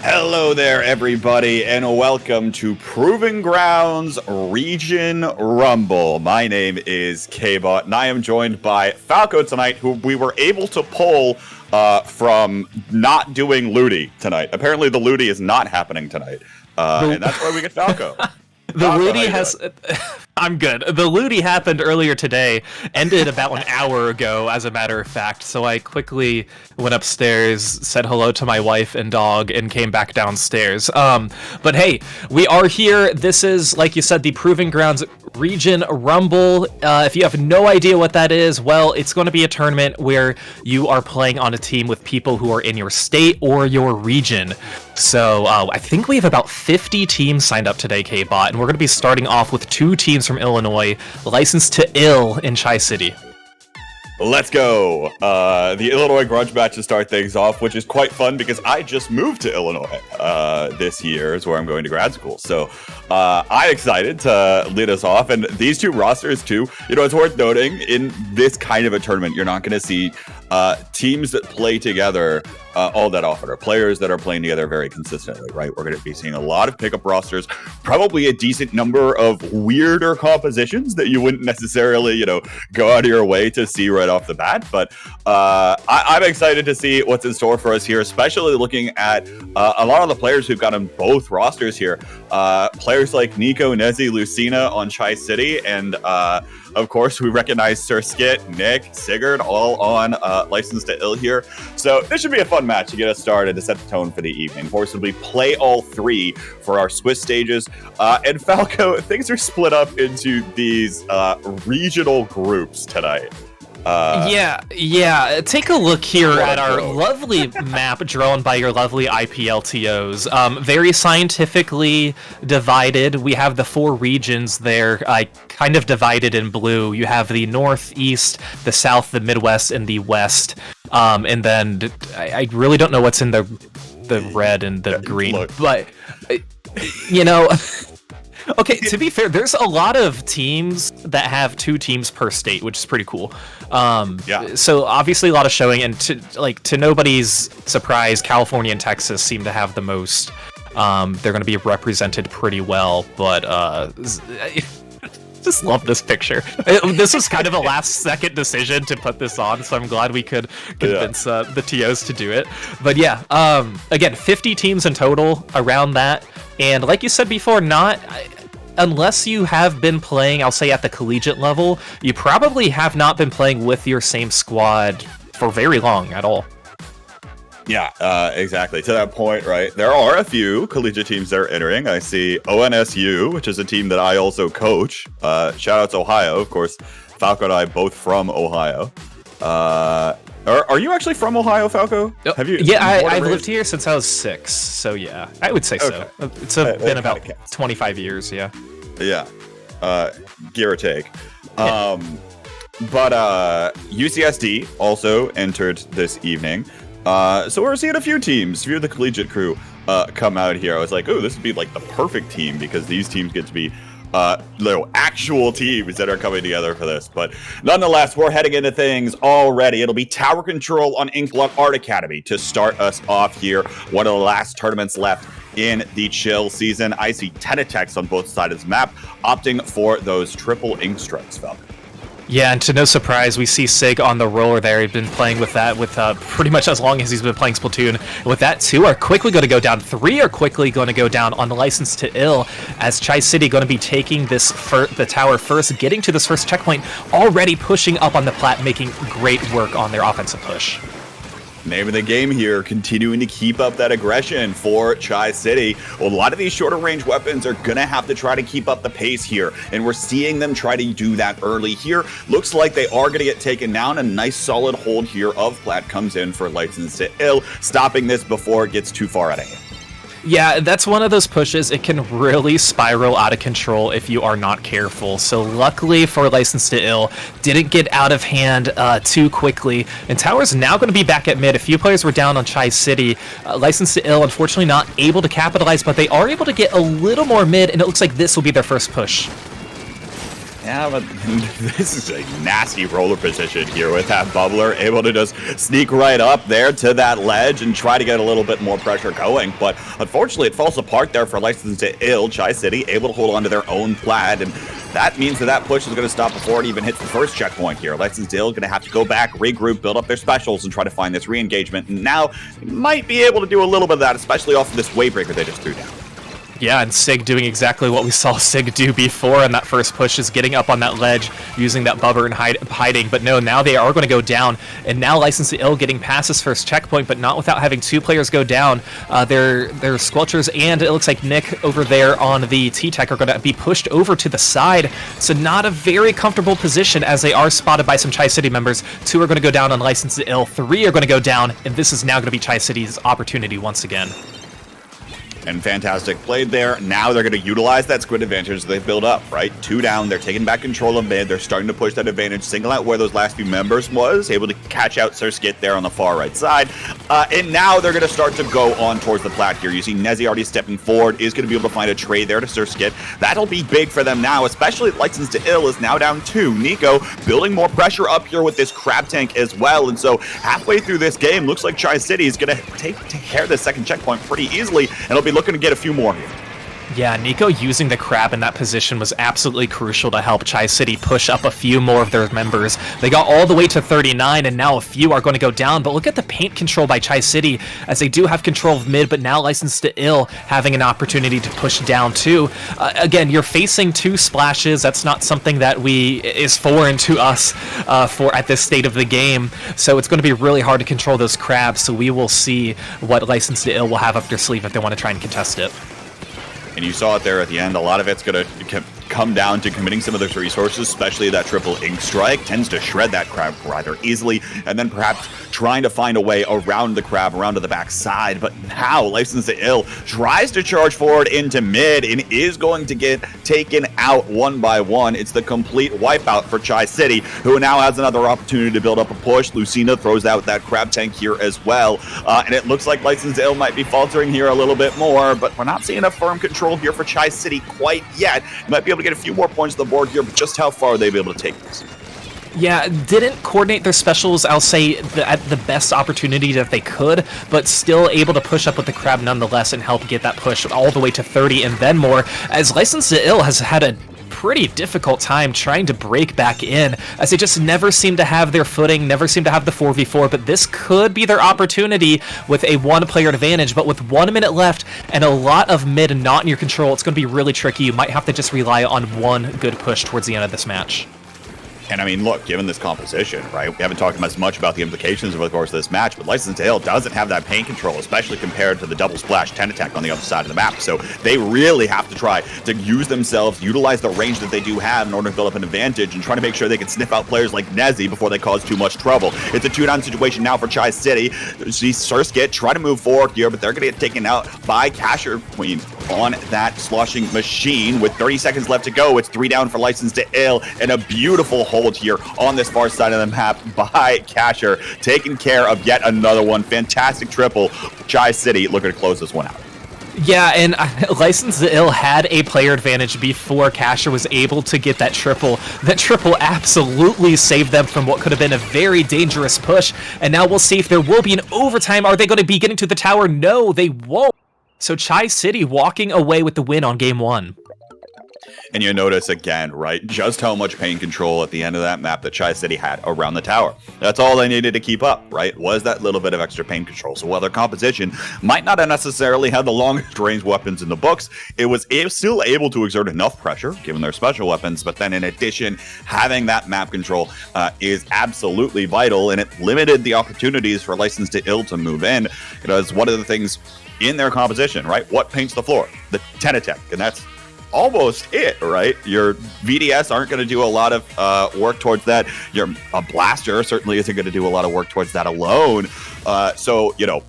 Hello there, everybody, and welcome to Proving Grounds Region Rumble. My name is K-Bot, and I am joined by Falco tonight, who we were able to pull from not doing Ludi tonight. Apparently, the Ludi is not happening tonight, and that's why we get Falco. The Ludi has... I'm good. The Ludi happened earlier today, ended about an hour ago, as a matter of fact, so I quickly went upstairs, said hello to my wife and dog, and came back downstairs. But hey, we are here. This is, like you said, the Proving Grounds Region Rumble. If you have no idea what that is, well, it's going to be a tournament where you are playing on a team with people who are in your state or your region. So I think we have about 50 teams signed up today, K-Bot, and we're going to be starting off with 2 teams from Illinois, licensed to Ill in Tri-City. Let's go. The Illinois Grudge match to start things off, which is quite fun because I just moved to Illinois this year is where I'm going to grad school. So I'm excited to lead us off. And these 2 rosters too, you know, it's worth noting in this kind of a tournament, you're not going to see teams that play together all that often, or players that are playing together very consistently, right? We're going to be seeing a lot of pickup rosters, probably a decent number of weirder compositions that you wouldn't necessarily, you know, go out of your way to see right off the bat. But I'm excited to see what's in store for us here, especially looking at a lot of the players who've got on both rosters here. Players like Nico, Nezzy, Lucina on Tri-City, and of course, we recognize Sir Skit, Nick, Sigurd, all on License to Ill here. So this should be a fun match to get us started, to set the tone for the evening. Forcibly play all 3 for our Swiss stages. And Falco, things are split up into these regional groups tonight. Yeah. Take a look here at our lovely map drawn by your lovely IPLTOs. Very scientifically divided. We have the 4 regions there, kind of divided in blue. You have the Northeast, the South, the Midwest, and the West. And then I really don't know what's in the red and the green, but you know. Okay, to be fair, there's a lot of teams that have 2 teams per state, which is pretty cool. So obviously a lot of showing, and to nobody's surprise, California and Texas seem to have the most. They're going to be represented pretty well, but just love this picture. This was kind of a last-second decision to put this on, so I'm glad we could convince the TOs to do it. But yeah, again, 50 teams in total, around that. And like you said before, unless you have been playing, I'll say at the collegiate level, you probably have not been playing with your same squad for very long at all. Yeah, exactly. To that point, right? There are a few collegiate teams that are entering. I see ONSU, which is a team that I also coach. Shout out to Ohio, of course. Falco and I both from Ohio. Are you actually from Ohio, Falco? Have you? Yeah, I've lived here since I was 6. So yeah, I would say so. It's been about 25 years. Yeah. Yeah, give or take. But UCSD also entered this evening. So we're seeing a few teams, a few of the collegiate crew come out here. I was like, oh, this would be like the perfect team because these teams get to be actual teams that are coming together for this. But nonetheless, we're heading into things already. It'll be Tower Control on Inkling Art Academy to start us off here. One of the last tournaments left in the chill season. I see 10 attacks on both sides of the map, opting for those triple ink strikes, Falcon. Yeah, and to no surprise, we see Sig on the roller there. He's been playing with that pretty much as long as he's been playing Splatoon. And with that, 2 are quickly going to go down. 3 are quickly going to go down on the License to Ill, as Tri-City going to be taking the tower first, getting to this first checkpoint, already pushing up on the plat, making great work on their offensive push. Name of the game here, continuing to keep up that aggression for Tri-City. Well, a lot of these shorter range weapons are going to have to try to keep up the pace here, and we're seeing them try to do that early here. Looks like they are going to get taken down. A nice solid hold here of Plat comes in for License to Ill, stopping this before it gets too far out of hand. Yeah, that's one of those pushes. It can really spiral out of control if you are not careful. So luckily for License to Ill, didn't get out of hand too quickly. And Tower's now going to be back at mid. A few players were down on Tri-City. License to Ill, unfortunately not able to capitalize, but they are able to get a little more mid, and it looks like this will be their first push. Yeah, but this is a nasty roller position here with that bubbler able to just sneak right up there to that ledge and try to get a little bit more pressure going. But unfortunately, it falls apart there for Licensed to Ill. Tri-City able to hold on to their own plat, and that means that push is going to stop before it even hits the first checkpoint here. Licensed to Ill going to have to go back, regroup, build up their specials, and try to find this re-engagement. And now they might be able to do a little bit of that, especially off of this wave breaker they just threw down. Yeah, and Sig doing exactly what we saw Sig do before in that first push, is getting up on that ledge, using that bubber and hiding. But no, now they are going to go down, and now Licensed to Ill getting past this first checkpoint, but not without having two players go down. Their Squelchers and it looks like Nick over there on the T-Tech are going to be pushed over to the side. So not a very comfortable position as they are spotted by some Tri-City members. Two are going to go down on Licensed to Ill, three are going to go down, and this is now going to be Tri-City's opportunity once again. And fantastic played there. Now they're going to utilize that squid advantage that they've built up, right? Two down. They're taking back control of mid. They're starting to push that advantage, single out where those last few members was, able to catch out Surskit there on the far right side. And now they're going to start to go on towards the plat here. You see Nezzy already stepping forward, is going to be able to find a trade there to Surskit. That'll be big for them now, especially Licensed to Ill is now down two. Nico building more pressure up here with this crab tank as well. And so halfway through this game, looks like Tri-City is going to take care of the second checkpoint pretty easily, and it'll be looking to get a few more here. Yeah, Nico using the crab in that position was absolutely crucial to help Tri-City push up a few more of their members. They got all the way to 39, and now a few are going to go down, but look at the paint control by Tri-City, as they do have control of mid, but now Licensed to Ill having an opportunity to push down too. Again, you're facing two splashes. That's not something that is foreign to us for at this state of the game, so it's going to be really hard to control those crabs, so we will see what Licensed to Ill will have up their sleeve if they want to try and contest it. And you saw it there at the end. A lot of it's going to come down to committing some of those resources, especially that triple ink strike tends to shred that crab rather easily, and then perhaps trying to find a way around the crab, around to the back side. But now Licensed to Ill tries to charge forward into mid and is going to get taken out one by one. It's the complete wipeout for Tri-City, who now has another opportunity to build up a push. Lucina throws out that crab tank here as well, and it looks like Licensed to Ill might be faltering here a little bit more, but we're not seeing a firm control here for Tri-City quite yet. You might be able to get a few more points on the board here, but just how far are they able to take this? Yeah, didn't coordinate their specials, I'll say, at the best opportunity that they could, but still able to push up with the crab nonetheless and help get that push all the way to 30 and then more, as Licensed to Ill has had a pretty difficult time trying to break back in, as they just never seem to have their footing, never seem to have the 4v4, but this could be their opportunity with a one-player advantage. But with 1 minute left and a lot of mid not in your control, it's going to be really tricky. You might have to just rely on one good push towards the end of this match. And I mean, look, given this composition, right, we haven't talked as much about the implications over the course of this match, but Licensed to Ill doesn't have that paint control, especially compared to the double splash 10 attack on the other side of the map. So they really have to try to use themselves, utilize the range that they do have in order to build up an advantage and try to make sure they can sniff out players like Nezzy before they cause too much trouble. It's a 2-down situation now for Tri-City. See Surskit try to move forward here, but they're going to get taken out by Casher Queen on that sloshing machine. With 30 seconds left to go, it's 3 down for Licensed to Ill, and a beautiful hold here on this far side of the map by Casher, taking care of yet another one. Fantastic triple. Tri-City looking to close this one out. Yeah, and Licensed to Ill had a player advantage before Casher was able to get that triple. That triple absolutely saved them from what could have been a very dangerous push, and now we'll see if there will be an overtime. Are they going to be getting to the tower? No, they won't. So Tri-City walking away with the win on game one. And you notice again, right, just how much pain control at the end of that map that Tri-City had around the tower. That's all they needed to keep up, right, was that little bit of extra pain control. So while their composition might not have necessarily had the longest range weapons in the books, it was still able to exert enough pressure, given their special weapons. But then in addition, having that map control is absolutely vital, and it limited the opportunities for Licensed to Ill to move in. Because one of the things in their composition, right, what paints the floor? The 10 attack, and that's almost it, right? Your VDS aren't going to do a lot of work towards that. A blaster certainly isn't going to do a lot of work towards that alone. So, you know,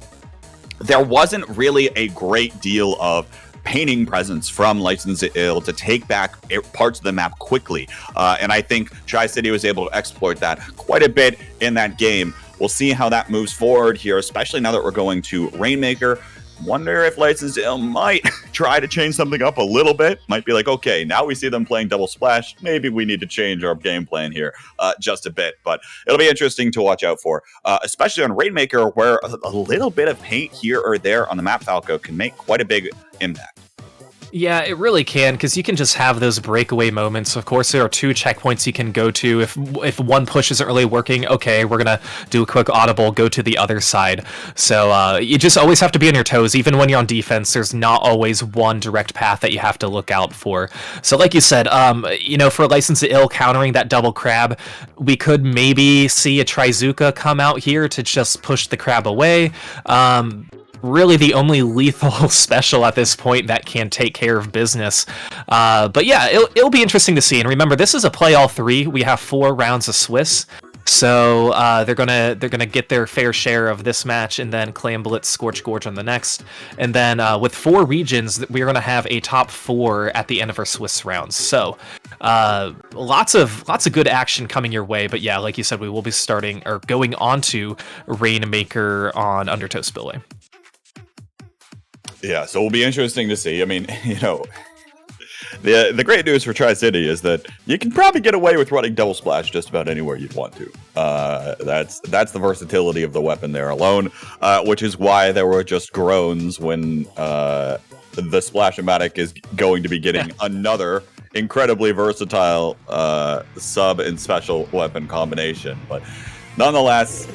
there wasn't really a great deal of painting presence from Licensed to Ill to take back parts of the map quickly. And I think Tri-City was able to exploit that quite a bit in that game. We'll see how that moves forward here, especially now that we're going to Rainmaker. wonder if Licensed Ill might try to change something up a little bit. Might be like, okay, now we see them playing double splash. Maybe we need to change our game plan here just a bit. But it'll be interesting to watch out for, especially on Rainmaker, where a little bit of paint here or there on the map, Falco, can make quite a big impact. Yeah, it really can, because you can just have those breakaway moments. Of course, there are 2 checkpoints you can go to. If one push isn't really working, okay, we're going to do a quick audible, go to the other side. So you just always have to be on your toes. Even when you're on defense, there's not always one direct path that you have to look out for. So like you said, for License to Ill countering that double crab, we could maybe see a Trizuka come out here to just push the crab away. Really the only lethal special at this point that can take care of business. But yeah, it'll be interesting to see. And remember, this is a play all 3. We have 4 rounds of Swiss. So they're gonna get their fair share of this match, and then Clam Blitz, Scorch Gorge on the next. And then with 4 regions, we're gonna have a top 4 at the end of our Swiss rounds. So lots of good action coming your way. But yeah, like you said, we will be going on to Rainmaker on Undertow Spillway. Yeah, so it'll be interesting to see. I mean, the great news for Tri-City is that you can probably get away with running double splash just about anywhere you'd want to. That's the versatility of the weapon there alone, which is why there were just groans when the Splash-O-Matic is going to be getting another incredibly versatile sub and special weapon combination. But nonetheless,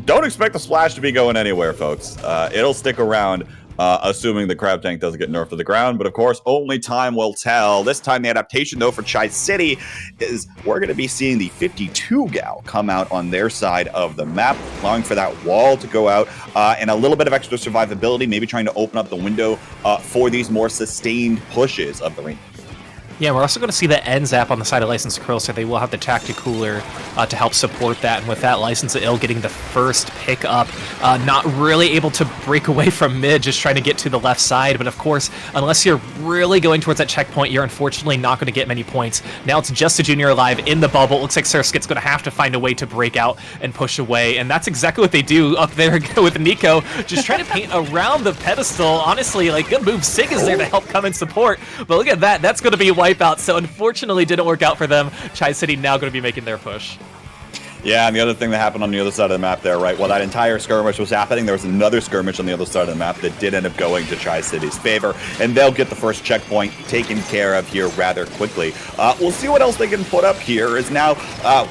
don't expect the splash to be going anywhere, folks. It'll stick around, assuming the crab tank doesn't get nerfed to the ground. But of course, only time will tell. This time, the adaptation, though, for Tri-City is we're going to be seeing the 52 gal come out on their side of the map, allowing for that wall to go out, and a little bit of extra survivability, maybe trying to open up the window for these more sustained pushes of the ring. Yeah, we're also going to see the N zap on the side of License to Curl, so they will have the Tacticooler to help support that. And with that, License to Ill getting the first pick up, not really able to break away from mid, just trying to get to the left side. But of course, unless you're really going towards that checkpoint, you're unfortunately not going to get many points. Now it's just a Junior alive in the bubble. It looks like Surskit's going to have to find a way to break out and push away. And that's exactly what they do up there with Nico, just trying to paint around the pedestal. Honestly, like, good move. Sig is there to help come and support. But look at that. That's going to be a wipeout, so unfortunately didn't work out for them. Tri-City now going to be making their push. Yeah, and the other thing that happened on the other side of the map there, right, while that entire skirmish was happening, there was another skirmish on the other side of the map that did end up going to Tri-City's favor, and they'll get the first checkpoint taken care of here rather quickly. We'll see what else they can put up here. Is now,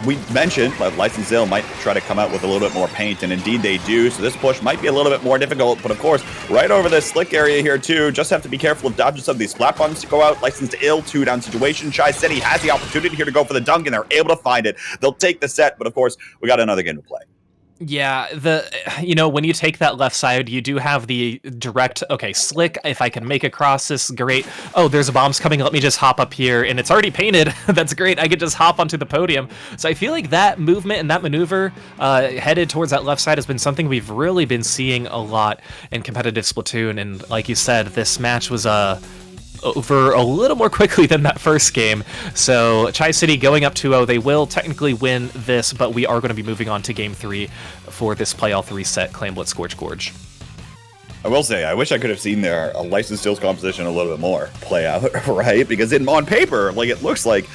we mentioned License Ill might try to come out with a little bit more paint, and indeed they do, so this push might be a little bit more difficult, but of course, right over this slick area here too, just have to be careful of dodging some of these splat bombs to go out. License Ill, 2-down situation. Tri-City has the opportunity here to go for the dunk, and they're able to find it. They'll take the set, but of course, we got another game to play. Yeah, when you take that left side, you do have the direct, okay, slick, if I can make across this, great. Oh, there's bombs coming, let me just hop up here, and it's already painted. That's great, I could just hop onto the podium. So I feel like that movement and that maneuver headed towards that left side has been something we've really been seeing a lot in competitive Splatoon, and like you said, this match was over a little more quickly than that first game. So Tri-City going up 2-0, they will technically win this, but we are going to be moving on to game 3 for this play all 3 set, Clam Blitz Scorch Gorge. I will say, I wish I could have seen their License Ill's composition a little bit more play out, right? Because on paper, like, it looks like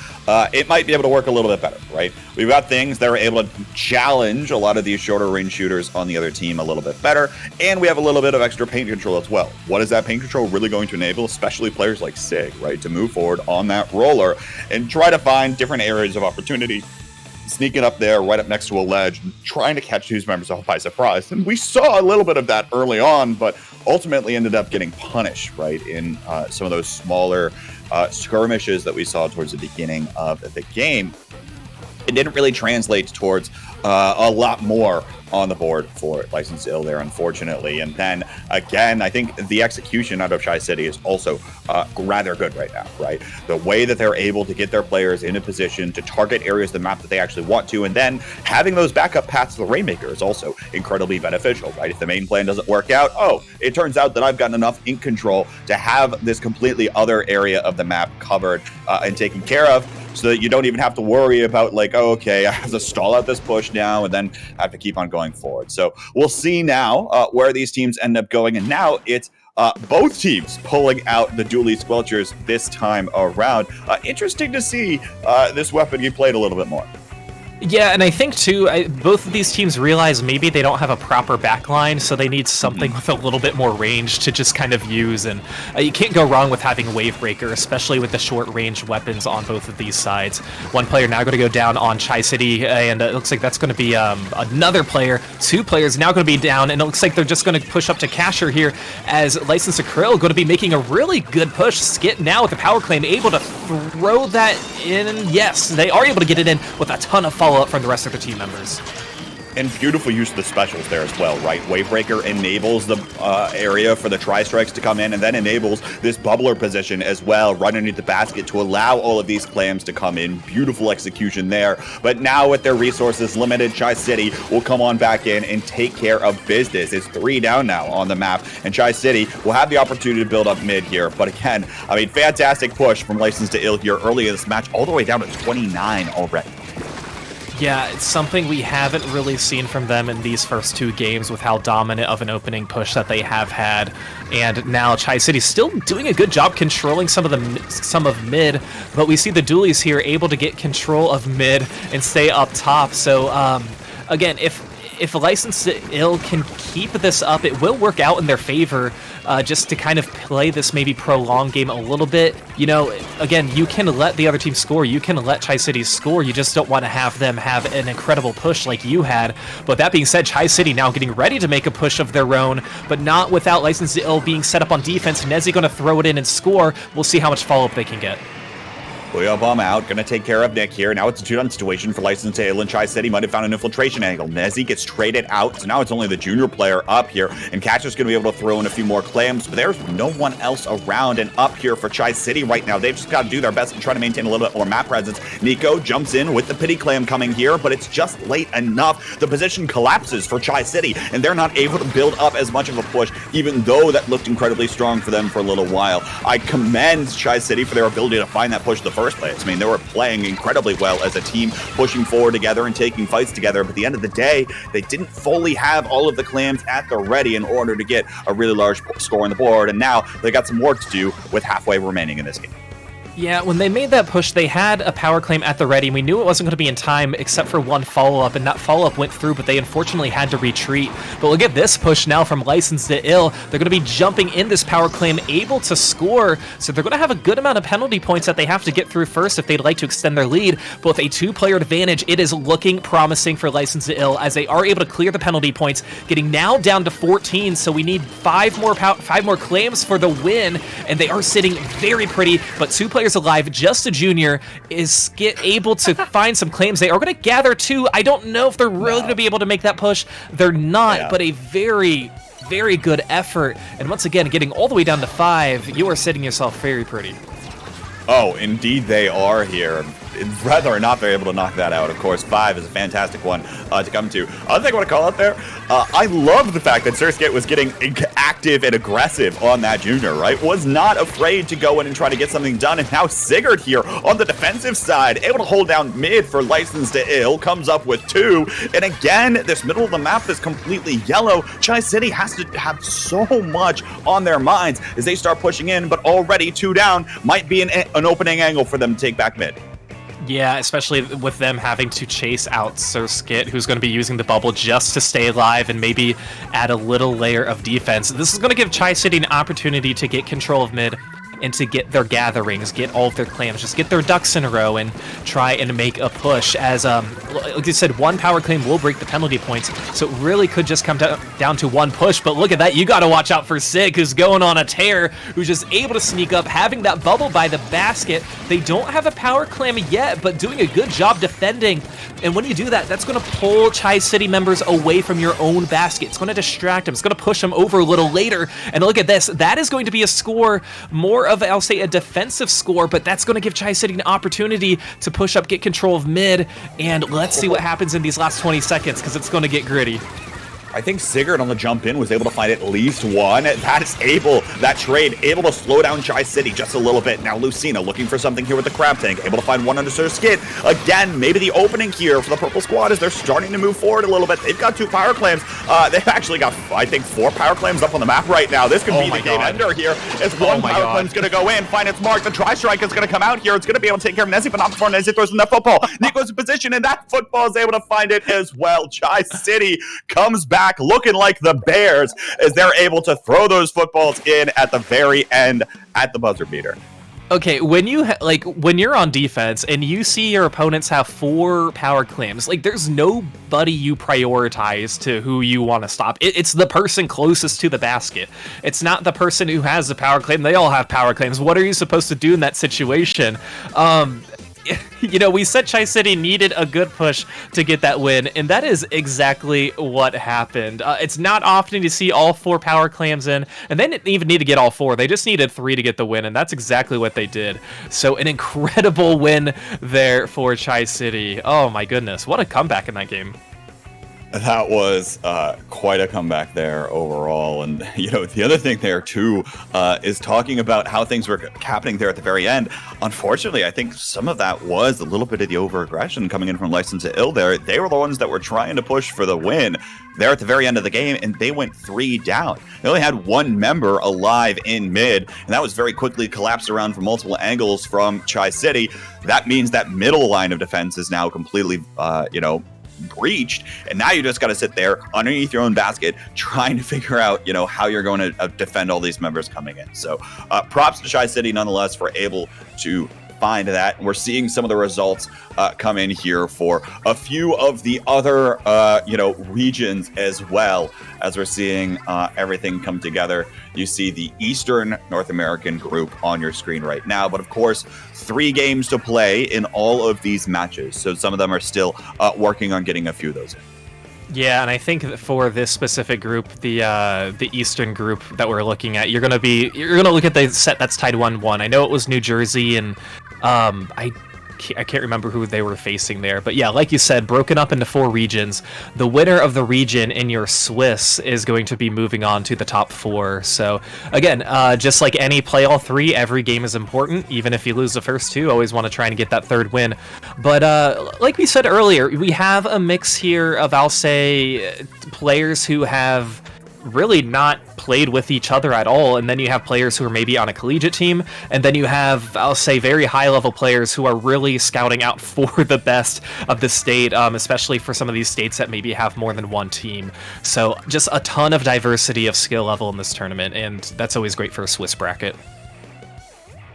it might be able to work a little bit better, right? We've got things that are able to challenge a lot of these shorter range shooters on the other team a little bit better, and we have a little bit of extra paint control as well. What is that paint control really going to enable, especially players like Sig, right, to move forward on that roller and try to find different areas of opportunity, sneaking up there right up next to a ledge, trying to catch these members off by surprise. And we saw a little bit of that early on, but ultimately ended up getting punished, right, in some of those smaller skirmishes that we saw towards the beginning of the game. It didn't really translate towards a lot more on the board for License Ill there, unfortunately. And then, again, I think the execution out of Tri-City is also rather good right now, right? The way that they're able to get their players in a position to target areas of the map that they actually want to, and then having those backup paths to the Rainmaker is also incredibly beneficial, right? If the main plan doesn't work out, oh, it turns out that I've gotten enough ink control to have this completely other area of the map covered and taken care of. so that you don't even have to worry about like, oh, okay, I have to stall out this push now and then have to keep on going forward. So we'll see now where these teams end up going. And now it's both teams pulling out the dually squelchers this time around. Interesting to see this weapon get played a little bit more. Yeah, and I think, too, both of these teams realize maybe they don't have a proper backline, so they need something with a little bit more range to just kind of use, and you can't go wrong with having Wavebreaker, especially with the short-range weapons on both of these sides. One player now going to go down on Tri-City, and it looks like that's going to be another player. Two players now going to be down, and it looks like they're just going to push up to Casher here, as License to Krill going to be making a really good push. Skit now with the power claim, able to throw that in. Yes, they are able to get it in with a ton of follow-up from the rest of the team members. And beautiful use of the specials there as well, right? Wavebreaker enables the area for the tri-strikes to come in, and then enables this bubbler position as well, right underneath the basket to allow all of these clams to come in. Beautiful execution there. But now with their resources limited, Tri-City will come on back in and take care of business. It's 3 down now on the map, and Tri-City will have the opportunity to build up mid here. But again, I mean, fantastic push from License to Ill here early in this match, all the way down to 29 already. Yeah, it's something we haven't really seen from them in these first 2 games with how dominant of an opening push that they have had. And now Tri-City's still doing a good job controlling some of mid, but we see the dualies here able to get control of mid and stay up top. So again, if License to Ill can keep this up, it will work out in their favor, just to kind of play this maybe prolonged game a little bit. You know, again, you can let the other team score, you can let Tri-City score, you just don't want to have them have an incredible push like you had. But that being said, Tri-City now getting ready to make a push of their own, but not without License to Ill being set up on defense. Nezzy going to throw it in and score. We'll see how much follow-up they can get. Bomb out, gonna take care of Nick here. Now it's a 2-down situation for License to Ill, and Tri-City might have found an infiltration angle. Nezzy gets traded out, so now it's only the junior player up here, and Catcher's gonna be able to throw in a few more clams, but there's no one else around and up here for Tri-City right now. They've just got to do their best to try to maintain a little bit more map presence. Nico jumps in with the pity clam coming here, but it's just late enough. The position collapses for Tri-City, and they're not able to build up as much of a push, even though that looked incredibly strong for them for a little while. I commend Tri-City for their ability to find that push in the first place. I mean, they were playing incredibly well as a team, pushing forward together and taking fights together, but at the end of the day, they didn't fully have all of the clams at the ready in order to get a really large score on the board, and now they got some work to do with halfway remaining in this game. Yeah, when they made that push, they had a power claim at the ready, and we knew it wasn't going to be in time except for one follow-up, and that follow-up went through, but they unfortunately had to retreat. But look at this push now from License to Ill. They're going to be jumping in this power claim, able to score, so they're going to have a good amount of penalty points that they have to get through first if they'd like to extend their lead. But with a 2-player advantage, it is looking promising for License to Ill as they are able to clear the penalty points, getting now down to 14, so we need 5 more claims for the win, and they are sitting very pretty, but 2 players alive, just a junior, is able to find some claims. They are going to gather 2. I don't know if they're really going to be able to make that push. They're not, but a very, very good effort. And once again, getting all the way down to 5, you are setting yourself very pretty. Oh, indeed they are here. Whether or not they're able to knock that out, of course, 5 is a fantastic one to come to. Other thing I want to call out there, I love the fact that Surskate was getting active and aggressive on that junior, right? Was not afraid to go in and try to get something done, and now Sigurd here on the defensive side, able to hold down mid for License to Ill, comes up with 2, and again, this middle of the map is completely yellow. Tri-City has to have so much on their minds as they start pushing in, but already 2 down might be an opening angle for them to take back mid. Yeah, especially with them having to chase out Surskit, who's going to be using the bubble just to stay alive and maybe add a little layer of defense. This is going to give Tri-City an opportunity to get control of mid and to get their gatherings, get all of their claims, just get their ducks in a row and try and make a push. As, like you said, 1 power claim will break the penalty points, so it really could just come down to 1 push. But look at that, you got to watch out for Sig, who's going on a tear, who's just able to sneak up, having that bubble by the basket. They don't have a power claim yet, but doing a good job defending. And when you do that, that's going to pull Tri-City members away from your own basket. It's going to distract them. It's going to push them over a little later. And look at this. That is going to be a score, more of, I'll say, a defensive score, but that's going to give Tri-City an opportunity to push up, get control of mid, and let's see what happens in these last 20 seconds, because it's going to get gritty. I think Sigurd on the jump in was able to find at least one. That trade able to slow down Tri-City just a little bit. Now Lucina looking for something here with the Crab Tank, able to find one under Sir Skid. Again, maybe the opening here for the Purple Squad is they're starting to move forward a little bit. They've got 2 power claims. They've actually got, I think, 4 power claims up on the map right now. This could be the game ender here as one power claim's going to go in, find its mark. The Tri-Strike is going to come out here. It's going to be able to take care of Nezzy, but not before Nezzy throws in that football. Nico's in position, and that football is able to find it as well. Tri-City comes back looking like the Bears as they're able to throw those footballs in at the very end at the buzzer beater. Okay, when you're on defense and you see your opponents have 4 power claims, like there's nobody you prioritize to who you want to stop. It's the person closest to the basket. It's not the person who has the power claim. They all have power claims. What are you supposed to do in that situation? You know, we said Tri-City needed a good push to get that win, and that is exactly what happened. It's not often to see all 4 power claims in, and they didn't even need to get all 4. They just needed 3 to get the win, and that's exactly what they did. So an incredible win there for Tri-City. Oh my goodness, what a comeback in that game. That was quite a comeback there overall. And, you know, the other thing there, too, is talking about how things were happening there at the very end. Unfortunately, I think some of that was a little bit of the over-aggression coming in from License to Ill there. They were the ones that were trying to push for the win there at the very end of the game, and they went 3 down. They only had 1 member alive in mid, and that was very quickly collapsed around from multiple angles from Tri-City. That means that middle line of defense is now completely, breached, and now you just got to sit there underneath your own basket trying to figure out, you know, how you're going to defend all these members coming in. So props to Tri-City nonetheless for able to find that. And we're seeing some of the results come in here for a few of the other regions as well, as we're seeing everything come together. You see the Eastern North American group on your screen right now, but of course 3 games to play in all of these matches, so some of them are still working on getting a few of those in. Yeah, and I think that for this specific group, the Eastern group that we're looking at, you're gonna look at the set that's tied 1-1. I know it was New Jersey, and I can't remember who they were facing there, but yeah, like you said, broken up into 4 regions. The winner of the region in your Swiss is going to be moving on to the top 4. So again, just like any play all 3, every game is important. Even if you lose the first 2, always want to try and get that 3rd win. But like we said earlier, we have a mix here of, I'll say, players who have really not played with each other at all, and then you have players who are maybe on a collegiate team, and then you have, I'll say, very high-level players who are really scouting out for the best of the state, especially for some of these states that maybe have more than 1 team. So just a ton of diversity of skill level in this tournament, and that's always great for a Swiss bracket.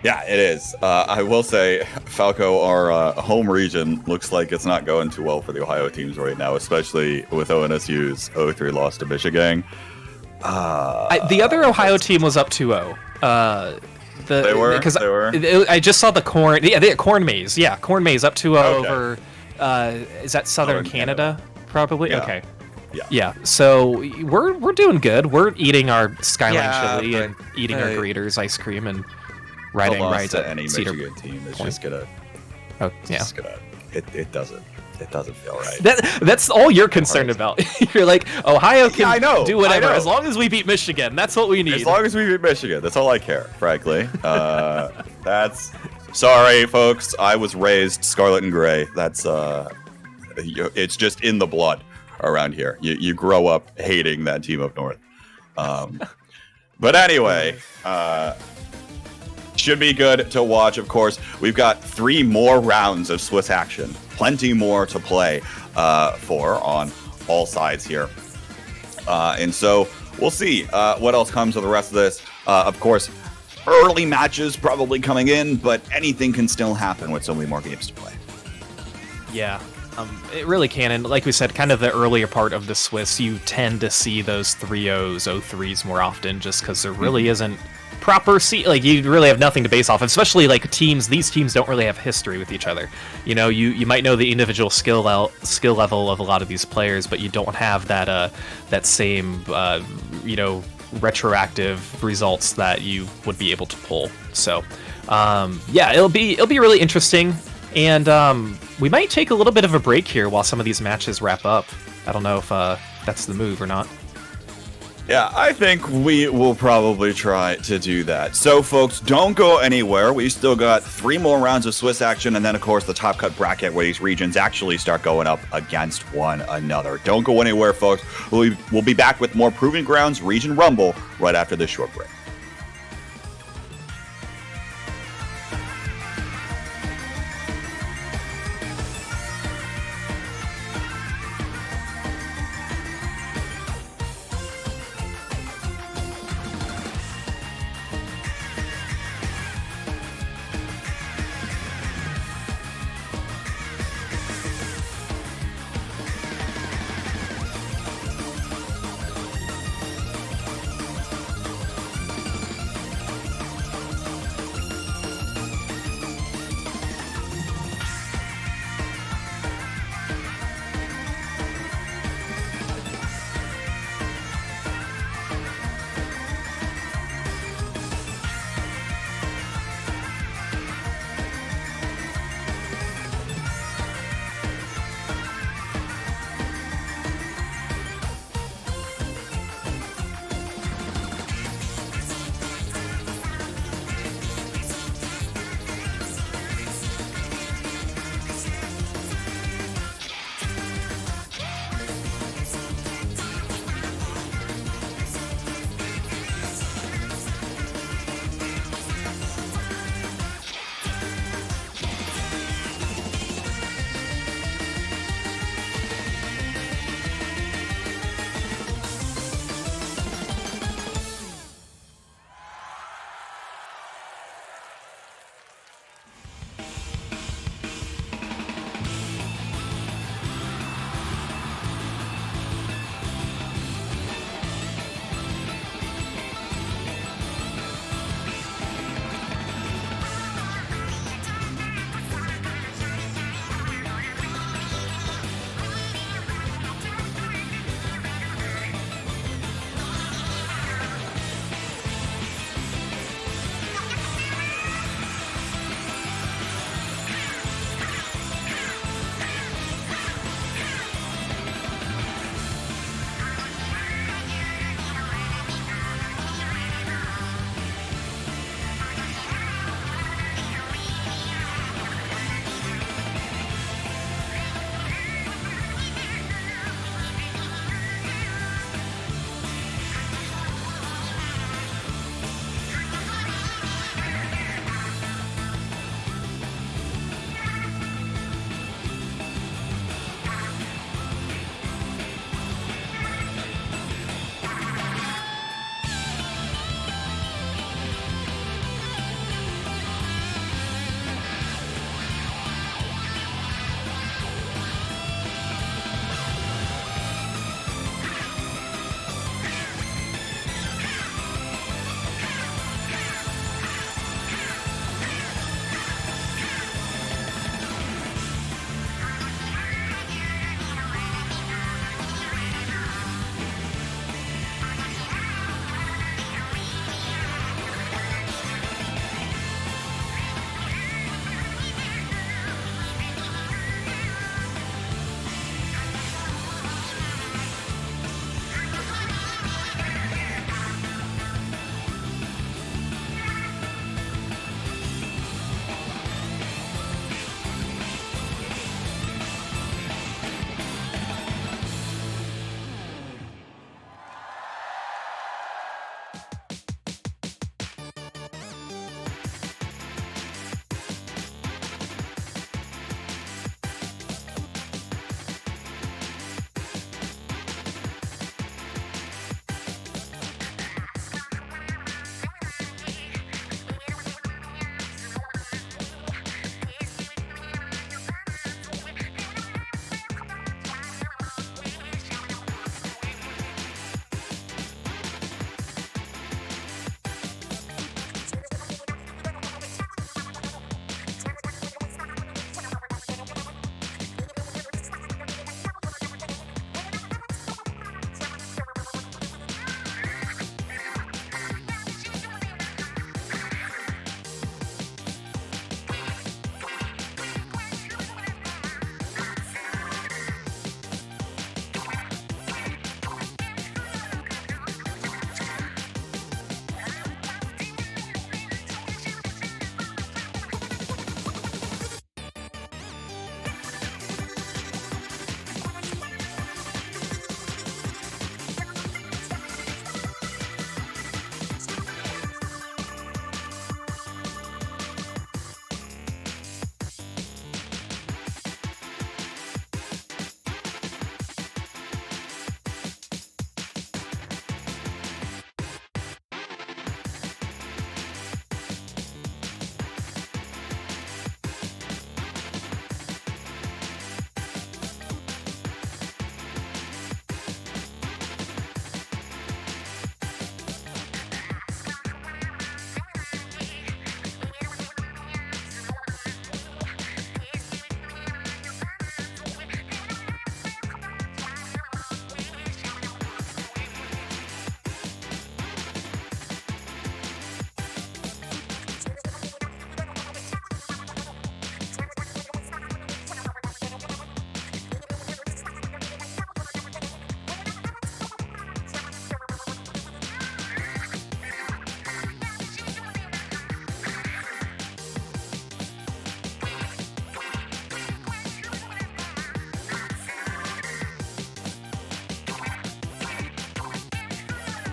Yeah, it is. I will say, Falco, our home region, looks like it's not going too well for the Ohio teams right now, especially with ONSU's 0-3 loss to Michigan. The other Ohio team was up 2-0. They were. I just saw the Corn. Yeah, they had Corn Maze. Yeah, Corn Maze up 2-0 over. Is that Southern Canada? Probably. Yeah. Okay. Yeah. So we're doing good. We're eating our Skyline chili and eating our Graders ice cream and riding rides at any Cedar Michigan team is Point. just gonna. Oh yeah. Just gonna. It doesn't. It doesn't feel right. That's all you're concerned about. You're like, Ohio can do whatever I know. as long as we beat Michigan. That's what we need. As long as we beat Michigan, that's all I care, frankly. That's sorry, folks. I was raised scarlet and gray. That's it's just in the blood around here. You grow up hating that team up north. But anyway, should be good to watch. Of course, we've got 3 more rounds of Swiss action. Plenty more to play for on all sides here. And so we'll see what else comes with the rest of this. Of course, early matches probably coming in, but anything can still happen with so many more games to play. Yeah, it really can. And like we said, kind of the earlier part of the Swiss, you tend to see those 3-0s, 0-3s more often just because there really isn't proper you really have nothing to base off of, especially like these teams don't really have history with each other. You know, you might know the individual skill level of a lot of these players, but you don't have that same retroactive results that you would be able to pull. So yeah, it'll be really interesting, and we might take a little bit of a break here while some of these matches wrap up. I don't know if that's the move or not. Yeah, I think we will probably try to do that. So, folks, don't go anywhere. We still got 3 more rounds of Swiss action, and then, of course, the top cut bracket where these regions actually start going up against one another. Don't go anywhere, folks. We'll be back with more Proving Grounds Region Rumble right after this short break.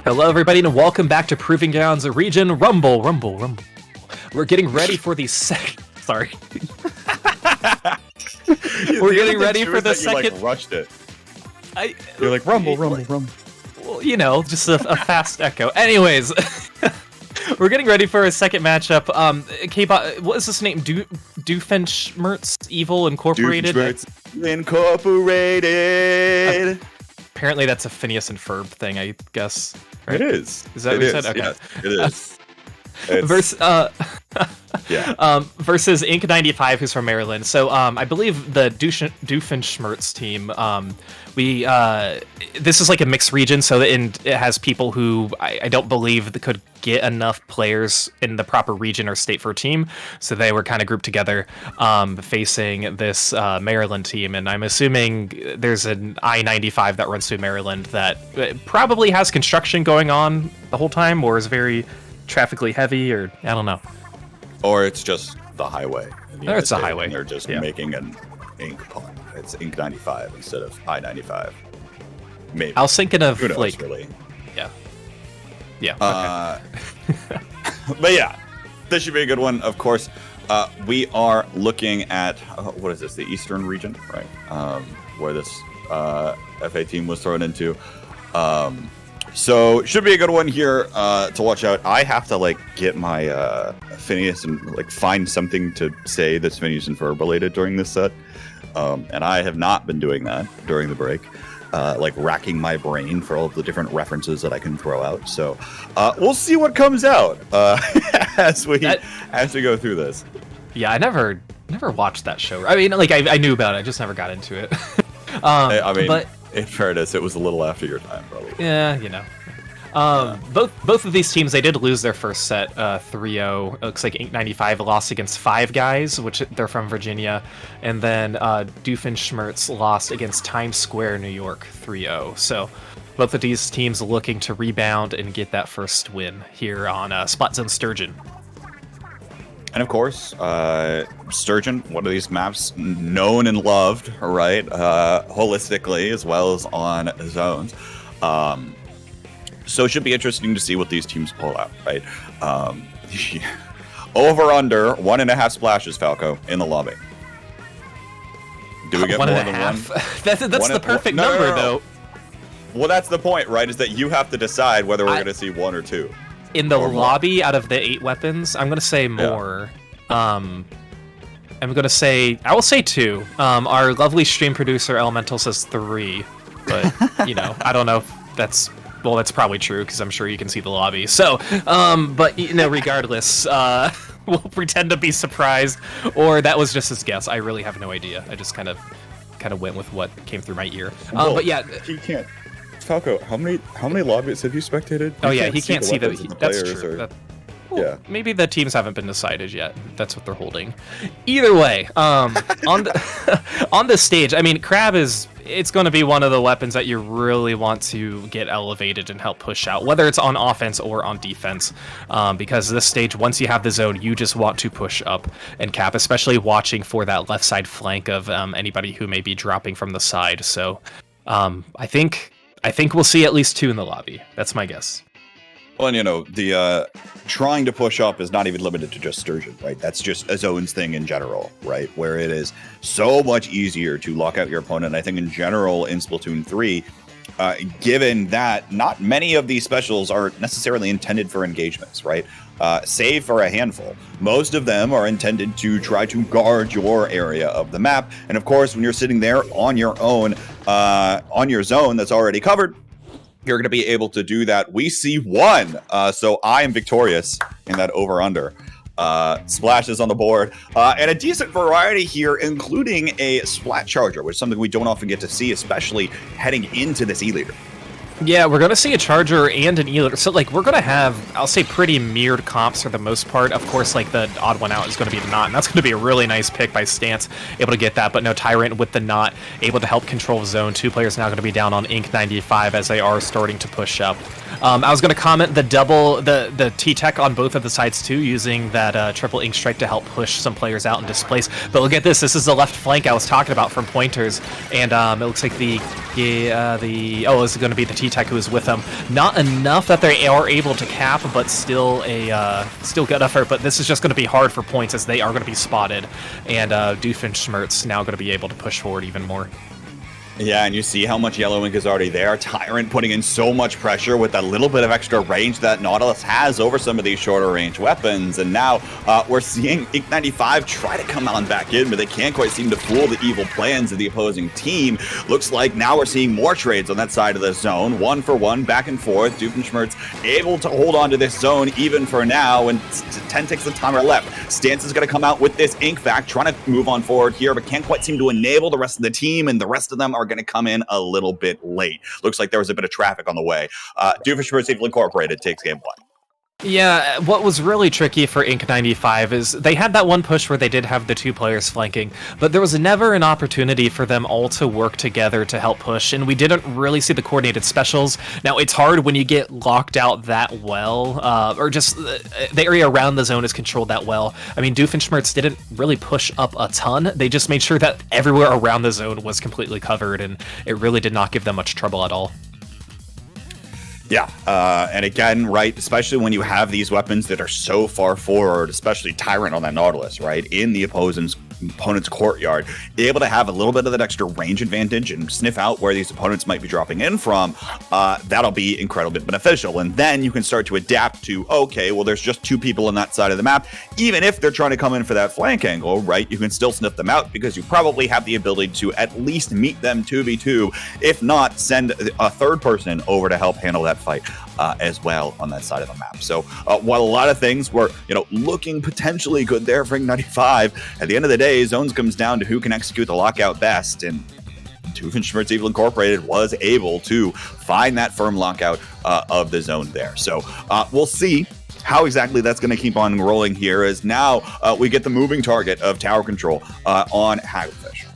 Hello, everybody, and welcome back to Proving Grounds Region Rumble. We're getting ready for the second. Sorry. We're getting ready for the second. You like rushed it. You're like rumble. Well, you know, just a fast echo. Anyways, we're getting ready for a second matchup. K-pop, what is this name? Doofenshmirtz Evil Incorporated. Doofenshmirtz Incorporated. Apparently, that's a Phineas and Ferb thing, I guess. Right? It is. Is that what you said? Okay. Yes, it is. Versus Ink 95, who's from Maryland. So I believe the Doofenshmirtz team. This is like a mixed region, so it has people who I don't believe that could get enough players in the proper region or state for a team. So they were kind of grouped together, facing this Maryland team. And I'm assuming there's an I-95 that runs through Maryland that probably has construction going on the whole time, or is very traffically heavy, or I don't know. Or it's just the highway. Or it's a highway. They're just making an ink pun. It's Ink 95 instead of I-95. Maybe. I was thinking of, who knows, like, really. Yeah. Okay. But yeah, this should be a good one. Of course, we are looking at what is this? The Eastern region, right? Where this FA team was thrown into. So should be a good one here to watch out. I have to get my Phineas and find something to say that's Phineas and Ferb related during this set, and I have not been doing that during the break, racking my brain for all of the different references that I can throw out. So we'll see what comes out as we go through this. Yeah, I never watched that show. I mean, I knew about it, I just never got into it. But in fairness, it was a little after your time, probably. Yeah, you know. Both of these teams, they did lose their first set 3-0. It looks like Ink 95 lost against Five Guys, which they're from Virginia. And then Doofenshmirtz lost against Times Square, New York 3-0. So both of these teams looking to rebound and get that first win here on Spot Zone Sturgeon. And of course, Sturgeon, one of these maps known and loved, right? Holistically, as well as on zones. So it should be interesting to see what these teams pull out, right? Over under 1.5 splashes, Falco, in the lobby. Do we get more than one? That's the perfect number, though. Well, that's the point, right? Is that you have to decide whether we're going to see 1 or 2. In the lobby, out of the 8 weapons, I'm going to say more. I will say 2. Our lovely stream producer, Elemental, says 3. But, I don't know if that's probably true, because I'm sure you can see the lobby. So, but, regardless, we'll pretend to be surprised. Or that was just his guess. I really have no idea. I just kind of went with what came through my ear. But yeah. He can't. Falco, how many lobbies have you spectated? He can't see the that's true. Yeah. Maybe the teams haven't been decided yet. That's what they're holding. Either way, on this stage, I mean, Crab it's going to be one of the weapons that you really want to get elevated and help push out, whether it's on offense or on defense, because this stage, once you have the zone, you just want to push up and cap, especially watching for that left side flank of anybody who may be dropping from the side. So I think we'll see at least 2 in the lobby. That's my guess. Well, and the trying to push up is not even limited to just Sturgeon, right? That's just a zones thing in general, right? Where it is so much easier to lock out your opponent. I think in general in Splatoon 3, given that not many of these specials are necessarily intended for engagements, right? Save for a handful. Most of them are intended to try to guard your area of the map. And of course, when you're sitting there on your own, on your zone that's already covered, you're going to be able to do that. We see 1. So I am victorious in that over-under. Splashes on the board. And a decent variety here, including a splat charger, which is something we don't often get to see, especially heading into this E-Leader. Yeah, we're going to see a Charger and an E-Leader. So, we're going to have, I'll say, pretty mirrored comps for the most part. Of course, the odd one out is going to be the Knot, and that's going to be a really nice pick by Stance, able to get that. But no, Tyrant with the Knot, able to help control zone. 2 players now going to be down on Ink 95 as they are starting to push up. I was going to comment the T-Tech on both of the sides too, using that triple ink strike to help push some players out and displace. But look at this. This is the left flank I was talking about from Pointers, and it looks like this is going to be the T-Tech who is with them. Not enough that they are able to cap, but still good effort. But this is just going to be hard for Points as they are going to be spotted, and Doofenshmirtz now going to be able to push forward even more. Yeah, and you see how much yellow ink is already there. Tyrant putting in so much pressure with that little bit of extra range that Nautilus has over some of these shorter range weapons. And now we're seeing Ink 95 try to come on back in, but they can't quite seem to fool the evil plans of the opposing team. Looks like now we're seeing more trades on that side of the zone. 1-for-1, back and forth. Doofenshmirtz able to hold on to this zone even for now, and 10 ticks of timer left. Stance is going to come out with this ink back, trying to move on forward here, but can't quite seem to enable the rest of the team, and the rest of them are going to come in a little bit late. Looks like there was a bit of traffic on the way. Doofenshmirtz Evil Incorporated takes game 1. Yeah, what was really tricky for Ink 95 is they had that one push where they did have the 2 players flanking, but there was never an opportunity for them all to work together to help push, and we didn't really see the coordinated specials. Now, it's hard when you get locked out that well, or just the area around the zone is controlled that well. I mean, Doofenshmirtz didn't really push up a ton. They just made sure that everywhere around the zone was completely covered, and it really did not give them much trouble at all. Yeah, and again, right, especially when you have these weapons that are so far forward, especially Tyrant on that Nautilus, right, in the opponent's courtyard, able to have a little bit of that extra range advantage and sniff out where these opponents might be dropping in from, that'll be incredibly beneficial. And then you can start to adapt to, okay, well, there's just 2 people on that side of the map. Even if they're trying to come in for that flank angle, right, you can still sniff them out because you probably have the ability to at least meet them 2v2, if not send a third person over to help handle that fight as well on that side of the map. So while a lot of things were, looking potentially good there for Ink 95, at the end of the day, zones comes down to who can execute the lockout best, and Doofenshmirtz Evil Incorporated was able to find that firm lockout of the zone there. So we'll see how exactly that's going to keep on rolling here, as now we get the moving target of tower control on Hagglefish.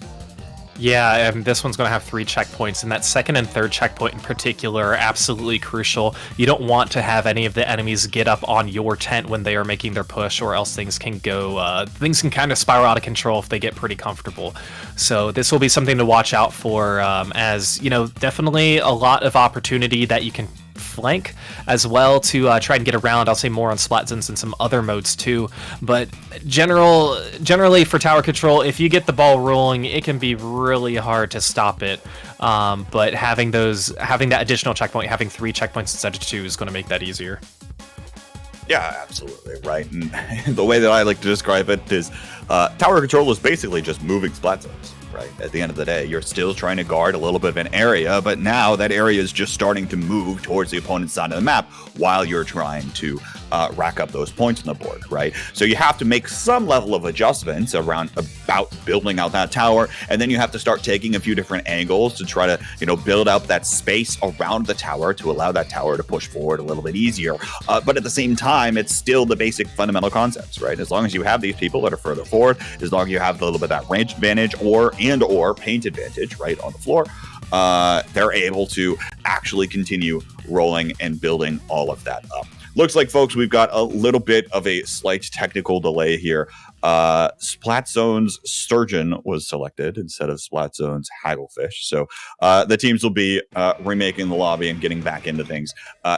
Yeah, and this one's going to have 3 checkpoints, and that second and third checkpoint in particular are absolutely crucial. You don't want to have any of the enemies get up on your tent when they are making their push, or else things can kind of spiral out of control if they get pretty comfortable. So this will be something to watch out for, as, definitely a lot of opportunity that you can flank as well to try and get around. I'll say more on Splat Zones and some other modes too, but generally for tower control, if you get the ball rolling, it can be really hard to stop it, but having that additional checkpoint, having 3 checkpoints instead of 2 is going to make that easier. Yeah, absolutely, right. And the way that I like to describe it is tower control is basically just moving Splat Zones. Right. At the end of the day, you're still trying to guard a little bit of an area, but now that area is just starting to move towards the opponent's side of the map while you're trying to rack up those points on the board, right? So you have to make some level of adjustments about building out that tower, and then you have to start taking a few different angles to try to, build out that space around the tower to allow that tower to push forward a little bit easier. But at the same time, it's still the basic fundamental concepts, right? As long as you have these people that are further forward, as long as you have a little bit of that range advantage or paint advantage, right, on the floor, they're able to actually continue rolling and building all of that up. Looks like, folks, we've got a little bit of a slight technical delay here. Splat Zone's Sturgeon was selected instead of Splat Zone's Hagglefish. So the teams will be remaking the lobby and getting back into things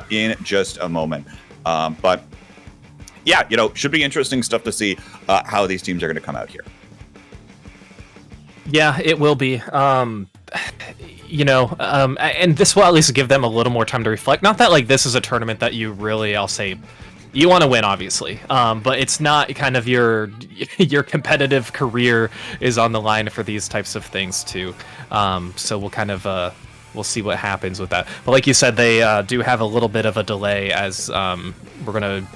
in just a moment. But yeah, should be interesting stuff to see how these teams are going to come out here. Yeah, it will be. And this will at least give them a little more time to reflect. Not that this is a tournament that you really, I'll say, you want to win, obviously, but it's not kind of your competitive career is on the line for these types of things too. So we'll kind of we'll see what happens with that. But like you said, they do have a little bit of a delay as we're gonna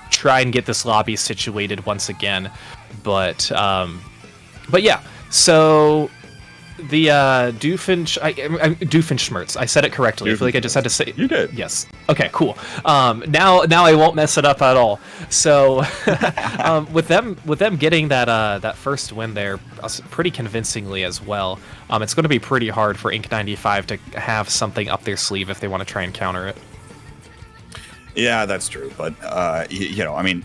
try and get this lobby situated once again. But yeah. So the Doofenshmirtz. I said it correctly. I feel like I just had to say. You did. Yes. Okay. Cool. Now I won't mess it up at all. So with them getting that first win there, pretty convincingly as well. It's going to be pretty hard for Ink 95 to have something up their sleeve if they want to try and counter it. Yeah, that's true. But, I mean,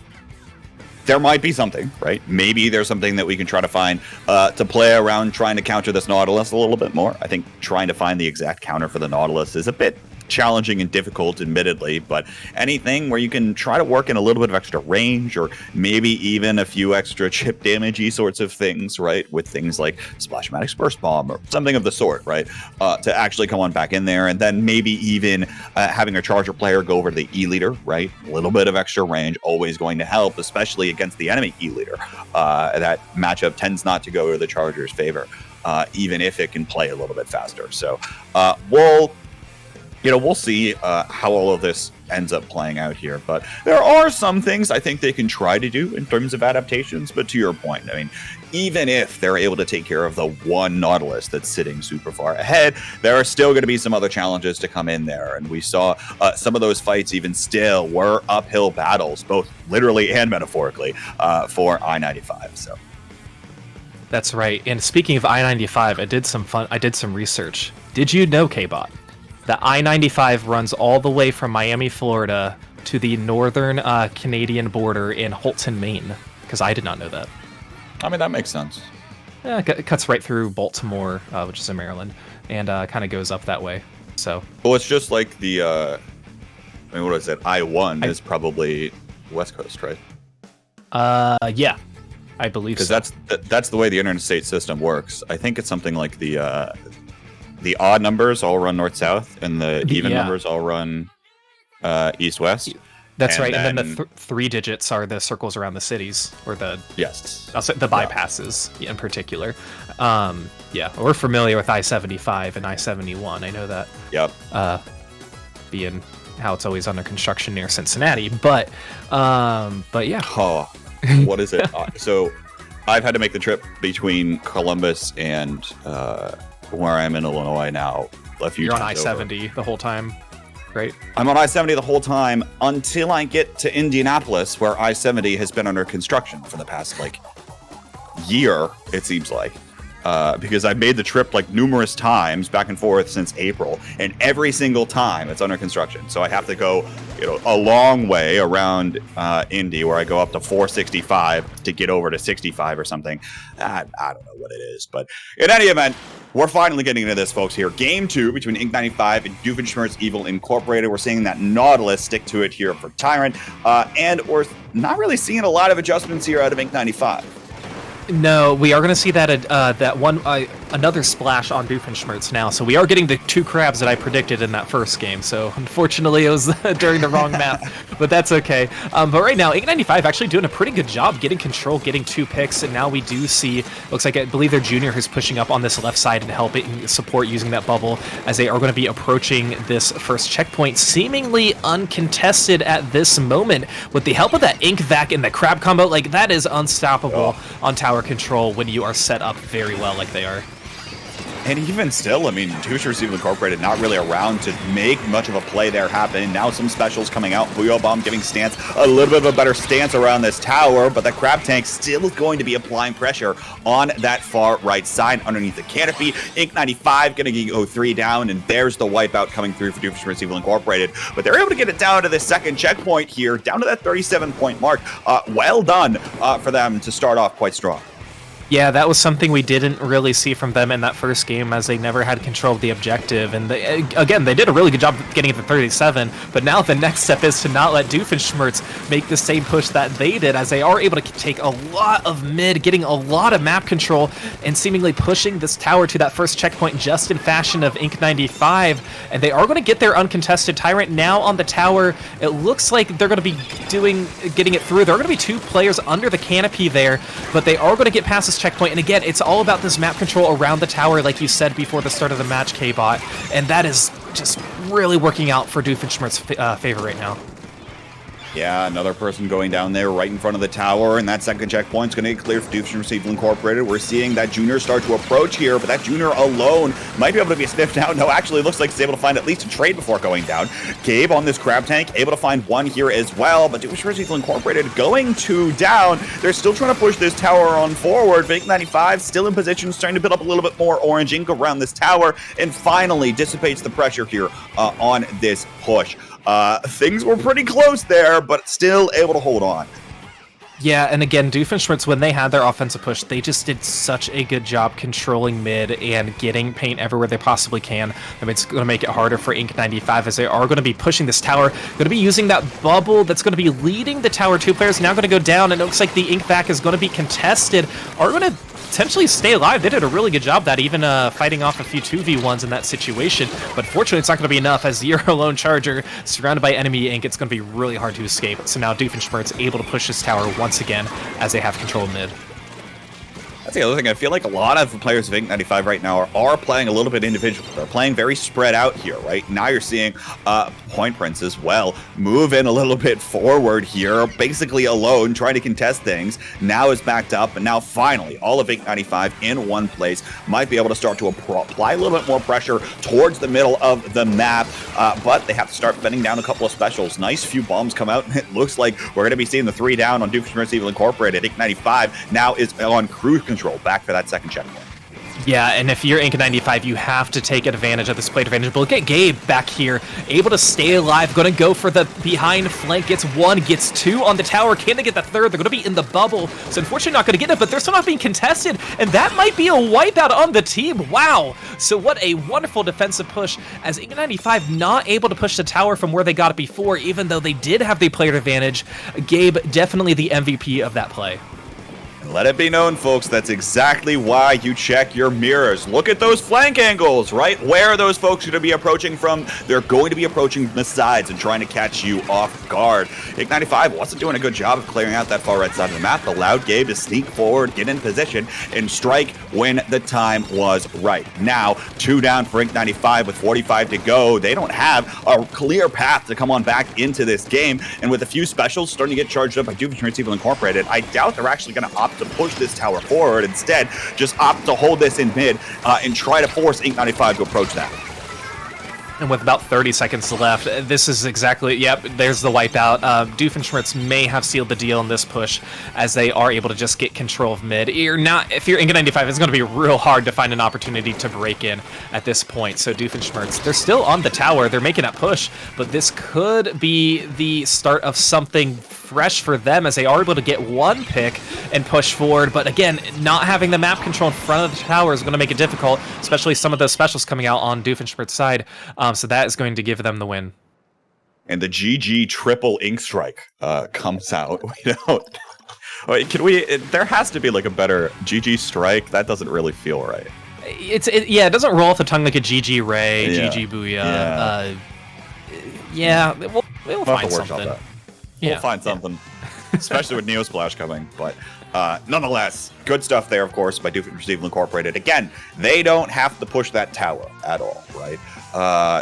there might be something, right? Maybe there's something that we can try to find to play around trying to counter this Nautilus a little bit more. I think trying to find the exact counter for the Nautilus is a bit challenging and difficult, admittedly, but anything where you can try to work in a little bit of extra range or maybe even a few extra chip damagey sorts of things, right? With things like Splashmatic Burst Bomb or something of the sort, right? To actually come on back in there, and then maybe even having a Charger player go over to the E-Leader, right? A little bit of extra range, always going to help, especially against the enemy E-Leader. That matchup tends not to go to the Charger's favor, even if it can play a little bit faster. So we'll see how all of this ends up playing out here. But there are some things I think they can try to do in terms of adaptations. But to your point, I mean, even if they're able to take care of the one Nautilus that's sitting super far ahead, there are still going to be some other challenges to come in there. And we saw some of those fights even still were uphill battles, both literally and metaphorically, for I-95. So that's right. And speaking of I-95, I did some research. Did you know, K-Bot, the I-95 runs all the way from Miami, Florida to the northern Canadian border in Horton, Maine? Because I did not know that. I mean, that makes sense. Yeah, it cuts right through Baltimore, which is in Maryland, and kind of goes up that way. So. Well, it's just like the, what is it? I-1 is probably West Coast, right? Yeah, I believe so. Because that's the way the interstate system works. I think it's something like the odd numbers all run north-south, and the even numbers all run east-west. That's right, and then the three digits are the circles around the cities, or the bypasses in particular. We're familiar with I-75 and I-71. I know that. Yep. Being how it's always under construction near Cincinnati, but yeah. Oh, what is it? So, I've had to make the trip between Columbus and where I'm in Illinois now. You're on I-70 the whole time, right? I'm on I-70 the whole time until I get to Indianapolis, where I-70 has been under construction for the past year, it seems like. Because I've made the trip numerous times back and forth since April, and every single time it's under construction. So I have to go, a long way around Indy, where I go up to 465 to get over to 65 or something. I don't know what it is, but in any event, we're finally getting into this, folks. Here, Game 2 between Ink95 and Doofenshmirtz Evil Incorporated. We're seeing that Nautilus stick to it here for Tyrant, and we're not really seeing a lot of adjustments here out of Ink95. No, we are going to see that another splash on Doofenshmirtz now. So we are getting the two crabs that I predicted in that first game. So unfortunately, it was during the wrong map, but that's okay. But right now, Ink95 actually doing a pretty good job getting control, getting 2 picks, and now we do see, looks like I believe their junior who's pushing up on this left side and helping support using that bubble, as they are going to be approaching this first checkpoint, seemingly uncontested at this moment. With the help of that Ink Vac and the crab combo, that is unstoppable on tower control when you are set up very well like they are. And even still, I mean, Doofenshmirtz Evil Incorporated not really around to make much of a play there happen. Now some specials coming out. Booyah Bomb giving Stance a little bit of a better stance around this tower, but that Crab Tank still is going to be applying pressure on that far right side underneath the canopy. Ink95 going to go 3 down, and there's the wipeout coming through for Doofenshmirtz Evil Incorporated. But they're able to get it down to the second checkpoint here, down to that 37-point mark. Well done for them to start off quite strong. Yeah, that was something we didn't really see from them in that first game, as they never had control of the objective. And again, they did a really good job getting it to 37, but now the next step is to not let Doofenshmirtz make the same push that they did, as they are able to take a lot of mid, getting a lot of map control, and seemingly pushing this tower to that first checkpoint just in fashion of Ink95. And they are going to get their uncontested Tyrant now on the tower. It looks like they're going to be getting it through. There are going to be 2 players under the canopy there, but they are going to get past this checkpoint. And again, it's all about this map control around the tower, like you said before the start of the match, K-Bot, and that is just really working out for Doofenshmirtz's favor right now. Yeah, another person going down there right in front of the tower, and that second checkpoint's going to get cleared for Doofenshmirtz Evil Incorporated. We're seeing that Junior start to approach here, but that Junior alone might be able to be sniffed out. No, actually, looks like he's able to find at least a trade before going down. Gabe on this Crab Tank, able to find one here as well, but Doofenshmirtz Evil Incorporated going 2 down. They're still trying to push this tower on forward. Ink95 still in position, starting to build up a little bit more orange ink around this tower, and finally dissipates the pressure here on this push. Things were pretty close there, but still able to hold on. Yeah, and again, Doofenshmirtz, when they had their offensive push, they just did such a good job controlling mid and getting paint everywhere they possibly can. I mean, it's going to make it harder for Ink95 as they are going to be pushing this tower, going to be using that bubble that's going to be leading the tower. 2 players now going to go down, and it looks like the Ink back is going to be contested. Are going to potentially stay alive. They did a really good job that, even fighting off a few 2v1s in that situation, but fortunately it's not going to be enough as you're a lone charger surrounded by enemy ink. It's going to be really hard to escape. So now Doofenshmirtz able to push this tower once again as they have control mid. That's the other thing. I feel like a lot of the players of Ink95 right now are playing a little bit individual. They're playing very spread out here, right? Now you're seeing Point Prince as well move in a little bit forward here, basically alone, trying to contest things. Now is backed up, and now finally, all of Ink95 in one place might be able to start to apply a little bit more pressure towards the middle of the map, but they have to start bending down a couple of specials. Nice few bombs come out, and it looks like we're going to be seeing the 3 down on Doofenshmirtz Evil Incorporated. Ink95 now is on cruise control back for that second checkpoint. Yeah, and if you're Ink95, you have to take advantage of this plate advantage. But look at Gabe back here, able to stay alive, going to go for the behind flank, gets 1, gets 2 on the tower. Can they get the 3rd? They're going to be in the bubble, so unfortunately not going to get it, but they're still not being contested, and that might be a wipeout on the team. Wow, so what a wonderful defensive push, as Ink95 not able to push the tower from where they got it before, even though they did have the player advantage. Gabe, definitely the MVP of that play. Let it be known, folks, that's exactly why you check your mirrors. Look at those flank angles, right? Where are those folks going to be approaching from? They're going to be approaching from the sides and trying to catch you off guard. Ink95 wasn't doing a good job of clearing out that far right side of the map. Allowed Gabe to sneak forward, get in position, and strike when the time was right. Now, 2 down for Ink95 with 45 to go. They don't have a clear path to come on back into this game, and with a few specials starting to get charged up by Doofenshmirtz Evil Incorporated, I doubt they're actually going to opt to push this tower forward. Instead, just opt to hold this in mid and try to force Ink95 to approach that. And with about 30 seconds left, this is exactly, yep, there's the wipeout. Doofenshmirtz may have sealed the deal in this push as they are able to just get control of mid. If you're Ink95, it's going to be real hard to find an opportunity to break in at this point. So Doofenshmirtz, they're still on the tower, they're making that push, but this could be the start of something fresh for them as they are able to get 1 pick and push forward. But again, not having the map control in front of the tower is going to make it difficult, especially some of those specials coming out on Doofenshmirtz's side. So that is going to give them the win. And the GG triple ink strike comes out. Can we? There has to be like a better GG strike. That doesn't really feel right. Yeah, it doesn't roll off the tongue like a GG Ray, GG Booyah. Yeah, we'll find something. We'll find something, especially with Neo Splash coming. But nonetheless, good stuff there, of course, by Doofenshmirtz Evil Incorporated. Again, they don't have to push that tower at all, right?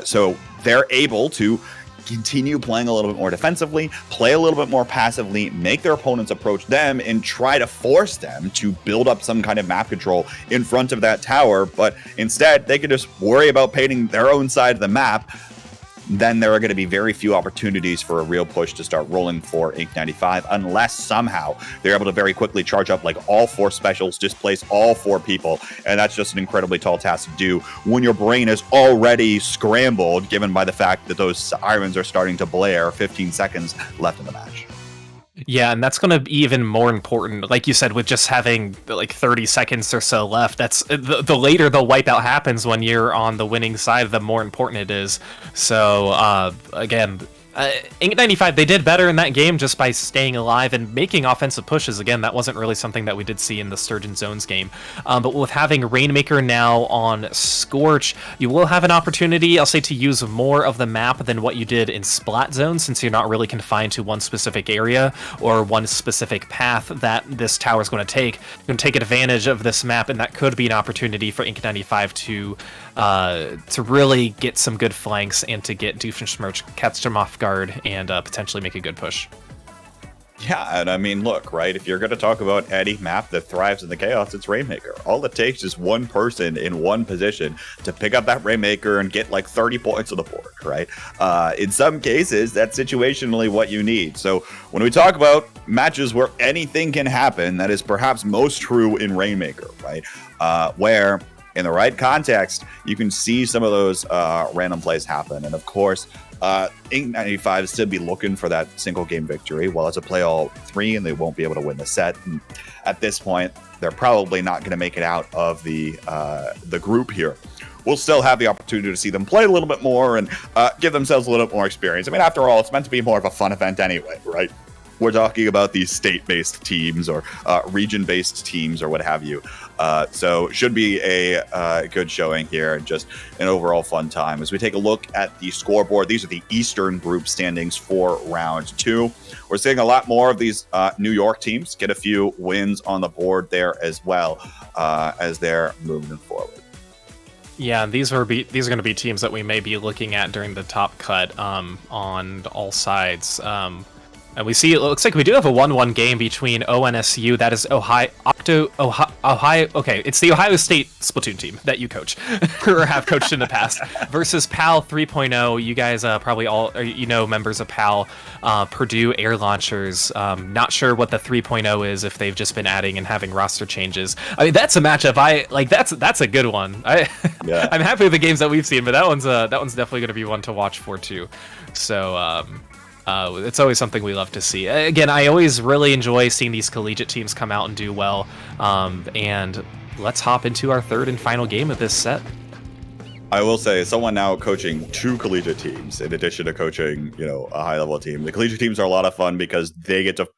So they're able to continue playing a little bit more defensively, play a little bit more passively, make their opponents approach them, and try to force them to build up some kind of map control in front of that tower. But instead, they can just worry about painting their own side of the map. Then there are going to be very few opportunities for a real push to start rolling for Ink95 unless somehow they're able to very quickly charge up like all 4 specials, displace all 4 people, and that's just an incredibly tall task to do when your brain is already scrambled, given by the fact that those sirens are starting to blare 15 seconds left in the match. Yeah, and that's going to be even more important, like you said, with just having like 30 seconds or so left. That's the later the wipeout happens when you're on the winning side, the more important it is. So again, Ink95, they did better in that game just by staying alive and making offensive pushes. Again, that wasn't really something that we did see in the Sturgeon Zones game. But with having Rainmaker now on Scorch, you will have an opportunity, I'll say, to use more of the map than what you did in Splat Zone, since you're not really confined to one specific area or one specific path that this tower is going to take. You're going to take advantage of this map, and that could be an opportunity for Ink95 to really get some good flanks and to get Doofenshmirtz, catch them off guard, and potentially make a good push. Yeah, and I mean, look, right, if you're going to talk about any map that thrives in the chaos, it's Rainmaker. All it takes is one person in one position to pick up that Rainmaker and get like 30 points on the board, right? In some cases, that's situationally what you need. So when we talk about matches where anything can happen, that is perhaps most true in Rainmaker, right? Where in the right context, you can see some of those random plays happen. And of course, Ink95 still be looking for that single game victory. Well, it's a play all 3 and they won't be able to win the set. And at this point, they're probably not going to make it out of the group here. We'll still have the opportunity to see them play a little bit more and give themselves a little bit more experience. I mean, after all, it's meant to be more of a fun event anyway, right? We're talking about these state-based teams or region-based teams or what have you. So should be a good showing here and just an overall fun time. As we take a look at the scoreboard, these are the Eastern group standings for round 2. We're seeing a lot more of these New York teams get a few wins on the board there as well as they're moving forward. Yeah, these are going to be teams that we may be looking at during the top cut on all sides. And we see it looks like we do have a 1-1 game between ONSU, that is Ohio. Okay, it's the Ohio State Splatoon team that you coach or have coached in the past versus PAL 3.0. You guys probably all members of PAL, Purdue Air Launchers. Not sure what the 3.0 is, if they've just been adding and having roster changes. I mean, that's a matchup. That's a good one. Yeah. I'm happy with the games that we've seen, but that one's definitely going to be one to watch for too. So. It's always something we love to see. Again, I always really enjoy seeing these collegiate teams come out and do well. And let's hop into our third and final game of this set. I will say, someone now coaching 2 collegiate teams in addition to coaching, a high-level team. The collegiate teams are a lot of fun because they get to,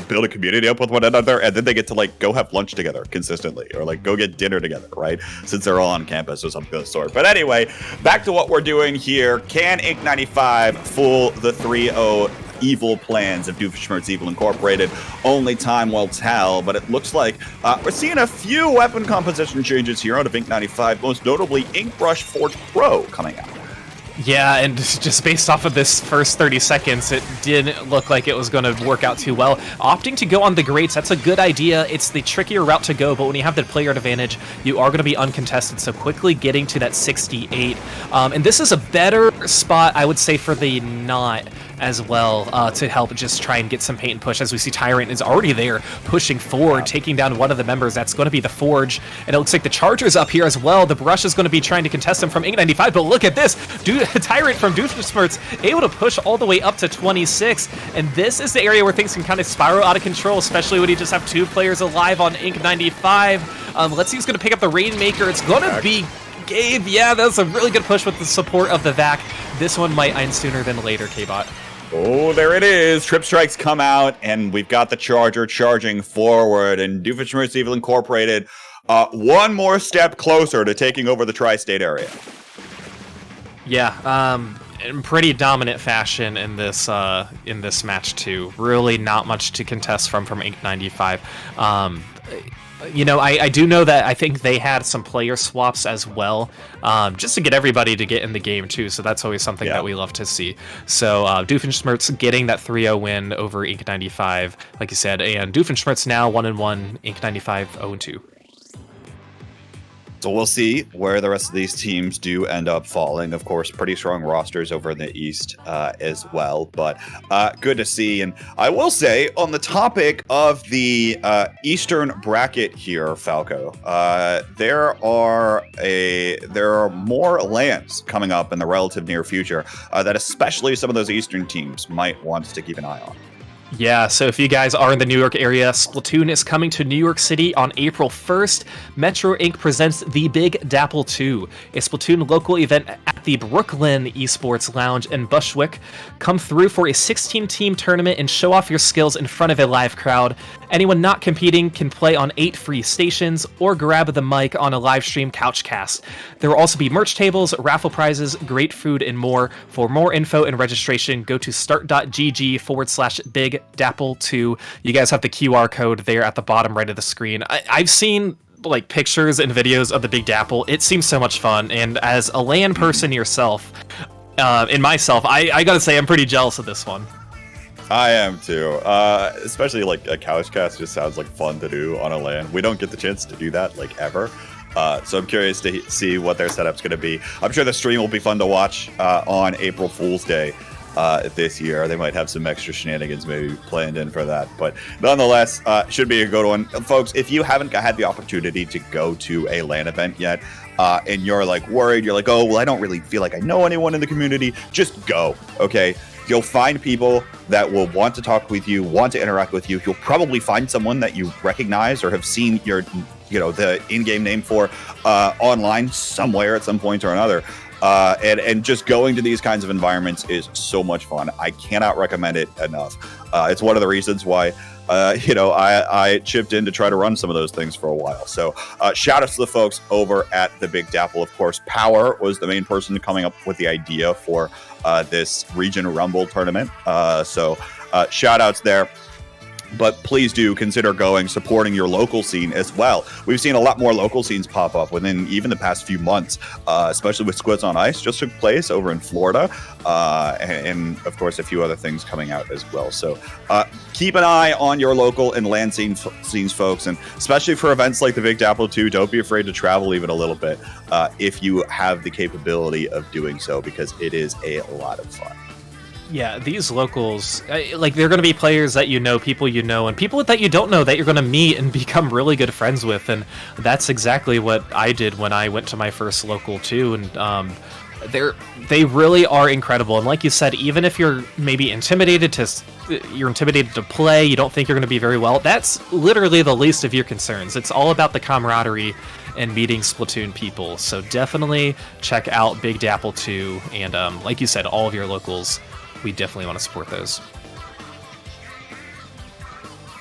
build a community up with one another, and then they get to go have lunch together consistently, or go get dinner together, right? Since they're all on campus or something of the sort. But anyway, back to what we're doing here. Can Ink95 fool the 3-0 evil plans of Doofenshmirtz Evil Incorporated? Only time will tell, but it looks like we're seeing a few weapon composition changes here out of Ink95, most notably Inkbrush Forge Pro coming out. Yeah, and just based off of this first 30 seconds, it didn't look like it was going to work out too well. Opting to go on the grates, that's a good idea. It's the trickier route to go, but when you have the player advantage, you are going to be uncontested, so quickly getting to that 68. And this is a better spot, I would say, for the Knot as well, to help just try and get some paint and push. As we see, Tyrant is already there, pushing forward, taking down one of the members. That's going to be the Forge, and it looks like the Charger's up here as well. The Brush is going to be trying to contest him from Ink95, but look at this! Tyrant from Doofenshmirtz able to push all the way up to 26, and this is the area where things can kind of spiral out of control, especially when you just have 2 players alive on Ink95. Let's see who's going to pick up the Rainmaker. It's going to be Gabe. Yeah, that's a really good push with the support of the VAC. This one might end sooner than later, K-Bot. Oh, there it is. Trip Strikes come out, and we've got the Charger charging forward, and Doofenshmirtz Evil Incorporated one more step closer to taking over the tri-state area. Yeah, in pretty dominant fashion in this match too. Really not much to contest from Ink95. I do know that I think they had some player swaps as well, just to get everybody to get in the game too, so that's always something that we love to see. So Doofenshmirtz getting that 3-0 win over Ink95, like you said, and Doofenshmirtz now 1-1, Ink95 0-2. So we'll see where the rest of these teams do end up falling. Of course, pretty strong rosters over in the East as well, but good to see. And I will say, on the topic of the Eastern bracket here, Falco, there are more lands coming up in the relative near future that especially some of those Eastern teams might want to keep an eye on. Yeah, so if you guys are in the New York area, Splatoon is coming to New York City on April 1st. Metro Inc. presents The Big Dapple 2, a Splatoon local event at the Brooklyn Esports Lounge in Bushwick. Come through for a 16-team tournament and show off your skills in front of a live crowd. Anyone not competing can play on 8 free stations or grab the mic on a live stream couchcast. There will also be merch tables, raffle prizes, great food, and more. For more info and registration, go to start.gg/BigDapple2. You guys have the QR code there at the bottom right of the screen. I've seen pictures and videos of the Big Dapple. It seems so much fun, and as a LAN person yourself, I gotta say I'm pretty jealous of this one. I am too, especially a couchcast just sounds like fun to do on a LAN. We don't get the chance to do that ever. So I'm curious to see what their setup's going to be. I'm sure the stream will be fun to watch on April Fool's Day this year. They might have some extra shenanigans maybe planned in for that. But nonetheless, should be a good one. Folks, if you haven't had the opportunity to go to a LAN event yet, and you're like worried, you're like, oh, well, I don't really feel like I know anyone in the community, just go, okay? You'll find people that will want to talk with you, want to interact with you. You'll probably find someone that you recognize or have seen your, the in-game name for online somewhere at some point or another. And just going to these kinds of environments is so much fun. I cannot recommend it enough. It's one of the reasons why, I chipped in to try to run some of those things for a while. So shout out to the folks over at the Big Dapple. Of course, Power was the main person coming up with the idea for this Region Rumble tournament. So shout outs there. But please do consider supporting your local scene as well. We've seen a lot more local scenes pop up within even the past few months, especially with Squids on Ice just took place over in Florida, and of course a few other things coming out as well. So keep an eye on your local and land scenes, folks, and especially for events like the Big Dapple 2, don't be afraid to travel even a little bit if you have the capability of doing so, because it is a lot of fun. Yeah, these locals, like, they're going to be players that people and people that you don't know that you're going to meet and become really good friends with, and that's exactly what I did when I went to my first local too, and they really are incredible. And like you said, even if you're maybe intimidated to play, you don't think you're going to be very well, that's literally the least of your concerns. It's all about the camaraderie and meeting Splatoon people, so definitely check out Big Dapple 2, and like you said, all of your locals. We definitely want to support those.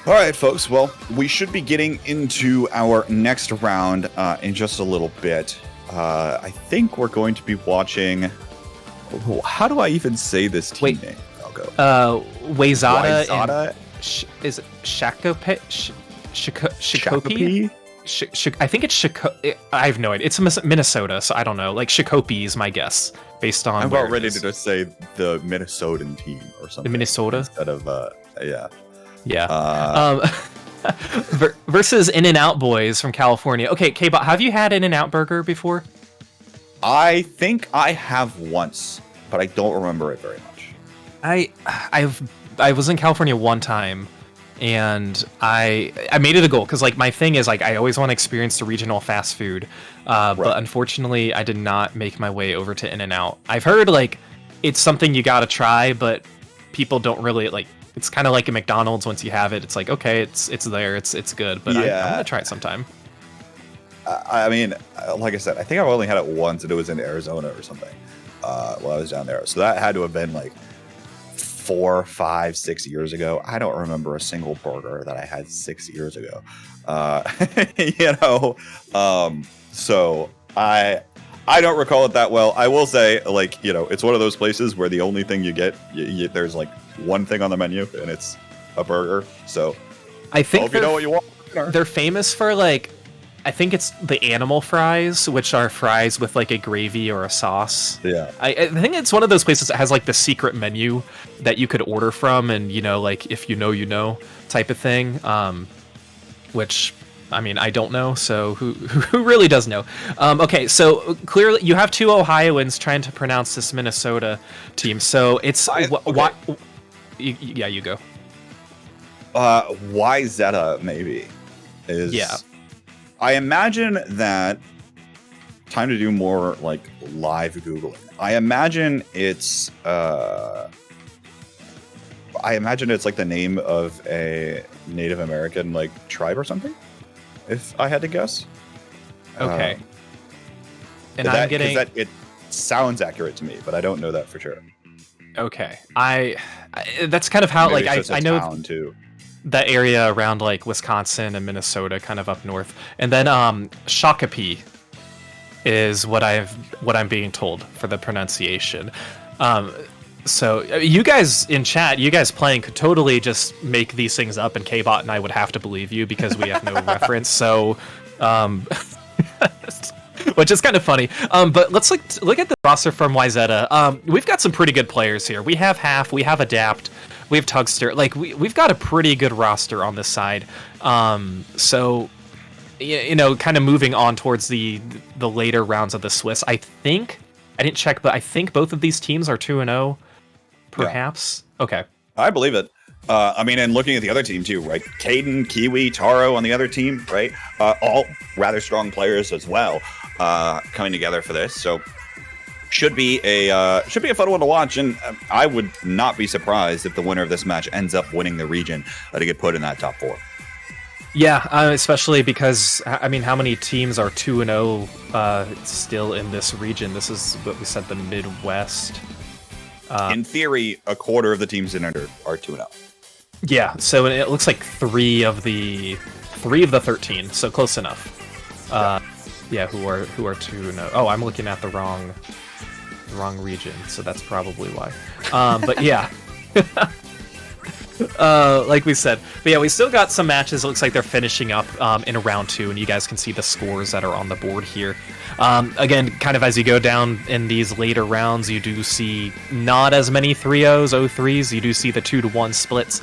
All right, folks. Well, we should be getting into our next round in just a little bit. I think we're going to be watching... How do I even say this team name? I'll go. Wayzata. Is it Shakopee? Shakopee? I think it's Shakopee. I have no idea. It's Minnesota, so I don't know. Like, Shakopee is my guess, based on. I'm about ready to just say the Minnesotan team or something. The Minnesota? Instead of, yeah. Yeah. Versus In-N-Out Boys from California. Okay, K-Bot, have you had In-N-Out Burger before? I think I have once, but I don't remember it very much. I was in California one time. And I made it a goal because, like, my thing is, like, I always want to experience the regional fast food, but unfortunately I did not make my way over to In-N-Out. I've heard, like, it's something you gotta try, but people don't really, like, it's kind of like a McDonald's. Once you have it, it's like, okay, it's there, it's good, but yeah. I'm gonna try it sometime. I mean, like I said, I think I've only had it once, and it was in Arizona or something while I was down there, so that had to have been like 4, 5, 6 years ago. I don't remember a single burger that I had 6 years ago. So I don't recall it that well. I will say, like, it's one of those places where the only thing you get, there's like one thing on the menu, and it's a burger. So I think you know what you want. They're famous for, like, I think it's the animal fries, which are fries with, like, a gravy or a sauce. Yeah. I think it's one of those places that has, like, the secret menu that you could order from, and, like, if you know type of thing. Which, I mean, I don't know, so who really does know? Okay, so clearly you have two Ohioans trying to pronounce this Minnesota team. So it's what? Yeah, you go. Wayzata maybe is. Yeah. I imagine that. Time to do more, like, live Googling. I imagine it's like the name of a Native American, like, tribe or something, if I had to guess. Okay. And it sounds accurate to me, but I don't know that for sure. Okay. That's kind of how, maybe like, I know too. That area around, like, Wisconsin and Minnesota, kind of up north. And then Shakopee is what I'm being told for the pronunciation. So you guys in chat, you guys playing could totally just make these things up, and K-Bot and I would have to believe you because we have no reference. So, which is kind of funny. But let's look at the roster from Wayzata. We've got some pretty good players here. We have Half, we have Adapt, we have Tugster. Like, we've got a pretty good roster on this side. So, kind of moving on towards the later rounds of the Swiss. I think, I didn't check, but I think both of these teams are 2-0, perhaps. Yeah. Okay. I believe it. I mean, and looking at the other team too, right? Caden, Kiwi, Taro on the other team, right? All rather strong players as well. coming together for this. So should be a fun one to watch, and I would not be surprised if the winner of this match ends up winning the region to get put in that top 4. Yeah, especially because, I mean, how many teams are 2-0 still in this region? This is what we said, the Midwest. In theory, a quarter of the teams in it are 2-0. Yeah, so it looks like 3 of the 13, so close enough. Yeah, who are 2-0. Oh, I'm looking at the wrong region, so that's probably why. But yeah. Like we said. But yeah, we still got some matches. It looks like they're finishing up in round 2, and you guys can see the scores that are on the board here. Again, kind of as you go down in these later rounds, you do see not as many 3-0s, 0-3s. You do see the 2-1 splits.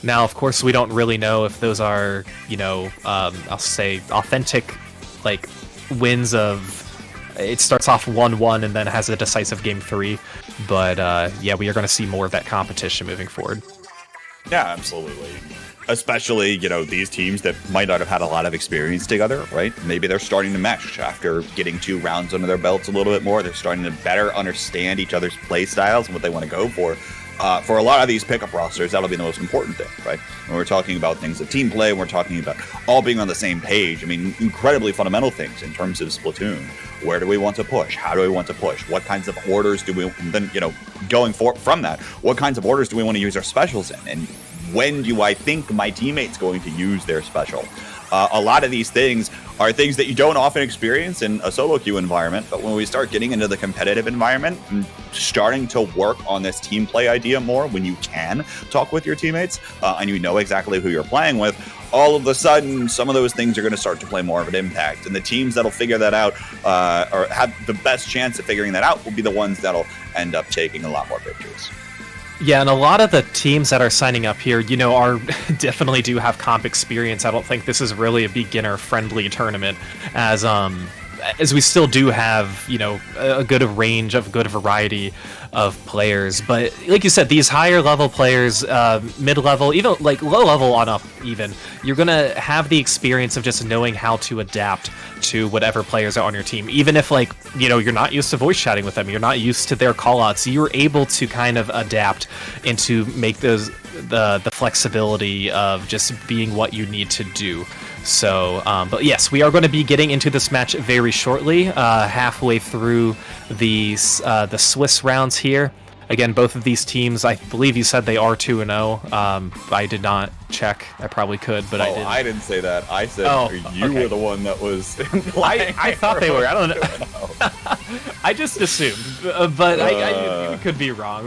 Now, of course, we don't really know if those are, you know, I'll say authentic, like, wins of... It starts off 1-1 and then has a decisive game 3. But, yeah, we are going to see more of that competition moving forward. Yeah, absolutely. Especially, you know, these teams that might not have had a lot of experience together, right? Maybe they're starting to mesh after getting 2 rounds under their belts a little bit more. They're starting to better understand each other's play styles and what they want to go for. For a lot of these pickup rosters, that'll be the most important thing, right? When we're talking about things of team play, we're talking about all being on the same page. I mean, incredibly fundamental things in terms of Splatoon. Where do we want to push? How do we want to push? What kinds of orders do we then, you know, going from that, what kinds of orders do we want to use our specials in? And when do I think my teammate's going to use their special? A lot of these things are things that you don't often experience in a solo queue environment, but when we start getting into the competitive environment and starting to work on this team play idea more, when you can talk with your teammates and you know exactly who you're playing with, all of a sudden, some of those things are going to start to play more of an impact. And the teams that'll figure that out or have the best chance of figuring that out will be the ones that'll end up taking a lot more victories. Yeah, and a lot of the teams that are signing up here, you know, are definitely do have comp experience. I don't think this is really a beginner-friendly tournament, as we still do have, you know, a good range of good variety of players. But like you said, these higher level players, mid-level, even like low level on up even, you're gonna have the experience of just knowing how to adapt to whatever players are on your team. Even if, like, you know, you're not used to voice chatting with them, you're not used to their callouts, you're able to kind of adapt and to make those the flexibility of just being what you need to do. So, but yes, we are going to be getting into this match very shortly, halfway through the Swiss rounds here. Again, both of these teams, I believe you said they are 2-0. I did not check. I probably could, but I didn't. I didn't say that. I said you were the one that was implying. I thought they were. I don't know. I just assumed, but we could be wrong.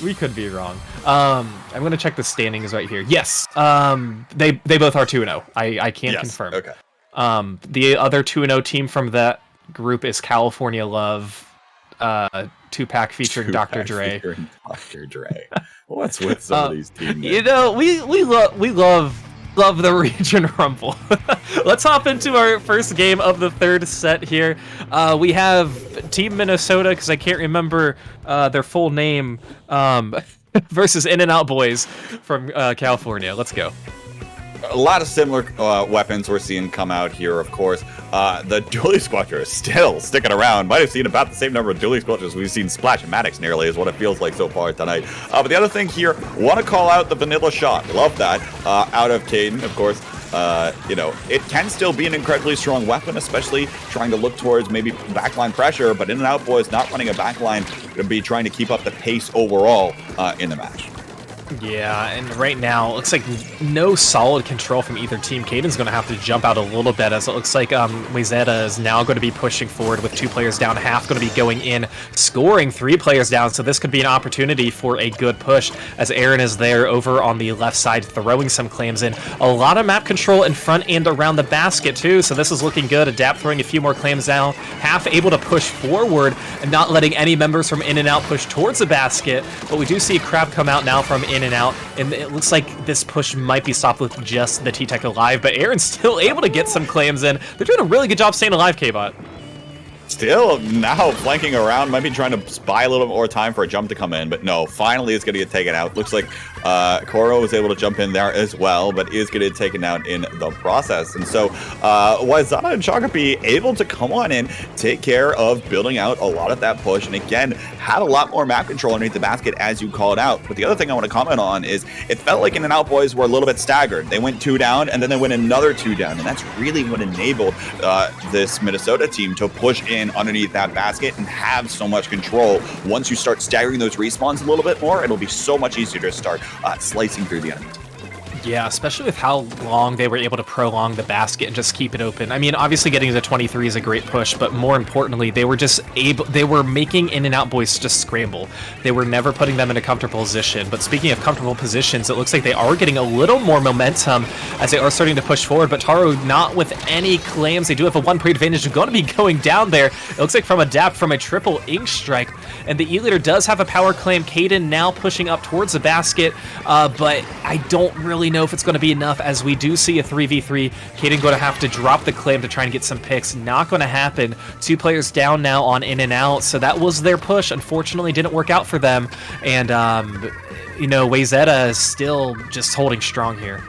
We could be wrong. I'm going to check the standings right here. Yes, they both are 2-0. I can confirm. Okay. The other 2-0 team from that group is California Love. 2-pack featuring Dr. Dre. Dr. Dre. What's with some of these teams? You know, we love the region rumble. Let's hop into our first game of the third set here. We have Team Minnesota, because I can't remember their full name, versus In-N-Out Boyz from California. Let's go. A lot of similar weapons we're seeing come out here, of course. The dually squelcher is still sticking around. Might have seen about the same number of dually squelchers we've seen Splash and Maddox nearly, is what it feels like so far tonight. But the other thing here, want to call out the vanilla shot. Love that. Out of Caden, of course. You know, it can still be an incredibly strong weapon, especially trying to look towards maybe backline pressure, but In-N-Out Boyz not running a backline, going to be trying to keep up the pace overall in the match. Yeah, and right now, it looks like no solid control from either team. Caden's going to have to jump out a little bit, as it looks like Wayzata is now going to be pushing forward with 2 players down. Half going to be going in, scoring 3 players down, so this could be an opportunity for a good push, as Aaron is there over on the left side throwing some claims in. A lot of map control in front and around the basket, too, so this is looking good. Adapt throwing a few more claims down. Half able to push forward and not letting any members from In-N-Out push towards the basket, but we do see Crab come out now from In-N-Out, and it looks like this push might be stopped with just the T-Tech alive, but Aaron's still able to get some claims in. They're doing a really good job staying alive, K-Bot. Still now flanking around, might be trying to buy a little more time for a jump to come in, but no, finally it's going to get taken out. Looks like Koro was able to jump in there as well, but is getting taken out in the process. And so Wayzata and Shakopee able to come on in, take care of building out a lot of that push, and again, had a lot more map control underneath the basket as you called out. But the other thing I want to comment on is it felt like In-N-Out Boys were a little bit staggered. They went 2 down, and then they went another 2 down, and that's really what enabled this Minnesota team to push in underneath that basket and have so much control. Once you start staggering those respawns a little bit more, it'll be so much easier to start slicing through the enemy. Yeah, especially with how long they were able to prolong the basket and just keep it open. I mean, obviously getting to 23 is a great push, but more importantly, they were making In-N-Out Boys just scramble. They were never putting them in a comfortable position. But speaking of comfortable positions, it looks like they are getting a little more momentum as they are starting to push forward, but Taro not with any claims. They do have a 1-point advantage. They're going to be going down there. It looks like from a dap, from a triple ink strike, and the E-Leader does have a power claim. Kaden now pushing up towards the basket, but I don't really know if it's going to be enough, as we do see a 3v3. Kaden going to have to drop the claim to try and get some picks. Not going to happen. 2 players down now on In-N-Out, so that was their push. Unfortunately, didn't work out for them, and Wayzata is still just holding strong here.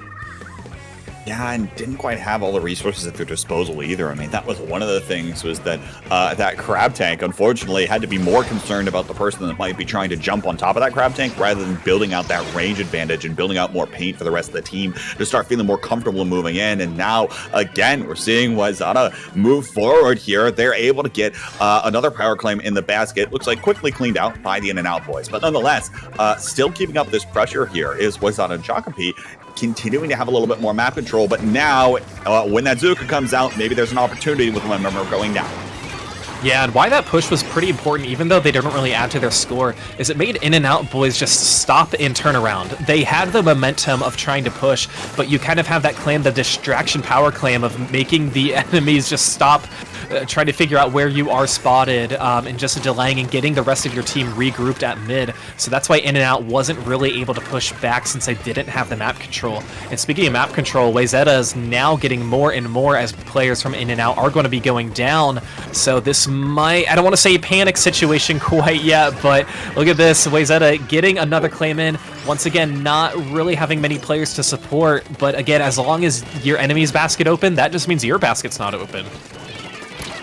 Yeah, and didn't quite have all the resources at their disposal either. I mean, that was one of the things, was that that crab tank, unfortunately, had to be more concerned about the person that might be trying to jump on top of that crab tank rather than building out that range advantage and building out more paint for the rest of the team to start feeling more comfortable moving in. And now, again, we're seeing Wayzata move forward here. They're able to get another power claim in the basket. Looks like quickly cleaned out by the In-N-Out Boys. But nonetheless, still keeping up this pressure here is Wayzata and Shakopee, continuing to have a little bit more map control, but now when that Zuka comes out, maybe there's an opportunity with one member going down. Yeah, and why that push was pretty important, even though they didn't really add to their score, is it made In-N-Out Boys just stop and turn around. They had the momentum of trying to push, but you kind of have that claim, the distraction power claim of making the enemies just stop trying to figure out where you are spotted, and just delaying and getting the rest of your team regrouped at mid. So that's why In-N-Out wasn't really able to push back, since they didn't have the map control. And speaking of map control, Wayzata is now getting more and more as players from In-N-Out are going to be going down. So this might, I don't want to say a panic situation quite yet, but look at this, Wayzata getting another claim in. Once again, not really having many players to support, but again, as long as your enemy's basket open, that just means your basket's not open.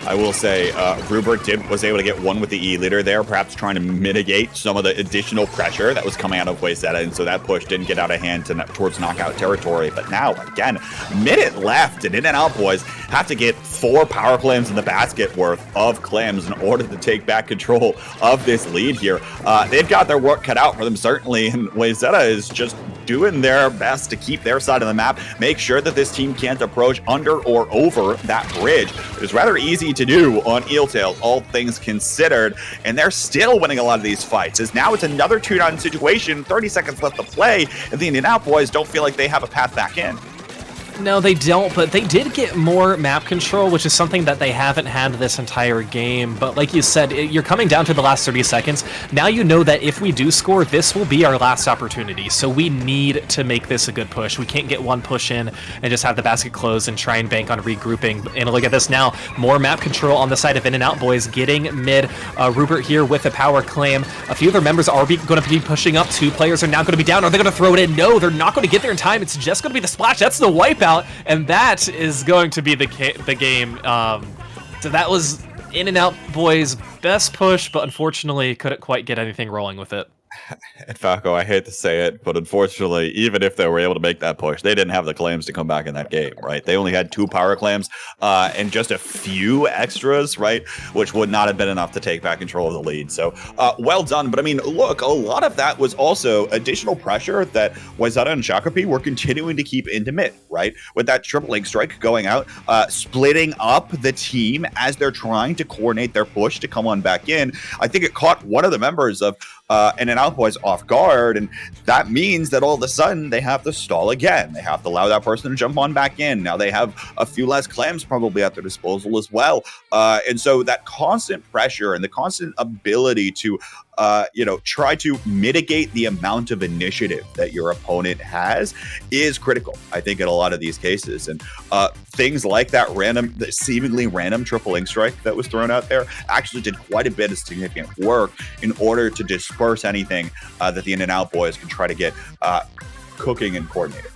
I will say Rupert was able to get one with the E-Leader there, perhaps trying to mitigate some of the additional pressure that was coming out of Wayzata, and so that push didn't get out of hand towards knockout territory. But now, again, minute left, and In-N-Out Boys have to get 4 power claims in the basket worth of claims in order to take back control of this lead here. They've got their work cut out for them, certainly, and Wayzata is just doing their best to keep their side of the map, make sure that this team can't approach under or over that bridge. It's rather easy to do on Eeltail, all things considered, and they're still winning a lot of these fights, as now it's another 2-down situation, 30 seconds left to play, and the In-N-Out Boys don't feel like they have a path back in. No, they don't, but they did get more map control, which is something that they haven't had this entire game. But like you said, you're coming down to the last 30 seconds. Now you know that if we do score, this will be our last opportunity. So we need to make this a good push. We can't get one push in and just have the basket close and try and bank on regrouping. And look at this now. More map control on the side of In-N-Out Boys, getting mid. Rupert here with a power claim. A few of their members are going to be pushing up. 2 players are now going to be down. Are they going to throw it in? No, they're not going to get there in time. It's just going to be the splash. That's the wipeout. And that is going to be the game. So that was In-N-Out Boys' best push, but unfortunately couldn't quite get anything rolling with it. And Falco, I hate to say it, but unfortunately, even if they were able to make that push, they didn't have the claims to come back in that game, right? They only had 2 power claims and just a few extras, right? Which would not have been enough to take back control of the lead. So well done. But I mean, look, a lot of that was also additional pressure that Wayzata and Shakopee were continuing to keep into mid, right? With that triple ink strike going out, splitting up the team as they're trying to coordinate their push to come on back in. I think it caught one of the members of In-N-Out Boys off guard, and that means that all of a sudden they have to stall again. They have to allow that person to jump on back in. Now they have a few less claims probably at their disposal as well, and so that constant pressure and the constant ability to try to mitigate the amount of initiative that your opponent has is critical, I think, in a lot of these cases. And things like that seemingly random triple ink strike that was thrown out there actually did quite a bit of significant work in order to disperse anything that the In-N-Out boys can try to get cooking and coordinated.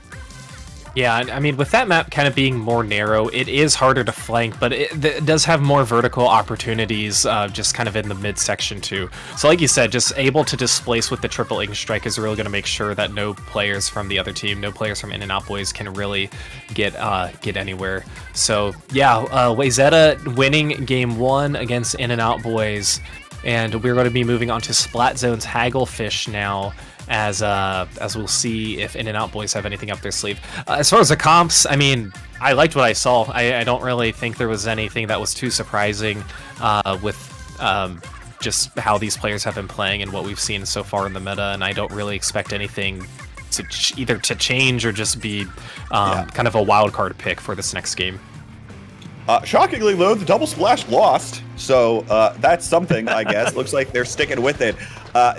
Yeah, I mean, with that map kind of being more narrow, it is harder to flank, but it does have more vertical opportunities just kind of in the midsection too. So like you said, just able to displace with the triple ink strike is really going to make sure that no players from the other team, no players from In-N-Out boys can really get anywhere. So yeah, Wayzata winning game 1 against In-N-Out boys, and we're going to be moving on to Splat Zone's Hagglefish now, as we'll see if In-N-Out boys have anything up their sleeve. As far as the comps, I mean, I liked what I saw. I don't really think there was anything that was too surprising with just how these players have been playing and what we've seen so far in the meta, and I don't really expect anything to either to change or just be kind of a wild card pick for this next game. Shockingly, though, the double splash lost, so that's something, I guess. Looks like they're sticking with it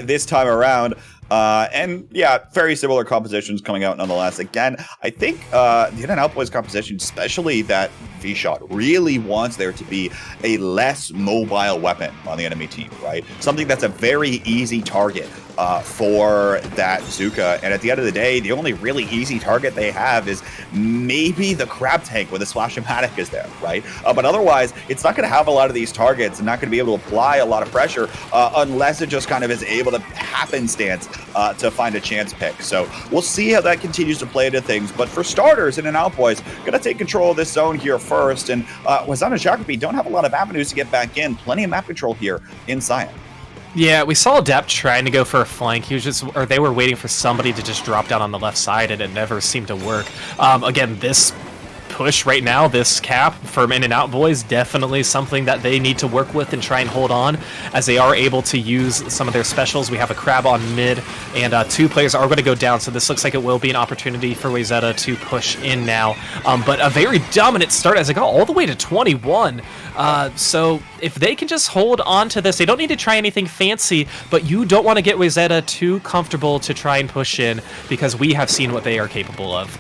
this time around. And yeah, very similar compositions coming out nonetheless. Again, I think the In-N-Out boys composition, especially that V-Shot, really wants there to be a less mobile weapon on the enemy team, right? Something that's a very easy target for that Zuka. And at the end of the day, the only really easy target they have is maybe the Crab Tank when the Splash-O-Matic is there, right? But otherwise, it's not going to have a lot of these targets and not going to be able to apply a lot of pressure unless it just kind of is able to happenstance to find a chance pick. So we'll see how that continues to play into things. But for starters, In-N-Out boys going to take control of this zone here first. And Wayzata and Shakopee don't have a lot of avenues to get back in. Plenty of map control here in Cyan. Yeah, we saw Adept trying to go for a flank. They were waiting for somebody to just drop down on the left side, and it never seemed to work. Again, this push right now, this cap from In-N-Out boys, definitely something that they need to work with and try and hold on, as they are able to use some of their specials. We have a crab on mid, and 2 players are going to go down, so this looks like it will be an opportunity for Wayzata to push in now. But a very dominant start as it got all the way to 21. So if they can just hold on to this, they don't need to try anything fancy, but you don't want to get Wayzata too comfortable to try and push in, because we have seen what they are capable of.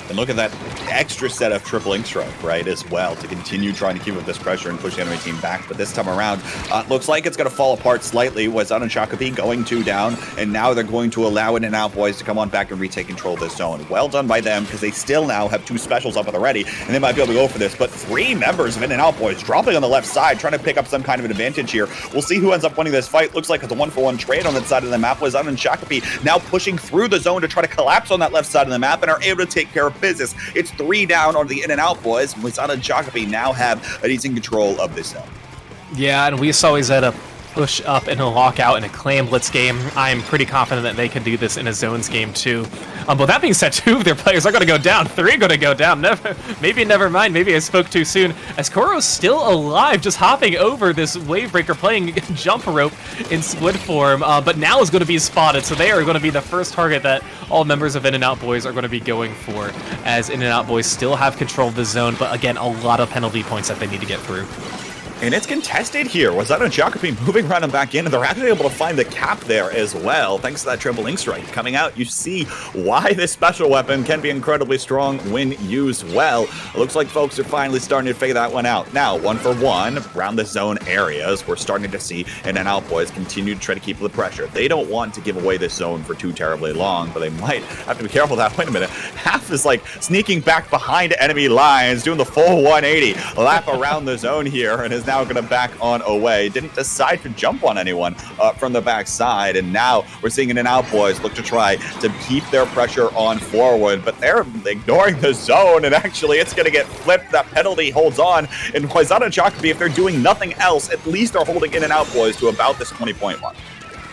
And look at that extra set of triple ink strike, right, as well, to continue trying to keep up this pressure and push the enemy team back. But this time around, looks like it's going to fall apart slightly. Wayzata and Shakopee going 2 down, and now they're going to allow In-N-Out boys to come on back and retake control of this zone. Well done by them, because they still now have 2 specials up at the ready, and they might be able to go for this. But 3 members of In-N-Out boys dropping on the left side, trying to pick up some kind of an advantage here. We'll see who ends up winning this fight. Looks like it's a 1-for-1 trade on that side of the map. Wayzata and Shakopee now pushing through the zone to try to collapse on that left side of the map and are able to take care of business. It's 3 down on the In-N-Out boys. Wayzata and Shakopee now have a decent control of this zone. Yeah, and we saw Wayzata push up in a lockout in a clan blitz game. I'm pretty confident that they can do this in a zones game too. But that being said, 2 of their players are going to go down. 3 are going to go down. Never mind. Maybe I spoke too soon. As Koro's still alive, just hopping over this wave breaker, playing jump rope in squid form. But now is going to be spotted, so they are going to be the first target that all members of In-N-Out boys are going to be going for, as In-N-Out boys still have control of the zone, but again, a lot of penalty points that they need to get through. And it's contested here. Wayzata and Shakopee moving around and back in, and they're actually able to find the cap there as well. Thanks to that triple ink strike coming out, you see why this special weapon can be incredibly strong when used well. It looks like folks are finally starting to figure that one out. Now, 1-for-1 around the zone areas, we're starting to see In-N-Out boys continue to try to keep the pressure. They don't want to give away this zone for too terribly long, but they might have to be careful that. Wait a minute. Half is like sneaking back behind enemy lines, doing the full 180 lap around the zone here, and is now going to back on away. Didn't decide to jump on anyone from the backside, and now we're seeing In-N-Out boys look to try to keep their pressure on forward, but they're ignoring the zone, and actually it's going to get flipped. That penalty holds on, and Wayzata and Shakopee, if they're doing nothing else, at least they're holding In-N-Out boys to about this 20-point mark.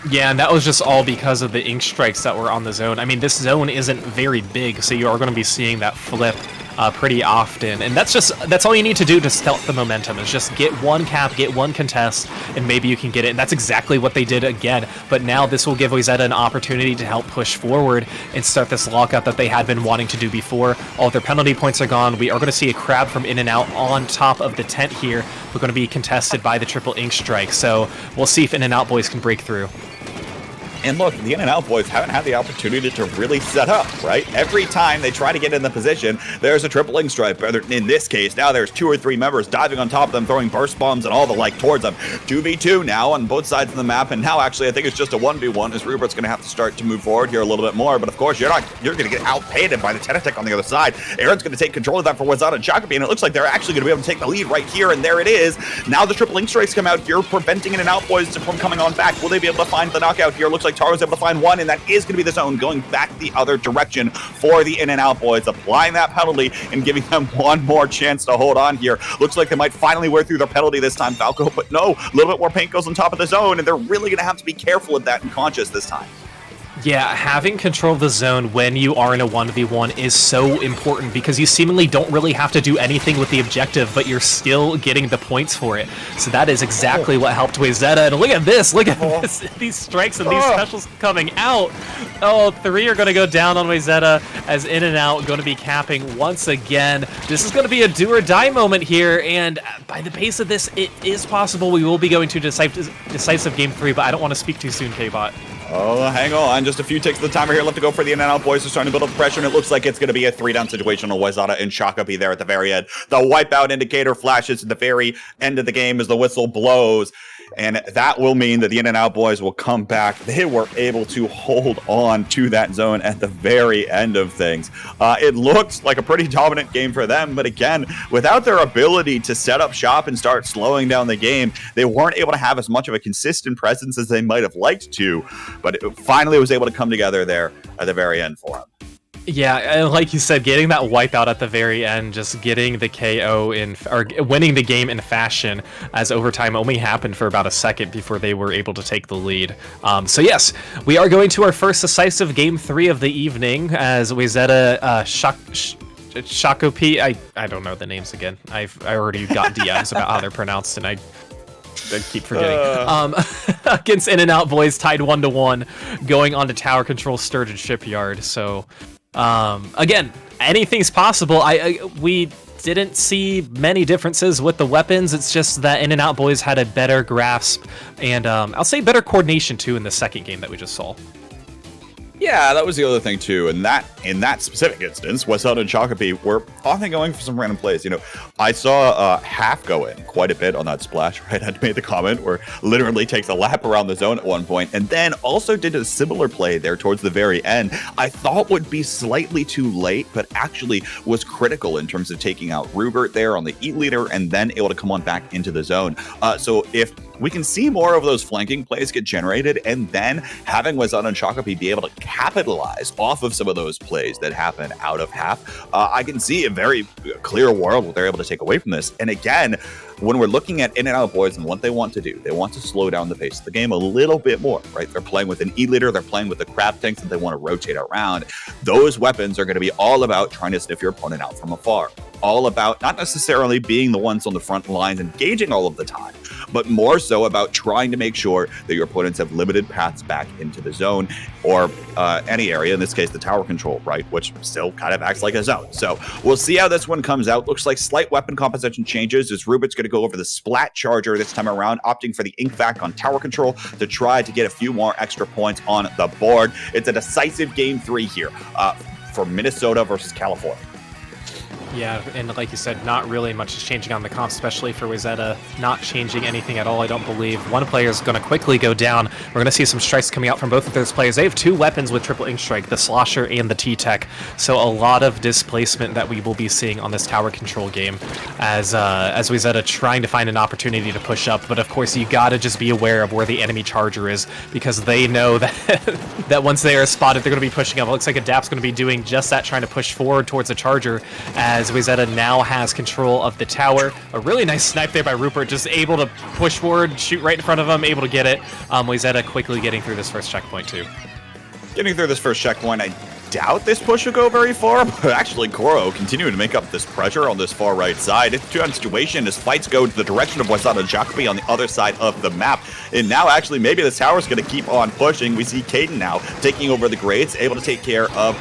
Yeah, and that was just all because of the ink strikes that were on the zone. I mean, this zone isn't very big, so you are going to be seeing that flip pretty often, and that's all you need to do to start the momentum, is just get one cap, get one contest, and maybe you can get it, and that's exactly what they did again. But now this will give Wayzata an opportunity to help push forward and start this lockout that they had been wanting to do before. All their penalty points are gone. We are going to see a crab from In and Out on top of the tent here. We're going to be contested by the triple ink strike, so we'll see if In and Out boys can break through. And look, the In and Out boys haven't had the opportunity to really set up, right? Every time they try to get in the position, there's a triple ink strike. In this case, now there's 2 or 3 members diving on top of them, throwing burst bombs and all the like towards them. 2v2 now on both sides of the map, and now actually I think it's just a 1v1 as Rupert's going to have to start to move forward here a little bit more. But of course, you're going to get outpainted by the Tentatek on the other side. Aaron's going to take control of that for Wayzata and Shakopee, and it looks like they're actually going to be able to take the lead right here, and there it is. Now the triple ink strikes come out here, preventing In and Out boys from coming on back. Will they be able to find the knockout here? Looks like Taro's able to find one, and that is going to be the zone going back the other direction for the In and Out boys, applying that penalty and giving them one more chance to hold on here. Looks like they might finally wear through their penalty this time, Falco, but no, a little bit more paint goes on top of the zone, and they're really going to have to be careful with that and conscious this time. Yeah, having control of the zone when you are in a 1v1 is so important, because you seemingly don't really have to do anything with the objective, but you're still getting the points for it. So that is exactly what helped Wayzata. And look at this, these strikes and these specials coming out. Oh, 3 are going to go down on Wayzata as In and Out going to be capping once again. This is going to be a do or die moment here, and by the pace of this, it is possible we will be going to decisive game 3, but I don't want to speak too soon, K-Bot. Oh, hang on. Just a few ticks of the timer here left to go for the In and Out boys. They're starting to build up the pressure, and it looks like it's going to be a 3-down situation on Wayzata and Shakopee there at the very end. The wipeout indicator flashes at the very end of the game as the whistle blows, and that will mean that the In and Out boys will come back. They were able to hold on to that zone at the very end of things. It looked like a pretty dominant game for them, but again, without their ability to set up shop and start slowing down the game, they weren't able to have as much of a consistent presence as they might have liked to. But it finally was able to come together there at the very end for him. Yeah, and like you said, getting that wipeout at the very end, just getting the KO or winning the game in fashion, as overtime only happened for about a second before they were able to take the lead. So yes, we are going to our first decisive game 3 of the evening as Wayzata Shakopee. I don't know the names again. I already got DMs about how they're pronounced, and I keep forgetting. Against In and Out boys, tied 1-1, going on to tower control Sturgeon Shipyard. So again, anything's possible. We didn't see many differences with the weapons. It's just that In and Out boys had a better grasp and I'll say better coordination too in the second game that we just saw. Yeah, that was the other thing too. And in that specific instance, Wayzata and Shakopee were often going for some random plays. You know, I saw Half go in quite a bit on that splash, right? I made the comment where literally takes a lap around the zone at one point, and then also did a similar play there towards the very end. I thought would be slightly too late, but actually was critical in terms of taking out Rupert there on the E leader and then able to come on back into the zone. So if we can see more of those flanking plays get generated, and then having Wayzata and Shakopee be able to capitalize off of some of those plays that happen out of Half, I can see a very clear world what they're able to take away from this. And again, when we're looking at In and Out boys and what they want to do, they want to slow down the pace of the game a little bit more, right? They're playing with an E leader, they're playing with the crab tanks that they want to rotate around. Those weapons are going to be all about trying to sniff your opponent out from afar. All about not necessarily being the ones on the front lines engaging all of the time, but more so about trying to make sure that your opponents have limited paths back into the zone or any area, in this case, the tower control, right? Which still kind of acts like a zone. So we'll see how this one comes out. Looks like slight weapon composition changes as Rupert's going to go over the Splat Charger this time around, opting for the Ink Vac on tower control to try to get a few more extra points on the board. It's a decisive game 3 here for Minnesota versus California. Yeah, and like you said, not really much is changing on the comp, especially for Wayzata, not changing anything at all, I don't believe. One player is going to quickly go down. We're going to see some strikes coming out from both of those players. They have 2 weapons with triple ink strike, the Slosher and the T-Tech, so a lot of displacement that we will be seeing on this tower control game as Wayzata trying to find an opportunity to push up. But of course, you got to just be aware of where the enemy charger is, because they know that that once they are spotted, they're going to be pushing up. It looks like Adapt's going to be doing just that, trying to push forward towards the charger, as Wayzata now has control of the tower. A really nice snipe there by Rupert, just able to push forward, shoot right in front of him, able to get it. Wayzata quickly getting through this first checkpoint too. Getting through this first checkpoint, doubt this push will go very far, but actually Koro continuing to make up this pressure on this far right side. It's a 2-on situation as fights go to the direction of Wayzata and Shakopee on the other side of the map. And now actually maybe this tower's going to keep on pushing. We see Caden now taking over the grades, able to take care of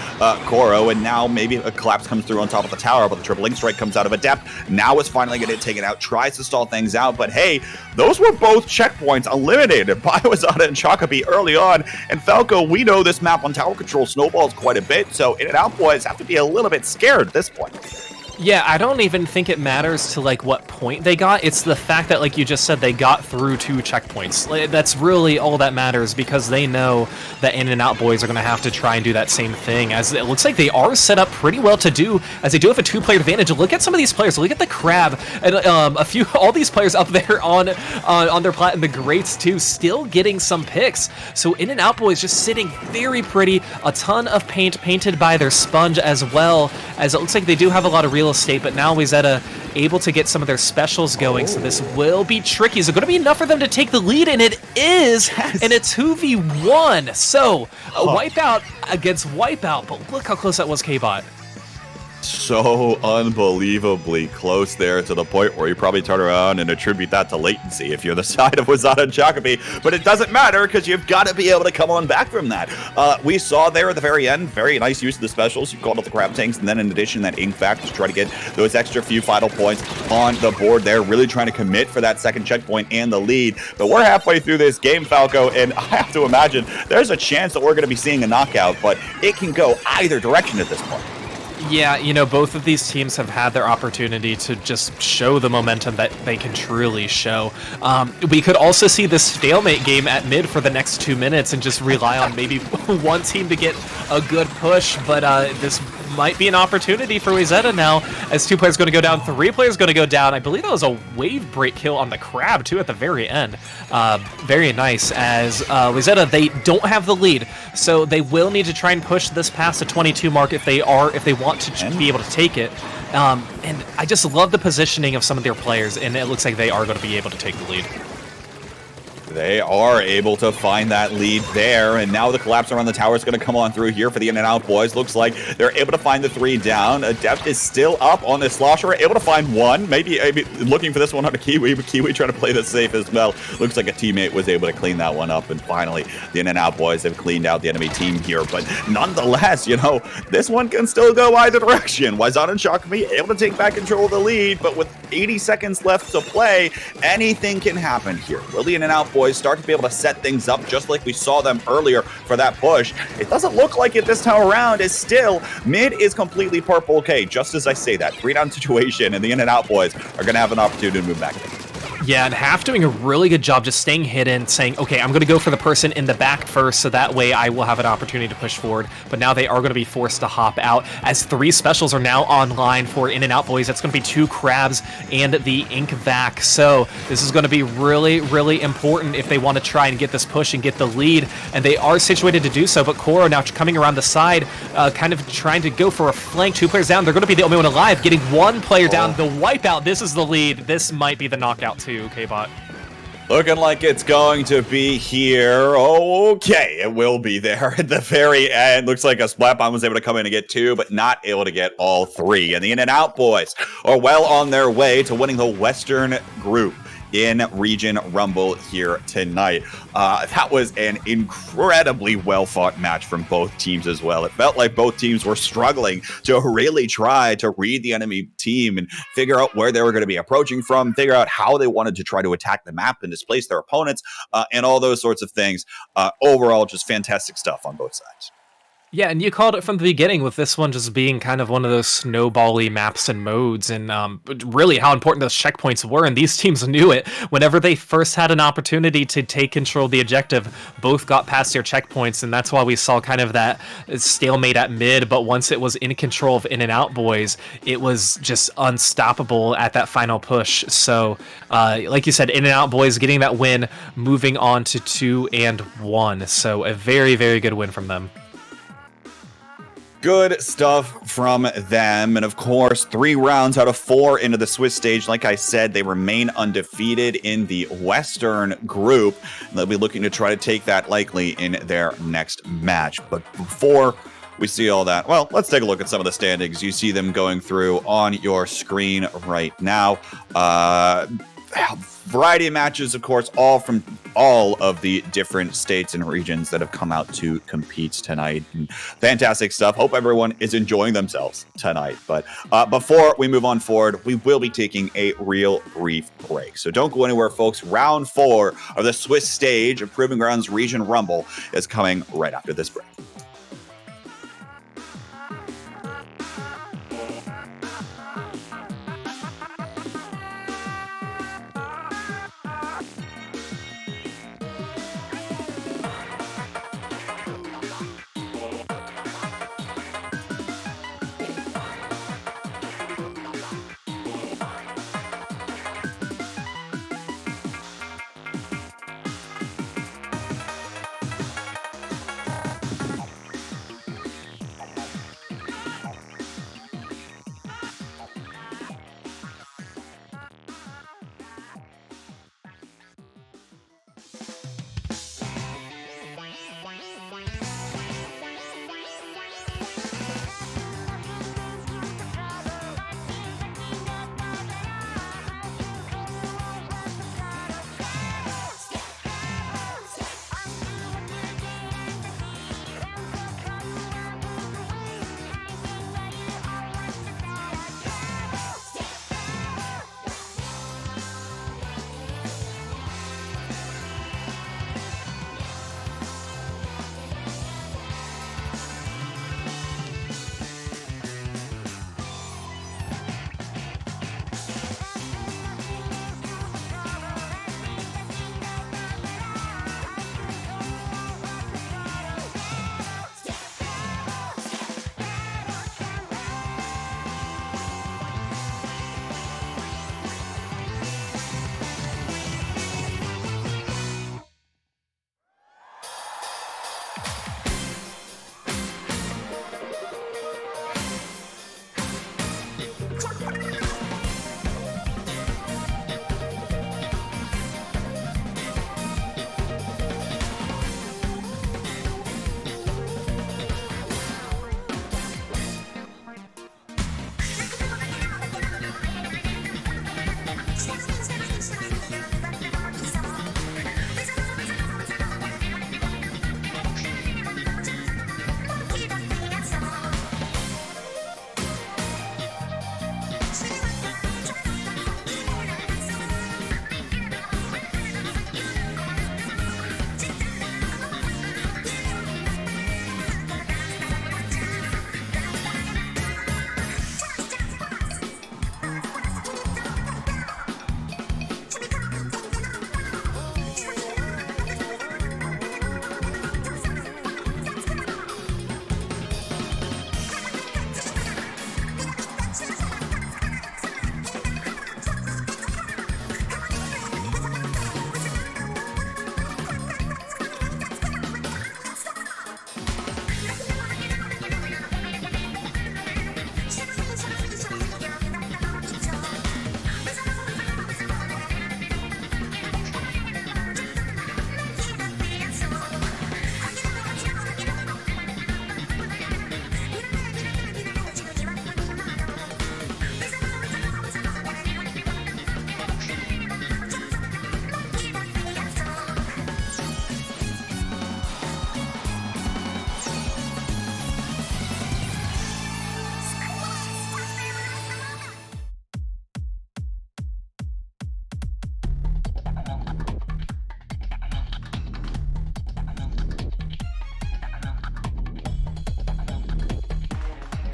Koro, and now maybe a collapse comes through on top of the tower, but the triple link strike comes out of a depth. Now it's finally going to get taken out, tries to stall things out, but hey, those were both checkpoints eliminated by Wayzata and Shakopee early on. And Falco, we know this map on tower control snowballs quite a bit, so In and Out boys have to be a little bit scared at this point. Yeah, I don't even think it matters to like what point they got. It's the fact that, like you just said, they got through 2 checkpoints. That's really all that matters, because they know that In and Out boys are going to have to try and do that same thing, as it looks like they are set up pretty well to do, as they do have a 2-player advantage. Look at some of these players. Look at the Crab and all these players up there on their plat, and the Greats too, still getting some picks. So In and Out boys just sitting very pretty. A ton of paint painted by their sponge, as well as it looks like they do have a lot of real estate, but now Wayzata able to get some of their specials going, so this will be tricky. Is it going to be enough for them to take the lead? And it is, yes. And it's 2v1. So a Wipeout against Wipeout, but look how close that was, K-Bot. So unbelievably close there, to the point where you probably turn around and attribute that to latency if you're the side of Wayzata and Shakopee, but it doesn't matter because you've got to be able to come on back from that. We saw there at the very end, very nice use of the specials. You called out the Crab Tanks, and then in addition, that Ink Fact to try to get those extra few final points on the board there, really trying to commit for that second checkpoint and the lead. But we're halfway through this game, Falco, and I have to imagine there's a chance that we're going to be seeing a knockout, but it can go either direction at this point. Yeah, you know, both of these teams have had their opportunity to just show the momentum that they can truly show. We could also see this stalemate game at mid for the next 2 minutes and just rely on maybe one team to get a good push, but this might be an opportunity for Wayzata now, as 2 players going to go down, 3 players going to go down. I believe that was a wave break kill on the Crab, too, at the very end. Very nice, as Wayzata, they don't have the lead, so they will need to try and push this past the 22 mark if they want to be able to take it. And I just love the positioning of some of their players, and it looks like they are going to be able to take the lead. They are able to find that lead there, and now the collapse around the tower is going to come on through here for the In and Out boys. Looks like they're able to find the 3 down. Adept is still up on this slosher, able to find 1. Maybe looking for this one on a Kiwi, but Kiwi trying to play this safe as well. Looks like a teammate was able to clean that one up, and finally the In and Out boys have cleaned out the enemy team here. But nonetheless, you know, this one can still go either direction. Wayzata and Shakopee able to take back control of the lead, but with 80 seconds left to play, anything can happen here. Will the In and Out boys start to be able to set things up just like we saw them earlier for that push? It doesn't look like it this time around. Is still mid is completely purple. Okay, just as I say that, 3-down situation, and the In and Out boys are going to have an opportunity to move back in. Yeah, and Half doing a really good job just staying hidden, saying, okay, I'm going to go for the person in the back first, so that way I will have an opportunity to push forward. But now they are going to be forced to hop out, as 3 specials are now online for In and Out boys. That's going to be 2 Crabs and the Ink Vac. So this is going to be really, really important if they want to try and get this push and get the lead. And they are situated to do so, but Koro now coming around the side, kind of trying to go for a flank. 2 players down. They're going to be the only one alive, getting 1 player down. The Wipeout. This is the lead. This might be the knockout too. K-Bot. Looking like it's going to be here. Okay, it will be there at the very end. Looks like a Splat Bomb was able to come in and get 2, but not able to get all 3. And the In and Out boys are well on their way to winning the Western group in Region Rumble here tonight. That was an incredibly well-fought match from both teams as well. It felt like both teams were struggling to really try to read the enemy team and figure out where they were going to be approaching from, figure out how they wanted to try to attack the map and displace their opponents, and all those sorts of things. Overall, just fantastic stuff on both sides. Yeah, and you called it from the beginning with this one just being kind of one of those snowball-y maps and modes, and really how important those checkpoints were, and these teams knew it. Whenever they first had an opportunity to take control of the objective, both got past their checkpoints, and that's why we saw kind of that stalemate at mid, but once it was in control of In and Out boys, it was just unstoppable at that final push. So, like you said, In and Out boys getting that win, moving on to 2-1. So a very, very good win from them. Good stuff from them. And of course, 3 rounds out of 4 into the Swiss stage. Like I said, they remain undefeated in the Western group. They'll be looking to try to take that likely in their next match. But before we see all that, well, let's take a look at some of the standings. You see them going through on your screen right now. Variety of matches, of course, all from all of the different states and regions that have come out to compete tonight. And fantastic stuff. Hope everyone is enjoying themselves tonight. But before we move on forward, we will be taking a real brief break. So don't go anywhere, folks. Round 4 of the Swiss stage of Proving Grounds Region Rumble is coming right after this break.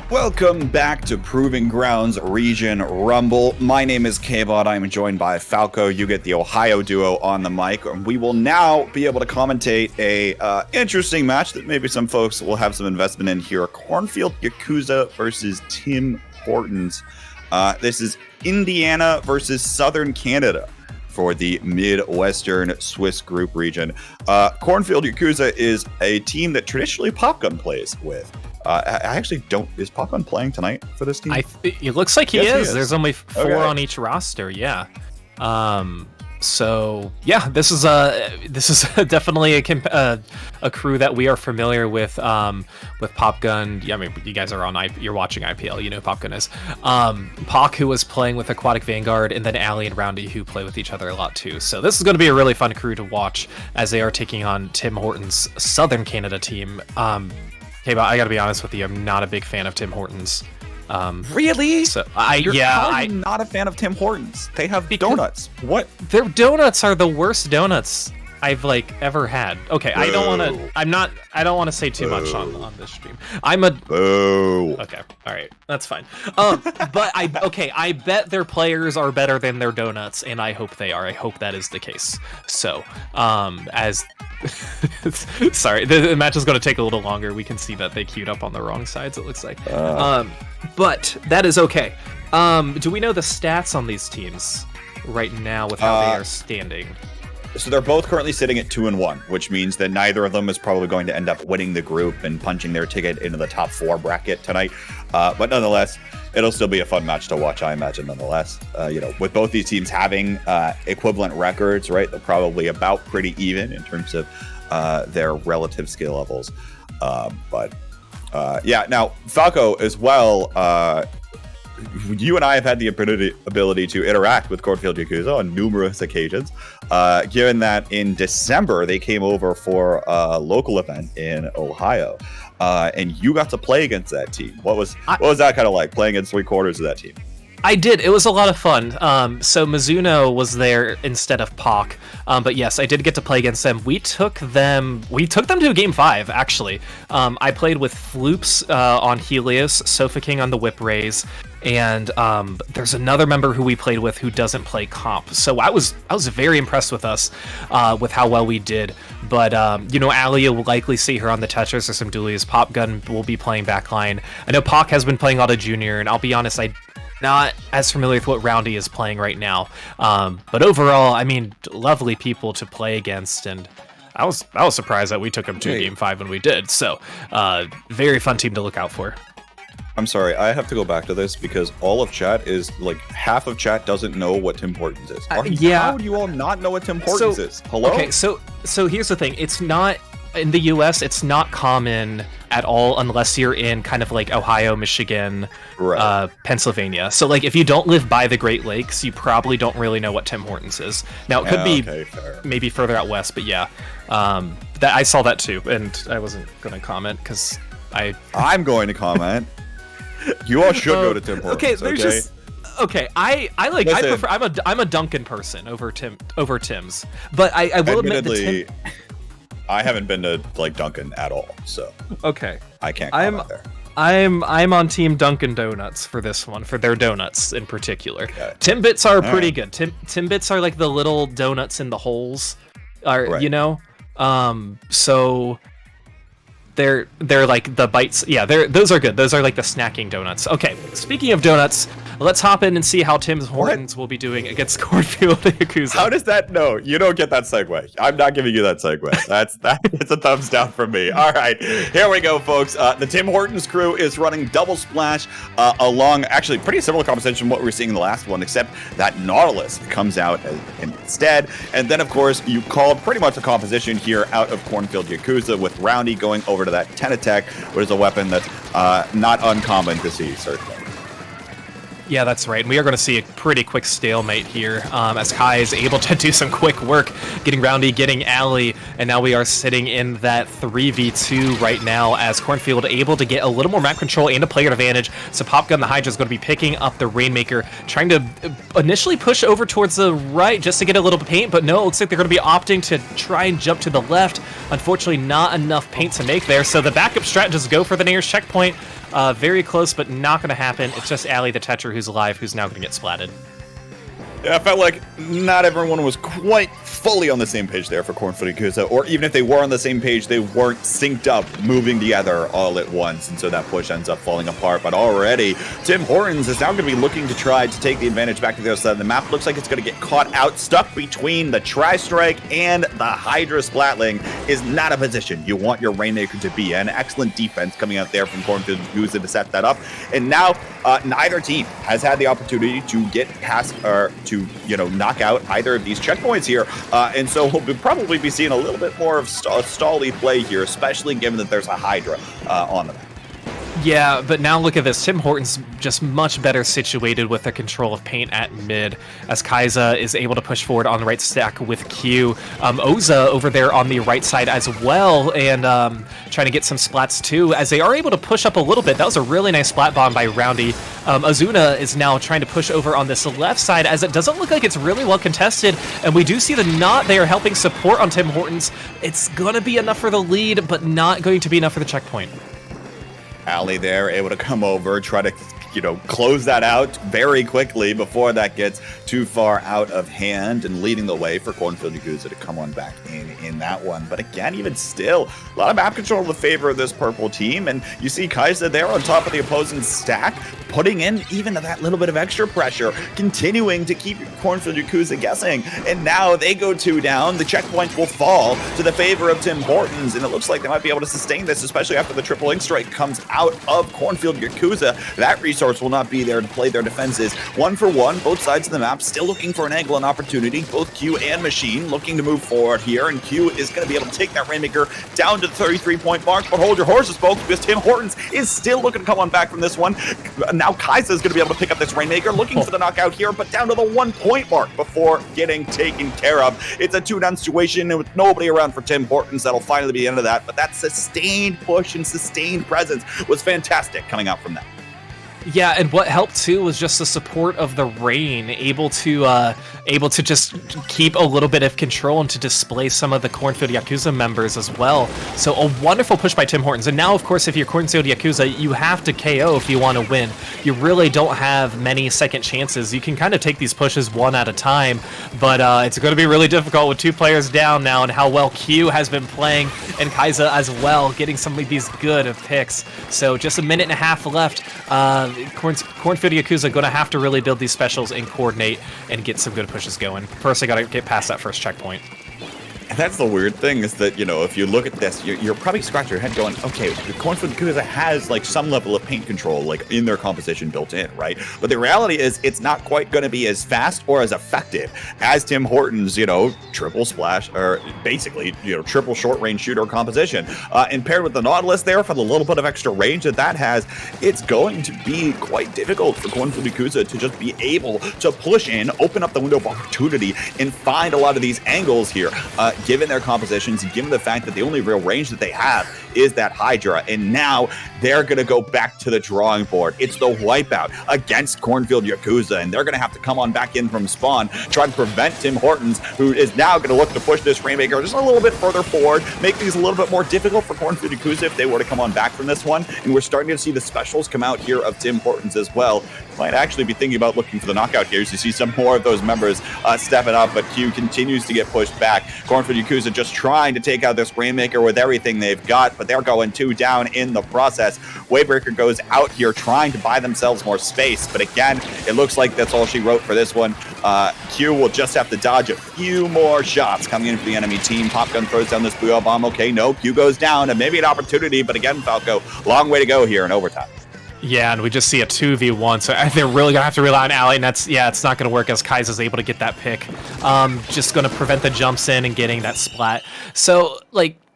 Welcome back to Proving Grounds Region Rumble. My name is K-Bot. I'm joined by Falco. You get the Ohio duo on the mic. We will now be able to commentate a interesting match that maybe some folks will have some investment in here. Cornfield Yakuza versus Tim Hortons. This is Indiana versus Southern Canada for the Midwestern Swiss group region. Cornfield Yakuza is a team that traditionally Popgun plays with. I actually don't. Is Popgun playing tonight for this team? It looks like he is. There's only 4 on each roster. Yeah. So yeah, this is definitely a crew that we are familiar with Popgun. Yeah, I mean, you guys are you're watching IPL, you know who Popgun is. Pock, who was playing with Aquatic Vanguard, and then Ali and Roundy, who play with each other a lot too. So this is going to be a really fun crew to watch as they are taking on Tim Horton's Southern Canada team. Okay, but I got to be honest with you, I'm not a big fan of Tim Hortons. Really? So I'm not a fan of Tim Hortons. They have donuts. What? Their donuts are the worst donuts I've ever had. Okay, I don't want to say too much on this stream. Okay, all right, that's fine. But I bet their players are better than their donuts, and I hope they are. I hope that is the case. So, sorry, the match is going to take a little longer. We can see that they queued up on the wrong sides, it looks like. But that is okay. Do we know the stats on these teams right now with how they are standing? So they're both currently sitting at 2-1, which means that neither of them is probably going to end up winning the group and punching their ticket into the top 4 bracket tonight. But nonetheless, it'll still be a fun match to watch, I imagine, nonetheless. With both these teams having equivalent records, right? They're probably about pretty even in terms of their relative skill levels. Now, Falco as well, you and I have had the ability to interact with Cornfield Yakuza on numerous occasions, given that in December they came over for a local event in Ohio, and you got to play against that team. What was that kind of like, playing against 3/4 of that team? I did. It was a lot of fun. So Mizuno was there instead of Pac. But yes, I did get to play against them. We took them to Game 5, actually. I played with Floops on Helios, Sofa King on the Whip Rays, and there's another member who we played with who doesn't play comp. So I was very impressed with us, with how well we did. But Alia will likely see her on the Tetris or some dualies. Popgun will be playing backline. I know Pac has been playing Auto Junior, and I'll be honest, not as familiar with what Roundy is playing right now, but overall, I mean, lovely people to play against, and I was surprised that we took them to Game 5 when we did. So, very fun team to look out for. I'm sorry, I have to go back to this because all of chat is half of chat doesn't know what Tim Hortons is. How would you all not know what Tim Hortons is? Hello? Okay, so here's the thing. It's not in the US. It's not common at all unless you're in kind of Ohio, Michigan, right. Pennsylvania. So if you don't live by the Great Lakes, you probably don't really know what Tim Hortons is. Now it could be maybe further out west, but yeah, that I saw that too, and I wasn't going to comment because I'm going to comment. You all should go to Tim Hortons. I'm a Dunkin' person over Tim's, but I will admit that I haven't been to Dunkin' at all, so okay, I can't comment there. I'm on Team Dunkin' Donuts for this one, for their donuts in particular. Okay. Timbits are pretty good. Timbits are the little donuts in the holes, right. So they're the bites. Yeah, those are good. Those are the snacking donuts. Okay, speaking of donuts, let's hop in and see how Tim Hortons will be doing against Cornfield Yakuza. How does that? No, you don't get that segue. I'm not giving you that segue. It's a thumbs down from me. All right, here we go, folks. The Tim Hortons crew is running double splash along, actually, pretty similar composition to what we were seeing in the last one, except that Nautilus comes out instead. And then, of course, you called pretty much a composition here out of Cornfield Yakuza with Roundy going over to that Tenatech, which is a weapon that's not uncommon to see, certainly. Yeah, that's right. And we are going to see a pretty quick stalemate here as Kai is able to do some quick work, getting Roundy, getting Ali, and now we are sitting in that 3v2 right now as Cornfield able to get a little more map control and a player advantage. So Popgun the Hydra is going to be picking up the Rainmaker, trying to initially push over towards the right just to get a little paint, but no, it looks like they're going to be opting to try and jump to the left. Unfortunately, not enough paint to make there, so the backup strat just go for the nearest checkpoint. Very close, but not going to happen. It's just Ali the Tetra who's alive, who's now going to get splatted. Yeah, I felt like not everyone was quite fully on the same page there for Cornfield Yakuza, or even if they were on the same page, they weren't synced up, moving together all at once, and so that push ends up falling apart. But already, Tim Hortons is now going to be looking to try to take the advantage back to the other side of the map. Looks like it's going to get caught out, stuck between the Tri-Strike and the Hydra Splatling is not a position you want your Rainmaker to be in. Excellent defense coming out there from Cornfield Yakuza to set that up, and now neither team has had the opportunity to get past or to, knock out either of these checkpoints here. And so we'll probably be seeing a little bit more of stally play here, especially given that there's a Hydra on the map. Yeah, but now look at this. Tim Horton's just much better situated with the control of paint at mid, as Kaiza is able to push forward on the right stack with Q. Oza over there on the right side as well, and trying to get some splats too, as they are able to push up a little bit. That was a really nice splat bomb by Roundy. Azuna is now trying to push over on this left side, as it doesn't look like it's really well contested, and we do see the knot there helping support on Tim Hortons. It's going to be enough for the lead, but not going to be enough for the checkpoint. Ali there, able to come over, try to, close that out very quickly before that gets too far out of hand, and leading the way for Cornfield Yakuza to come on back in that one. But again, even still, a lot of map control in the favor of this purple team, and you see Kaiza there on top of the opposing stack, putting in even that little bit of extra pressure, continuing to keep Cornfield Yakuza guessing. And now they go 2 down. The checkpoint will fall to the favor of Tim Hortons, and it looks like they might be able to sustain this, especially after the triple ink strike comes out of Cornfield Yakuza. That resource will not be there to play their defenses. 1 for 1, both sides of the map, still looking for an angle and opportunity. Both Q and Machine looking to move forward here, and Q is going to be able to take that Rainmaker down to the 33-point mark. But hold your horses, folks, because Tim Hortons is still looking to come on back from this one. Now Kaiza is going to be able to pick up this Rainmaker, looking for the knockout here, but down to the 1-point mark before getting taken care of. It's a 2-down situation, and with nobody around for Tim Hortons, that'll finally be the end of that. But that sustained push and sustained presence was fantastic coming out from that. Yeah, and what helped too was just the support of the rain, able to just keep a little bit of control and to display some of the Cornfield Yakuza members as well. So a wonderful push by Tim Hortons. And now, of course, if you're Cornfield Yakuza, you have to KO if you want to win. You really don't have many second chances. You can kind of take these pushes one at a time, but it's going to be really difficult with 2 players down now, and how well Q has been playing, and Kaiza as well, getting some of these good picks. So just a minute and a half left. Cornfield Yakuza going to have to really build these specials and coordinate and get some good pushes going. First, I got to get past that first checkpoint. And that's the weird thing, is that, if you look at this, you're probably scratching your head going, okay, the Cornfield Yakuza has some level of paint control in their composition built in, right? But the reality is it's not quite going to be as fast or as effective as Tim Hortons, triple splash, or basically, triple short range shooter composition. And paired with the Nautilus there, for the little bit of extra range that has, it's going to be quite difficult for Cornfield Yakuza to just be able to push in, open up the window of opportunity, and find a lot of these angles here. Given their compositions, given the fact that the only real range that they have is that Hydra, and now they're going to go back to the drawing board. It's the wipeout against Cornfield Yakuza, and they're going to have to come on back in from spawn, try to prevent Tim Hortons, who is now going to look to push this Rainmaker just a little bit further forward, make things a little bit more difficult for Cornfield Yakuza if they were to come on back from this one. And we're starting to see the specials come out here of Tim Hortons as well. Might actually be thinking about looking for the knockout here, as you see some more of those members stepping up, but Q continues to get pushed back. Cornfield Yakuza just trying to take out this Rainmaker with everything they've got, but they're going 2 down in the process. Wavebreaker goes out here trying to buy themselves more space, but again, it looks like that's all she wrote for this one. Q will just have to dodge a few more shots coming in for the enemy team. Popgun throws down this Booyah Bomb. Okay, no, Q goes down, and maybe an opportunity, but again, Falco, long way to go here in overtime. Yeah, and we just see a 2v1, so they're really going to have to rely on Ali, and it's not going to work as Kaiza's able to get that pick. Just going to prevent the jumps in and getting that splat. So,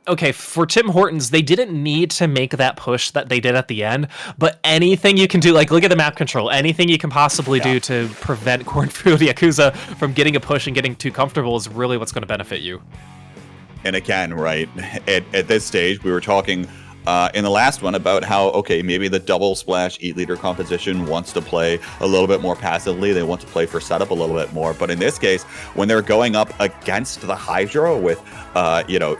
okay, for Tim Hortons, they didn't need to make that push that they did at the end, but anything you can do, look at the map control, anything you can possibly do to prevent Cornfield Yakuza from getting a push and getting too comfortable is really what's going to benefit you. And again, right, at this stage, we were talking in the last one about how, okay, maybe the double splash 8-liter composition wants to play a little bit more passively. They want to play for setup a little bit more. But in this case, when they're going up against the Hydra with,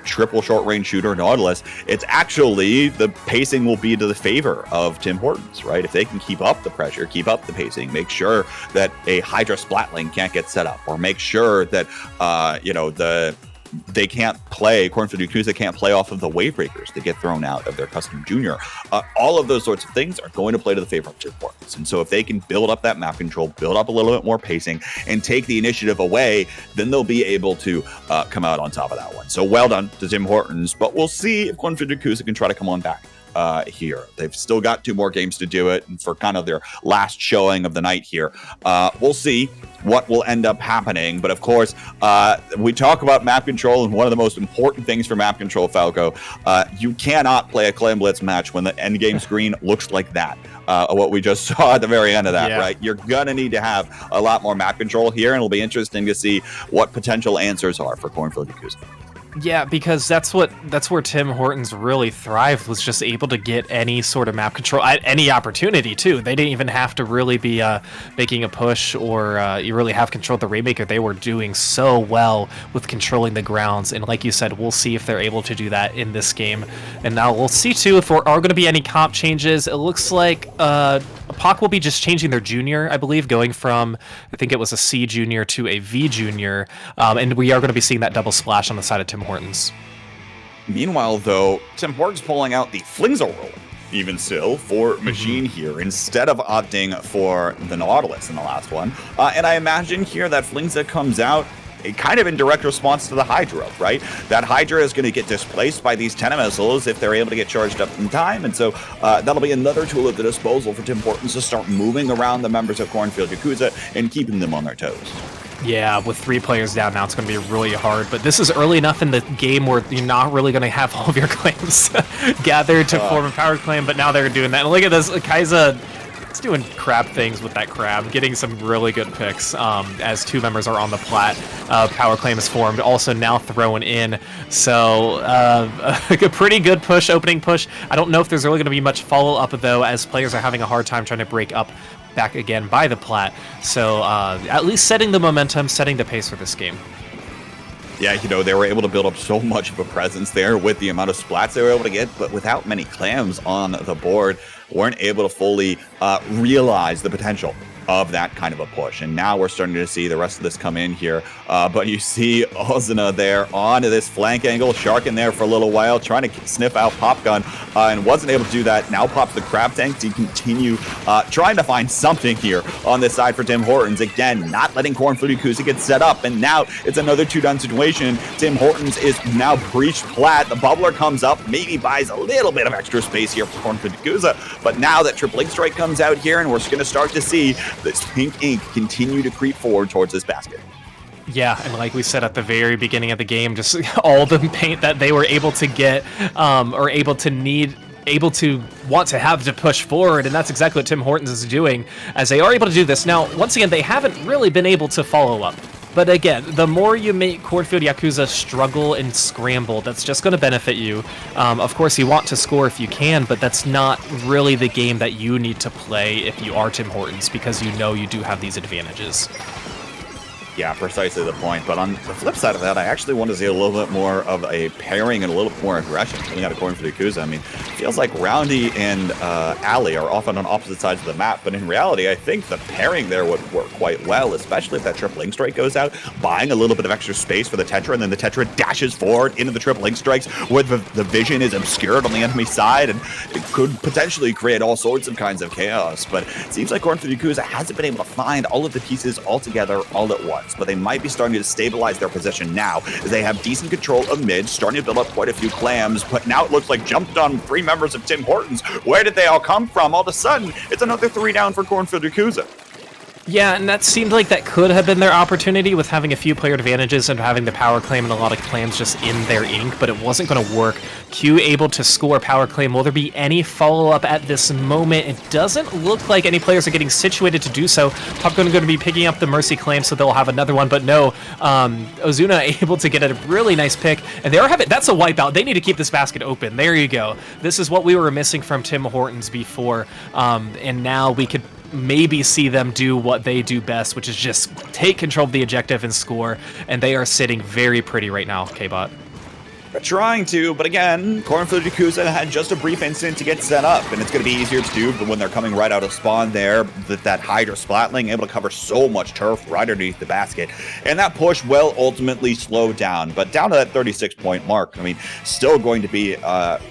triple short range shooter Nautilus, it's actually the pacing will be to the favor of Tim Hortons, right? If they can keep up the pressure, keep up the pacing, make sure that a Hydra splatling can't get set up, or make sure that, they can't play, Cornfield Yakuza can't play off of the wave breakers that get thrown out of their custom junior. All of those sorts of things are going to play to the favor of Tim Hortons. And so if they can build up that map control, build up a little bit more pacing, and take the initiative away, then they'll be able to come out on top of that one. So well done to Tim Hortons, but we'll see if Cornfield Yakuza can try to come on back here. They've still got 2 more games to do it, and for kind of their last showing of the night here. We'll see what will end up happening. But of course, we talk about map control, and one of the most important things for map control, Falco, you cannot play a Clan Blitz match when the end game screen looks like that. What we just saw at the very end of that, right? You're gonna need to have a lot more map control here, and it'll be interesting to see what potential answers are for Cornfield Yakuza. Yeah, because that's where Tim Hortons really thrived, was just able to get any sort of map control at any opportunity too. They didn't even have to really be making a push or you really have control of the Rainmaker. They were doing so well with controlling the grounds, and like you said, we'll see if they're able to do that in this game. And now we'll see too if there are going to be any comp changes. It looks like POC will be just changing their junior, I believe, going from, I think it was a C junior to a V junior, and we are going to be seeing that double splash on the side of Tim Hortons. Meanwhile, though, Tim Hortons pulling out the Flingza roll, even still, for Machine here, instead of opting for the Nautilus in the last one. And I imagine here that Flingza comes out kind of in direct response to the Hydra, right? That Hydra is going to get displaced by these Tenna missiles if they're able to get charged up in time, and so that'll be another tool at the disposal for Tim Hortons to start moving around the members of Cornfield Yakuza and keeping them on their toes. Yeah, with 3 players down now, it's going to be really hard. But this is early enough in the game where you're not really going to have all of your claims gathered to form a power claim, but now they're doing that. And look at this, Kaiza, it's doing crab things with that crab, getting some really good picks as 2 members are on the plat. Power claim is formed, also now thrown in. So a pretty good push, opening push. I don't know if there's really going to be much follow-up, though, as players are having a hard time trying to break up back again by the plat. So at least setting the momentum, setting the pace for this game. Yeah, you know, they were able to build up so much of a presence there with the amount of splats they were able to get, but without many clams on the board, weren't able to fully realize the potential of that kind of a push. And now we're starting to see the rest of this come in here. But you see Ozuna there onto this flank angle, Shark in there for a little while, trying to sniff out Pop Gun, and wasn't able to do that. Now pops the Crab Tank to continue trying to find something here on this side for Tim Hortons. Again, not letting Cornfield Yakuza get set up, and now it's another 2-down situation. Tim Hortons is now breached plat. The Bubbler comes up, maybe buys a little bit of extra space here for Cornfield Yakuza, but now that Triple Ink Strike comes out here, and we're going to start to see this pink ink continue to creep forward towards this basket. Yeah, and like we said at the very beginning of the game, just all the paint that they were able to get or able to want to have to push forward, and that's exactly what Tim Hortons is doing, as they are able to do this. Now, once again, they haven't really been able to follow up. But again, the more you make Cornfield Yakuza struggle and scramble, that's just going to benefit you. Of course, you want to score if you can, but that's not really the game that you need to play if you are Tim Hortons, because you know you do have these advantages. Yeah, precisely the point. But on the flip side of that, I actually want to see a little bit more of a pairing and a little bit more aggression coming out of Cornfield Yakuza. I mean, it feels like Roundy and Ali are often on opposite sides of the map, but in reality, I think the pairing there would work quite well, especially if that triple Ink Strike goes out, buying a little bit of extra space for the Tetra, and then the Tetra dashes forward into the triple Ink Strikes, where the vision is obscured on the enemy side, and it could potentially create all sorts of kinds of chaos. But it seems like Cornfield Yakuza hasn't been able to find all of the pieces all together all at once. But they might be starting to stabilize their position now, as they have decent control of mid, starting to build up quite a few clams, but now it looks like jumped on 3 members of Tim Hortons. Where did they all come from? All of a sudden, it's another 3 down for Cornfield Yakuza. Yeah, and that seemed like that could have been their opportunity with having a few player advantages and having the power claim and a lot of clams just in their ink, but it wasn't going to work. Q able to score power claim. Will there be any follow-up at this moment? It doesn't look like any players are getting situated to do so. Popcorn going to be picking up the Mercy claim, so they'll have another one, but no. Ozuna able to get a really nice pick, and they are having, that's a wipeout. They need to keep this basket open. There you go. This is what we were missing from Tim Hortons before, and now we could maybe see them do what they do best, which is just take control of the objective and score, and they are sitting very pretty right now, K-Bot. They're trying to, but again, Cornfield Yakuza had just a brief instant to get set up, and it's going to be easier to do when they're coming right out of spawn there. That Hydra Splatling able to cover so much turf right underneath the basket, and that push will ultimately slow down, but down to that 36-point mark. I mean, still going to be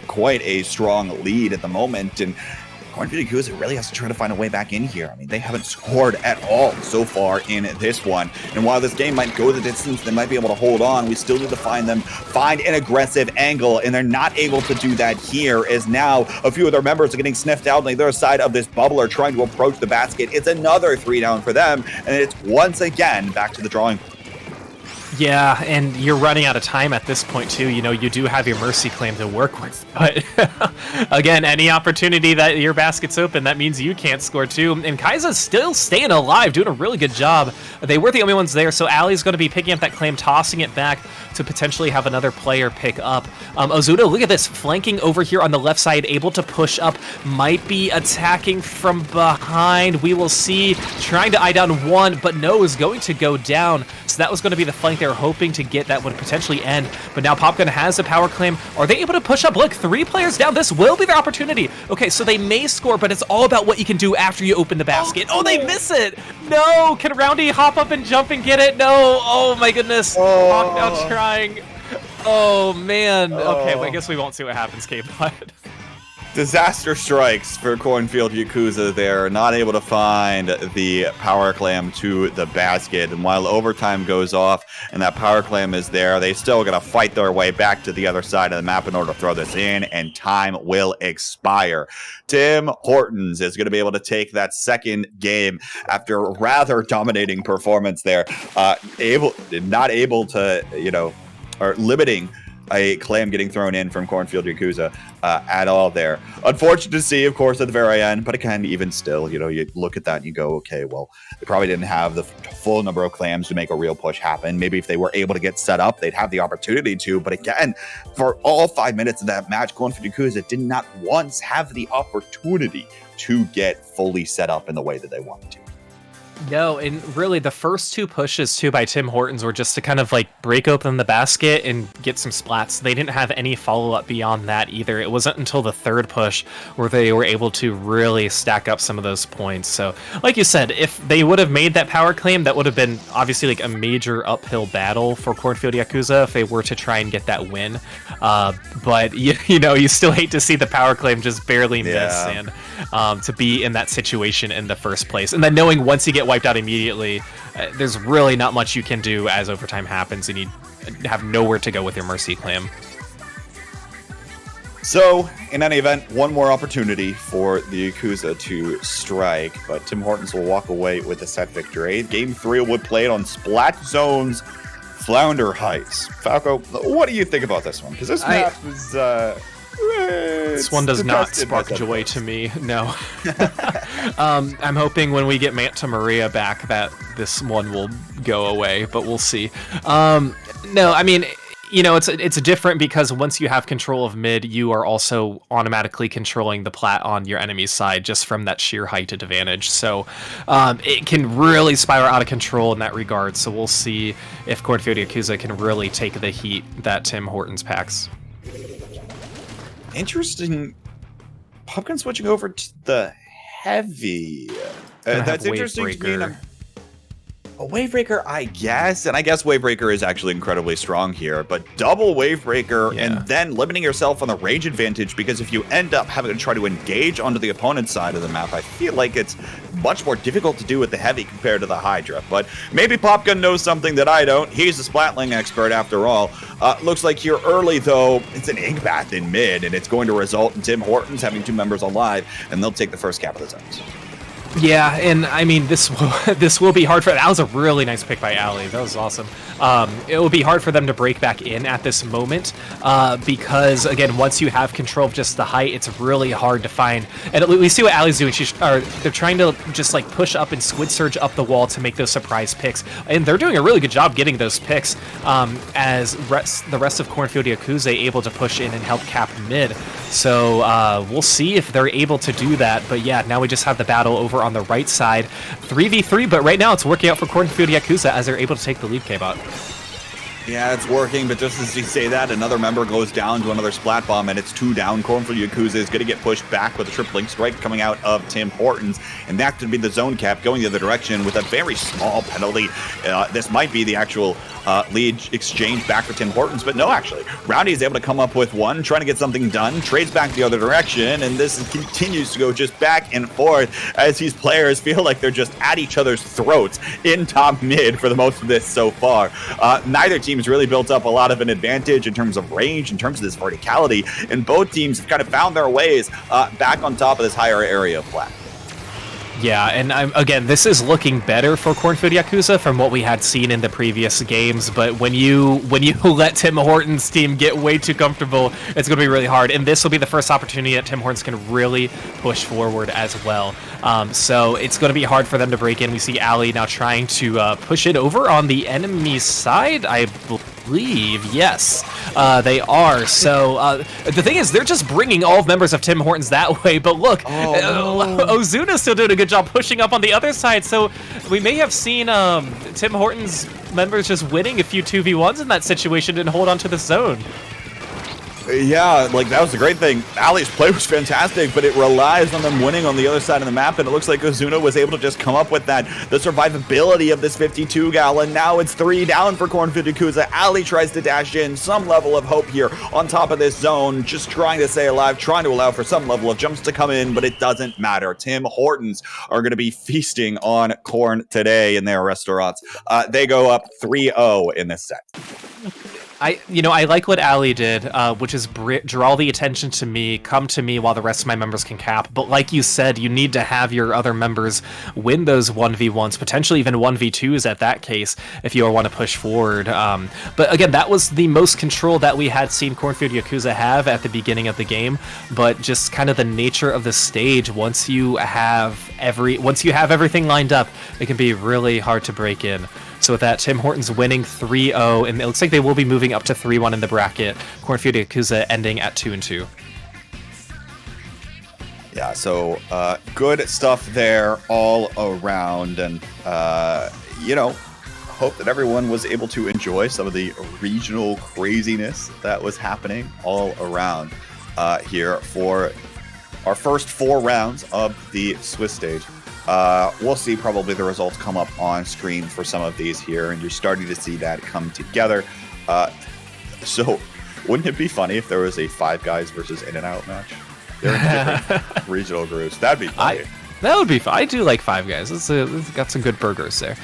quite a strong lead at the moment, and Cornfield Yakuza really has to try to find a way back in here. I mean, they haven't scored at all so far in this one. And while this game might go the distance, they might be able to hold on. We still need to find an aggressive angle, and they're not able to do that here, as now a few of their members are getting sniffed out on the other side of this bubble or trying to approach the basket. It's another 3 down for them, and it's once again back to the drawing board. Yeah, and you're running out of time at this point, too. You know, you do have your mercy claim to work with. But, again, any opportunity that your basket's open, that means you can't score, too. And Kaiza's still staying alive, doing a really good job. They were the only ones there, so Ali's going to be picking up that claim, tossing it back to potentially have another player pick up. Ozuna, look at this, flanking over here on the left side, able to push up, might be attacking from behind. We will see, trying to eye down one, but no, is going to go down. So that was going to be the flank they were hoping to get that would potentially end. But now Popgun has a power claim. Are they able to push up? Look, 3 players down. This will be their opportunity. Okay, so they may score, but it's all about what you can do after you open the basket. Oh, they miss it. No, can Roundy hop up and jump and get it? No. Oh, my goodness. Hawk now trying. Oh, man. Okay, well, I guess we won't see what happens, K-Bot. Disaster strikes for Cornfield Yakuza there, not able to find the power clam to the basket. And while overtime goes off and that power clam is there, they still got to fight their way back to the other side of the map in order to throw this in, and time will expire. Tim Hortons is going to be able to take that second game after a rather dominating performance there, not able to, or limiting a clam getting thrown in from Cornfield Yakuza at all there. Unfortunate to see, of course, at the very end, but again, even still, you look at that and you go, okay, well, they probably didn't have the full number of clams to make a real push happen. Maybe if they were able to get set up, they'd have the opportunity to, but again, for all 5 minutes of that match, Cornfield Yakuza did not once have the opportunity to get fully set up in the way that they wanted to. No, and really the first 2 pushes too by Tim Hortons were just to kind of like break open the basket and get some splats. They didn't have any follow-up beyond that either. It wasn't until the 3rd push where they were able to really stack up some of those points. So like you said, if they would have made that power claim, that would have been obviously like a major uphill battle for Cornfield Yakuza if they were to try and get that win. But you still hate to see the power claim just barely miss and to be in that situation in the first place. And then knowing once you get wiped out immediately, there's really not much you can do as overtime happens, and you have nowhere to go with your mercy claim. So, in any event, one more opportunity for the Yakuza to strike, but Tim Hortons will walk away with a set victory. Game 3 will be played on Splat Zone's Flounder Heights. Falco, what do you think about this one? Because this map is... this one does not spark joy to me, no. I'm hoping when we get Manta Maria back that this one will go away, but we'll see. No, I mean... it's different because once you have control of mid, you are also automatically controlling the plat on your enemy's side just from that sheer height advantage. So it can really spiral out of control in that regard. So we'll see if Cornfield Yakuza can really take the heat that Tim Hortons packs. Interesting. Pumpkin switching over to the heavy. That's interesting to me. A Wavebreaker, I guess, and I guess Wavebreaker is actually incredibly strong here, but double Wavebreaker and then limiting yourself on the range advantage, because if you end up having to try to engage onto the opponent's side of the map, I feel like it's much more difficult to do with the heavy compared to the Hydra. But maybe Popgun knows something that I don't. He's a Splatling expert after all. Looks like here early, though, it's an Ink Bath in mid, and it's going to result in Tim Hortons having 2 members alive, and they'll take the first cap of the zones. Yeah, and I mean, this will be hard for... That was a really nice pick by Ali. That was awesome. It will be hard for them to break back in at this moment because, again, once you have control of just the height, it's really hard to find. And we see what Ali's doing. They're trying to just like push up and squid surge up the wall to make those surprise picks. And they're doing a really good job getting those picks as the rest of Cornfield Yakuza able to push in and help cap mid. So we'll see if they're able to do that. But yeah, now we just have the battle over on the right side. 3v3, but right now it's working out for Cornfield Yakuza as they're able to take the lead, K-Bot. Yeah, it's working, but just as you say that, another member goes down to another splat bomb, and it's 2 down. Cornfield Yakuza is going to get pushed back with a tripling strike coming out of Tim Hortons, and that could be the zone cap going the other direction with a very small penalty. This might be the actual lead exchange back for Tim Hortons, but no, actually. Roundy is able to come up with one, trying to get something done, trades back the other direction, and this continues to go just back and forth as these players feel like they're just at each other's throats in top mid for the most of this so far. Neither team's really built up a lot of an advantage in terms of range, in terms of this verticality, and both teams have kind of found their ways back on top of this higher area of flat. Yeah, and again, this is looking better for Cornfield Yakuza from what we had seen in the previous games, but when you let Tim Hortons' team get way too comfortable, it's going to be really hard, and this will be the first opportunity that Tim Hortons can really push forward as well. So it's going to be hard for them to break in. We see Ali now trying to push it over on the enemy side, I believe. Yes, they are. So the thing is, they're just bringing all members of Tim Hortons that way, but look, Ozuna's still doing a good job pushing up on the other side, so we may have seen Tim Hortons members just winning a few 2v1s in that situation and hold on to the zone. Yeah, like that was the great thing. Ali's play was fantastic, but it relies on them winning on the other side of the map, and it looks like Ozuna was able to just come up with that. The survivability of this 52 gal, and now it's 3 down for Cornfield Yakuza. Ali tries to dash in, some level of hope here on top of this zone, just trying to stay alive, trying to allow for some level of jumps to come in, but it doesn't matter. Tim Hortons are going to be feasting on Corn today in their restaurants. They go up 3-0 in this set. I like what Ali did, which is draw the attention to me, come to me while the rest of my members can cap. But like you said, you need to have your other members win those 1v1s, potentially even 1v2s at that case, if you want to push forward. But again, that was the most control that we had seen Cornfield Yakuza have at the beginning of the game. But just kind of the nature of the stage, once you have everything lined up, it can be really hard to break in. So with that, Tim Hortons winning 3-0, and it looks like they will be moving up to 3-1 in the bracket. Cornfield Yakuza ending at 2-2. Yeah, so good stuff there all around, and hope that everyone was able to enjoy some of the regional craziness that was happening all around here for our first 4 rounds of the Swiss stage. We'll see probably the results come up on screen for some of these here, and you're starting to see that come together. So wouldn't it be funny if there was a 5 guys versus In-N-Out match? They're in different regional groups. That'd be funny. That would be fun. I do like Five Guys. It's got some good burgers there.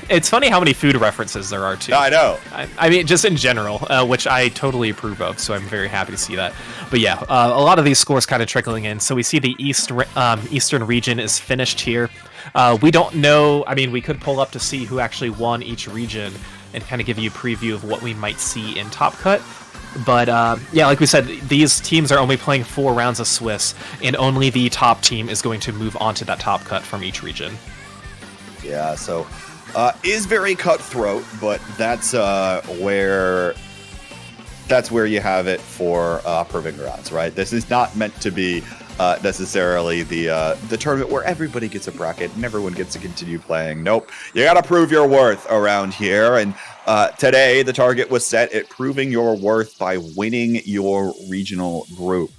It's funny how many food references there are, too. I know. I mean, just in general, which I totally approve of, so I'm very happy to see that. But yeah, a lot of these scores kind of trickling in. So we see the Eastern region is finished here. We don't know. I mean, we could pull up to see who actually won each region and kind of give you a preview of what we might see in Top Cut. But yeah, like we said, these teams are only playing 4 rounds of Swiss, and only the top team is going to move on to that top cut from each region. Yeah, so is very cutthroat, but that's where you have it for Proving Grounds, right? This is not meant to be necessarily the tournament where everybody gets a bracket and everyone gets to continue playing. Nope, you got to prove your worth around here, and today the target was set at proving your worth by winning your regional group.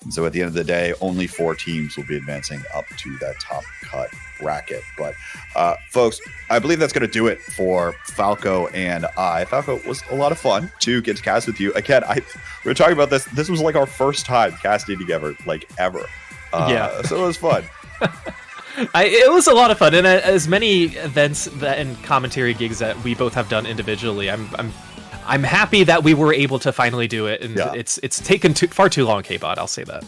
And so at the end of the day, only 4 teams will be advancing up to that top cut bracket. But folks, I believe that's going to do it for Falco and I. Falco, was a lot of fun to get to cast with you. Again, we were talking about this. This was like our first time casting together, like ever. Yeah. So it was fun. It was a lot of fun, and as many events and commentary gigs that we both have done individually, I'm happy that we were able to finally do it, and yeah. It's taken far too long, K-Bot, I'll say that.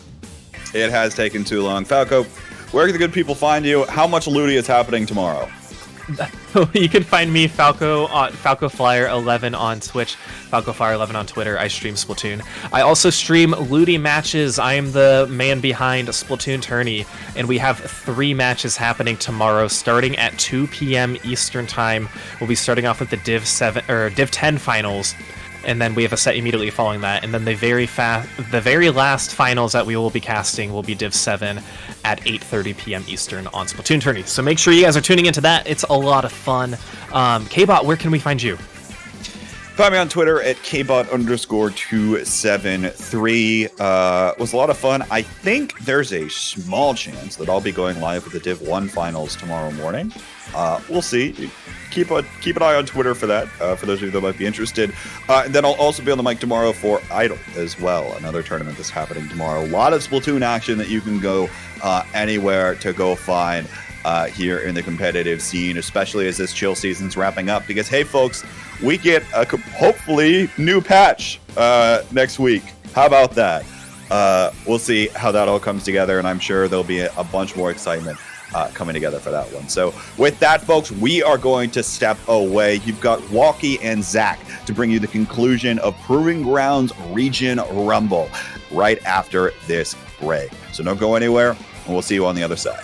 It has taken too long. Falco, where can the good people find you? How much looting is happening tomorrow? You can find me, Falco, on FalcoFlyer11 on Twitch, FalcoFlyer11 on Twitter. I stream Splatoon. I also stream Looty matches. I am the man behind Splatoon Tourney, and we have 3 matches happening tomorrow, starting at 2 p.m. Eastern Time. We'll be starting off with the Div 10 finals, and then we have a set immediately following that, and then the very last finals that we will be casting will be Div 7 at 8:30 p.m. Eastern on Splatoon Tourney. So make sure you guys are tuning into that. It's a lot of fun. K-Bot, where can we find you? Find me on Twitter at kbot_273. Was a lot of fun. I think there's a small chance that I'll be going live with the Div 1 finals tomorrow morning. We'll see. Keep an eye on Twitter for that, for those of you that might be interested. And then I'll also be on the mic tomorrow for Idol as well, another tournament that's happening tomorrow. A lot of Splatoon action that you can go anywhere to go find here in the competitive scene, especially as this chill season's wrapping up. Because, hey, folks, we get a hopefully new patch next week. How about that? We'll see how that all comes together, and I'm sure there'll be a bunch more excitement coming together for that one. So with that, folks, we are going to step away. You've got Walkie and Zach to bring you the conclusion of Proving Grounds Region Rumble right after this break. So don't go anywhere, and we'll see you on the other side.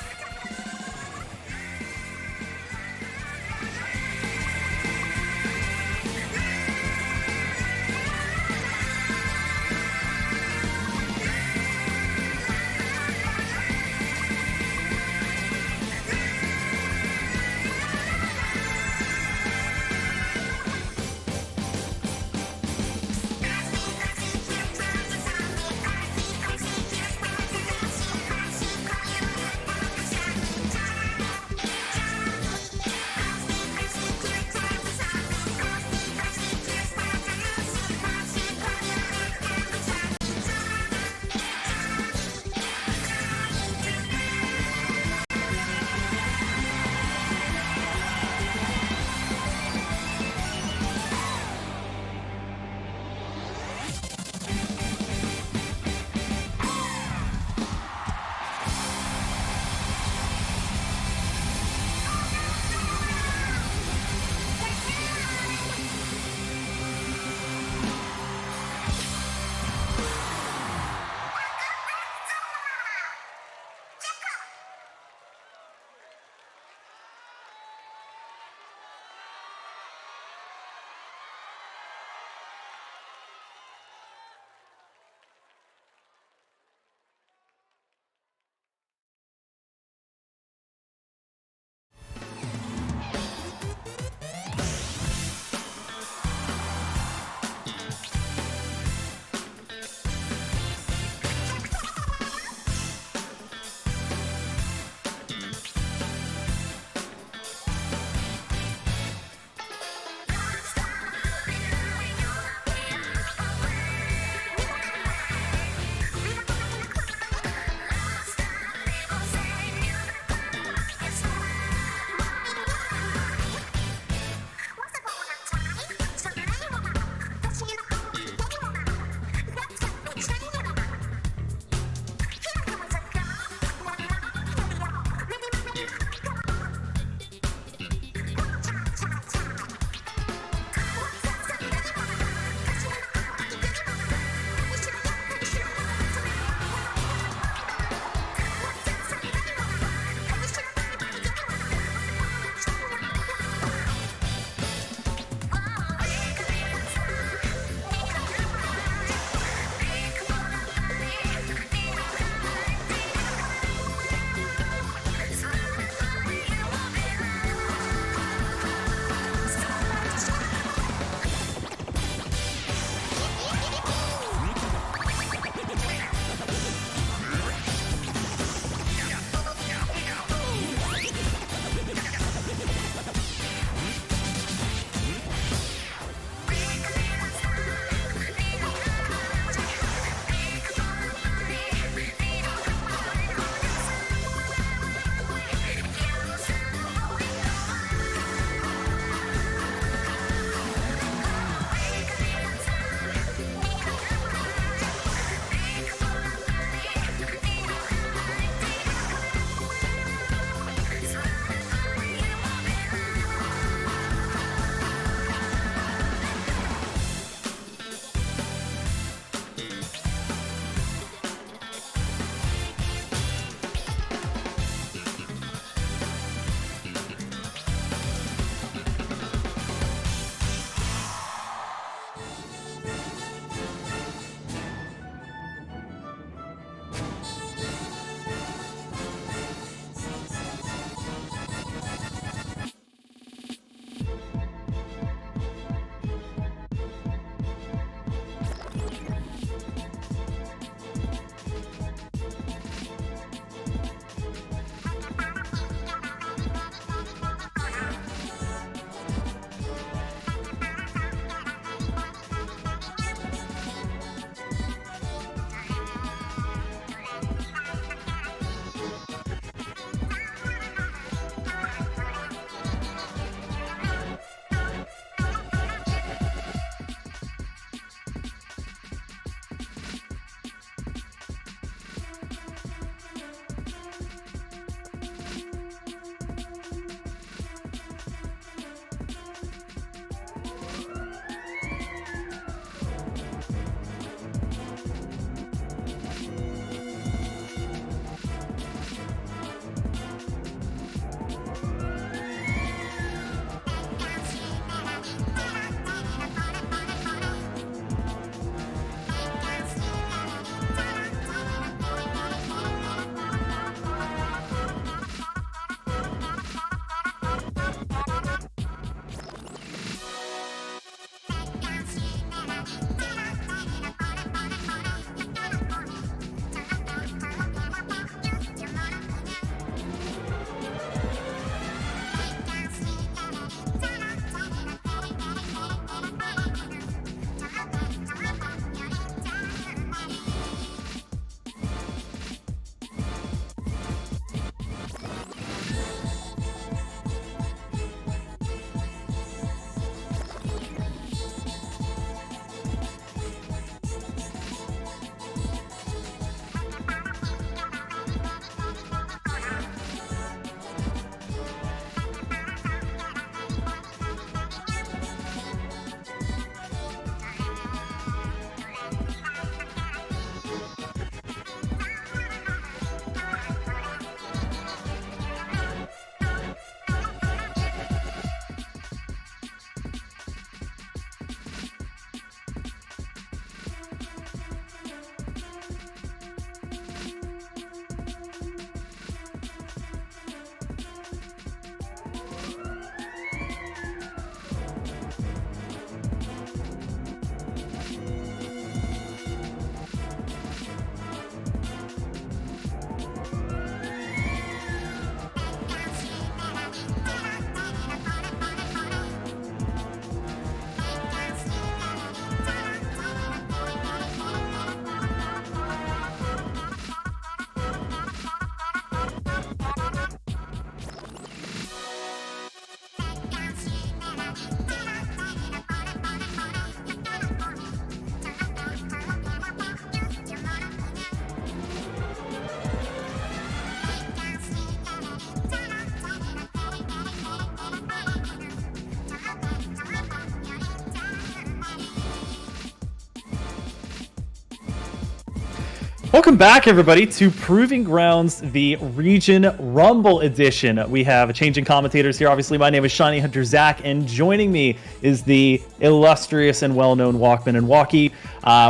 Welcome back, everybody, to Proving Grounds, the Region Rumble Edition. We have a change in commentators here. Obviously, my name is Shiny Hunter Zach, and joining me is the illustrious and well-known Walkman and Walkie.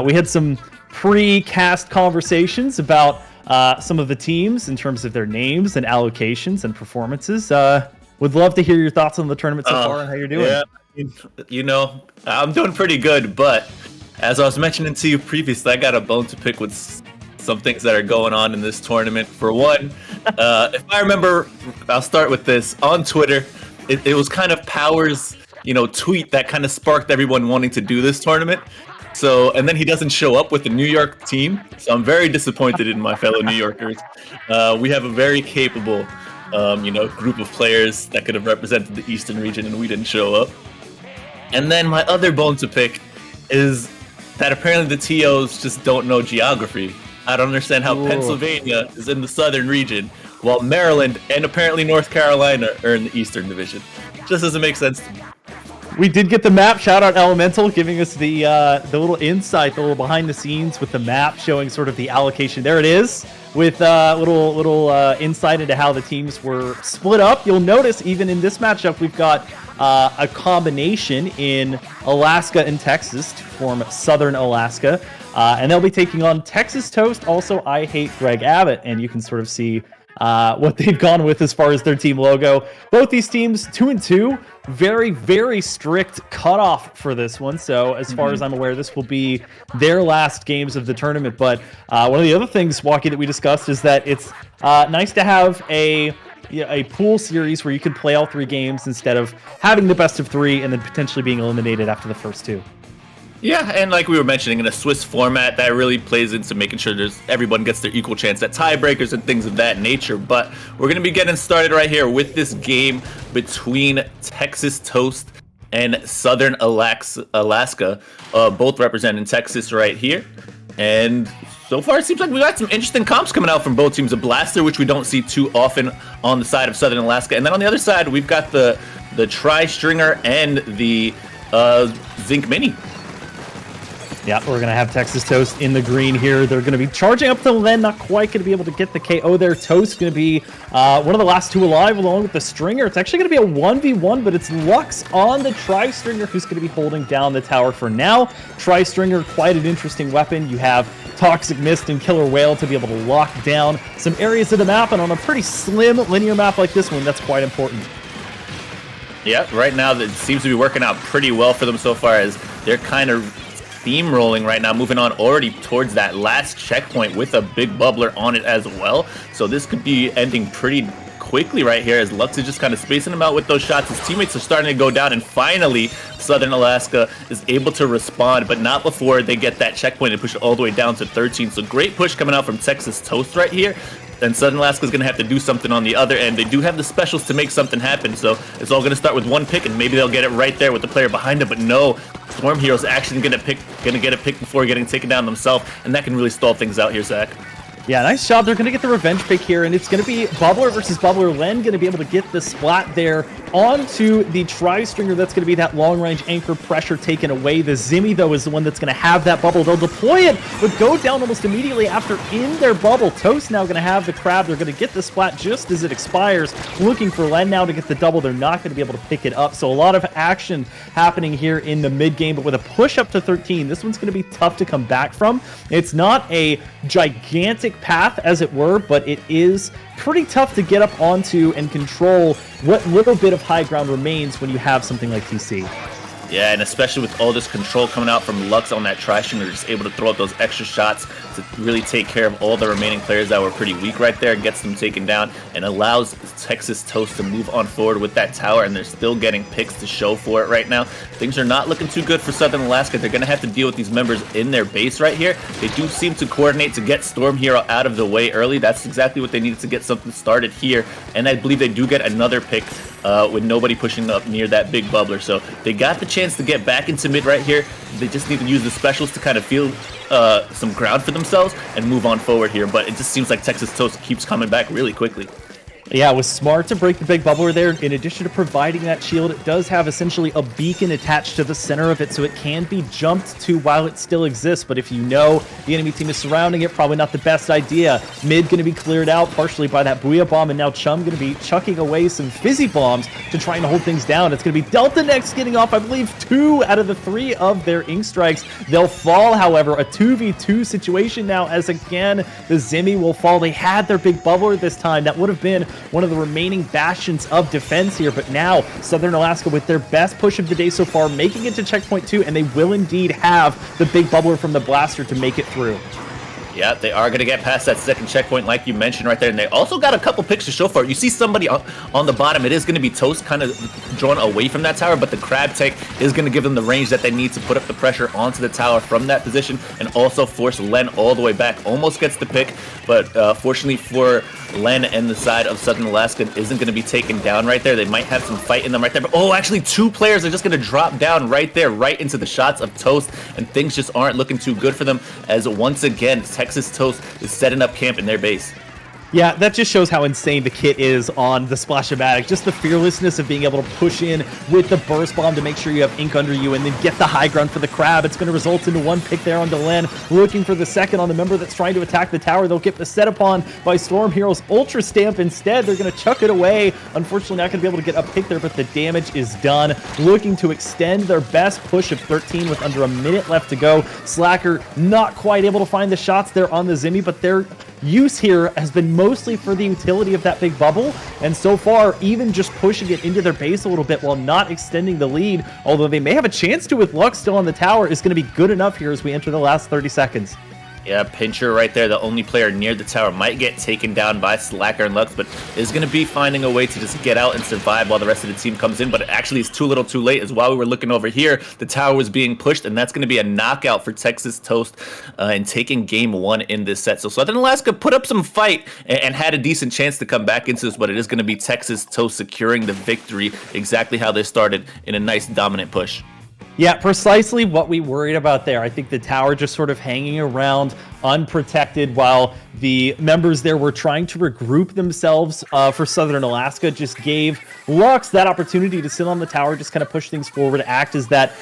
We had some pre-cast conversations about some of the teams in terms of their names and allocations and performances. Would love to hear your thoughts on the tournament so far and how you're doing. Yeah, I'm doing pretty good, but as I was mentioning to you previously, I got a bone to pick with some things that are going on in this tournament. For one, if I remember, I'll start with this. On Twitter, it was kind of Power's, tweet that kind of sparked everyone wanting to do this tournament. So, and then he doesn't show up with the New York team. So I'm very disappointed in my fellow New Yorkers. We have a very capable, group of players that could have represented the Eastern region, and we didn't show up. And then my other bone to pick is that apparently the TOs just don't know geography. I don't understand how Pennsylvania is in the Southern region, while Maryland and apparently North Carolina are in the Eastern division. Just doesn't make sense to me. We did get the map. Shout out Elemental giving us the little insight, the little behind the scenes with the map showing sort of the allocation. There it is, with little insight into how the teams were split up. You'll notice even in this matchup we've got a combination in Alaska and Texas to form Southern Alaska, and they'll be taking on Texas Toast. Also, I Hate Greg Abbott, and you can sort of see what they've gone with as far as their team logo. Both these teams 2-2, very, very strict cutoff for this one. So as far as I'm aware, this will be their last games of the tournament. But one of the other things, Walkie, that we discussed is that it's nice to have a pool series where you can play all 3 games instead of having the best of 3 and then potentially being eliminated after the first 2. Yeah, and like we were mentioning, in a Swiss format, that really plays into making sure everyone gets their equal chance at tiebreakers and things of that nature. But we're going to be getting started right here with this game between Texas Toast and Southern Alaska, both representing Texas right here. And so far, it seems like we got some interesting comps coming out from both teams. A blaster, which we don't see too often on the side of Southern Alaska. And then on the other side, we've got the Tri-Stringer and the Zinc Mini. Yeah, we're going to have Texas Toast in the green here. They're going to be charging up to Len, not quite going to be able to get the KO there. Toast going to be one of the last 2 alive along with the Stringer. It's actually going to be a 1v1, but it's Lux on the Tri-Stringer who's going to be holding down the tower for now. Tri-Stringer, quite an interesting weapon. You have Toxic Mist and Killer Whale to be able to lock down some areas of the map, and on a pretty slim linear map like this one, that's quite important. Yeah, right now it seems to be working out pretty well for them so far, as they're kind of steamrolling right now, moving on already towards that last checkpoint with a big bubbler on it as well. So this could be ending pretty quickly right here, as Lux is just kind of spacing him out with those shots. His teammates are starting to go down, and finally Southern Alaska is able to respond, but not before they get that checkpoint and push it all the way down to 13. So great push coming out from Texas Toast right here. And Southern Alaska is going to have to do something on the other end. They do have the specials to make something happen, so it's all going to start with one pick, and maybe they'll get it right there with the player behind them. But no, Storm Hero's actually going to get a pick before getting taken down themselves, and that can really stall things out here, Zach. Yeah, nice job. They're going to get the revenge pick here, and it's going to be Bubbler versus Bubbler. Len going to be able to get the splat there onto the Tri-Stringer. That's going to be that long-range anchor pressure taken away. The Zimmy, though, is the one that's going to have that bubble. They'll deploy it, but go down almost immediately after in their bubble. Toast now going to have the crab. They're going to get the splat just as it expires. Looking for Len now to get the double. They're not going to be able to pick it up. So a lot of action happening here in the mid-game, but with a push up to 13, this one's going to be tough to come back from. It's not a gigantic path, as it were, but it is pretty tough to get up onto and control what little bit of high ground remains when you have something like TC. Yeah, and especially with all this control coming out from Lux on that Tri-Stringer, they're just able to throw out those extra shots to really take care of all the remaining players that were pretty weak right there, gets them taken down, and allows Texas Toast to move on forward with that tower, and they're still getting picks to show for it right now. Things are not looking too good for Southern Alaska. They're going to have to deal with these members in their base right here. They do seem to coordinate to get Storm Hero out of the way early. That's exactly what they needed to get something started here, and I believe they do get another pick with nobody pushing up near that big bubbler. So they got the chance to get back into mid right here. They just need to use the specials to kind of feel some ground for themselves and move on forward here. But it just seems like Texas Toast keeps coming back really quickly. Yeah, it was smart to break the big bubbler there. In addition to providing that shield, it does have essentially a beacon attached to the center of it, so it can be jumped to while it still exists. But if you know the enemy team is surrounding it, probably not the best idea. Mid going to be cleared out partially by that Booyah Bomb, and now Chum going to be chucking away some Fizzy Bombs to try and hold things down. It's going to be Delta next getting off, I believe, 2 out of the 3 of their Ink Strikes. They'll fall, however, a 2v2 situation now, as again, the Zimmy will fall. They had their big bubbler this time. That would have been one of the remaining bastions of defense here, but now Southern Alaska with their best push of the day so far, making it to checkpoint 2, and they will indeed have the big bubbler from the blaster to make it through. Yeah, they are going to get past that second checkpoint like you mentioned right there, and they also got a couple picks to show for it. You see somebody on the bottom. It is going to be Toast kind of drawn away from that tower, but the Crab Tank is going to give them the range that they need to put up the pressure onto the tower from that position and also force Len all the way back. Almost gets the pick, but fortunately for Len and the side of Southern Alaska isn't going to be taken down right there. They might have some fight in them right there, but actually 2 players are just going to drop down right there, right into the shots of Toast, and things just aren't looking too good for them, as once again Texas Toast is setting up camp in their base. Yeah, that just shows how insane the kit is on the Splash-O-Matic. Just the fearlessness of being able to push in with the Burst Bomb to make sure you have ink under you and then get the high ground for the Crab. It's going to result into 1 pick there on Delenn, looking for the second on the member that's trying to attack the tower. They'll get beset upon by Storm Hero's Ultra Stamp instead. They're going to chuck it away. Unfortunately, not going to be able to get a pick there, but the damage is done. Looking to extend their best push of 13 with under a minute left to go. Slacker not quite able to find the shots there on the Zimmy, but their use here has been mostly for the utility of that big bubble, and so far even just pushing it into their base a little bit while not extending the lead, although they may have a chance to with Lux still on the tower, is going to be good enough here as we enter the last 30 seconds. Yeah, Pincher right there, the only player near the tower, might get taken down by Slacker and Lux, but is going to be finding a way to just get out and survive while the rest of the team comes in. But it actually is too little too late, as while we were looking over here, the tower was being pushed, and that's going to be a knockout for Texas Toast in taking game 1 in this set. So Southern Alaska put up some fight and had a decent chance to come back into this, but it is going to be Texas Toast securing the victory exactly how they started, in a nice dominant push. Yeah, precisely what we worried about there. I think the tower just sort of hanging around unprotected while the members there were trying to regroup themselves for Southern Alaska just gave Lux that opportunity to sit on the tower, just kind of push things forward, act as that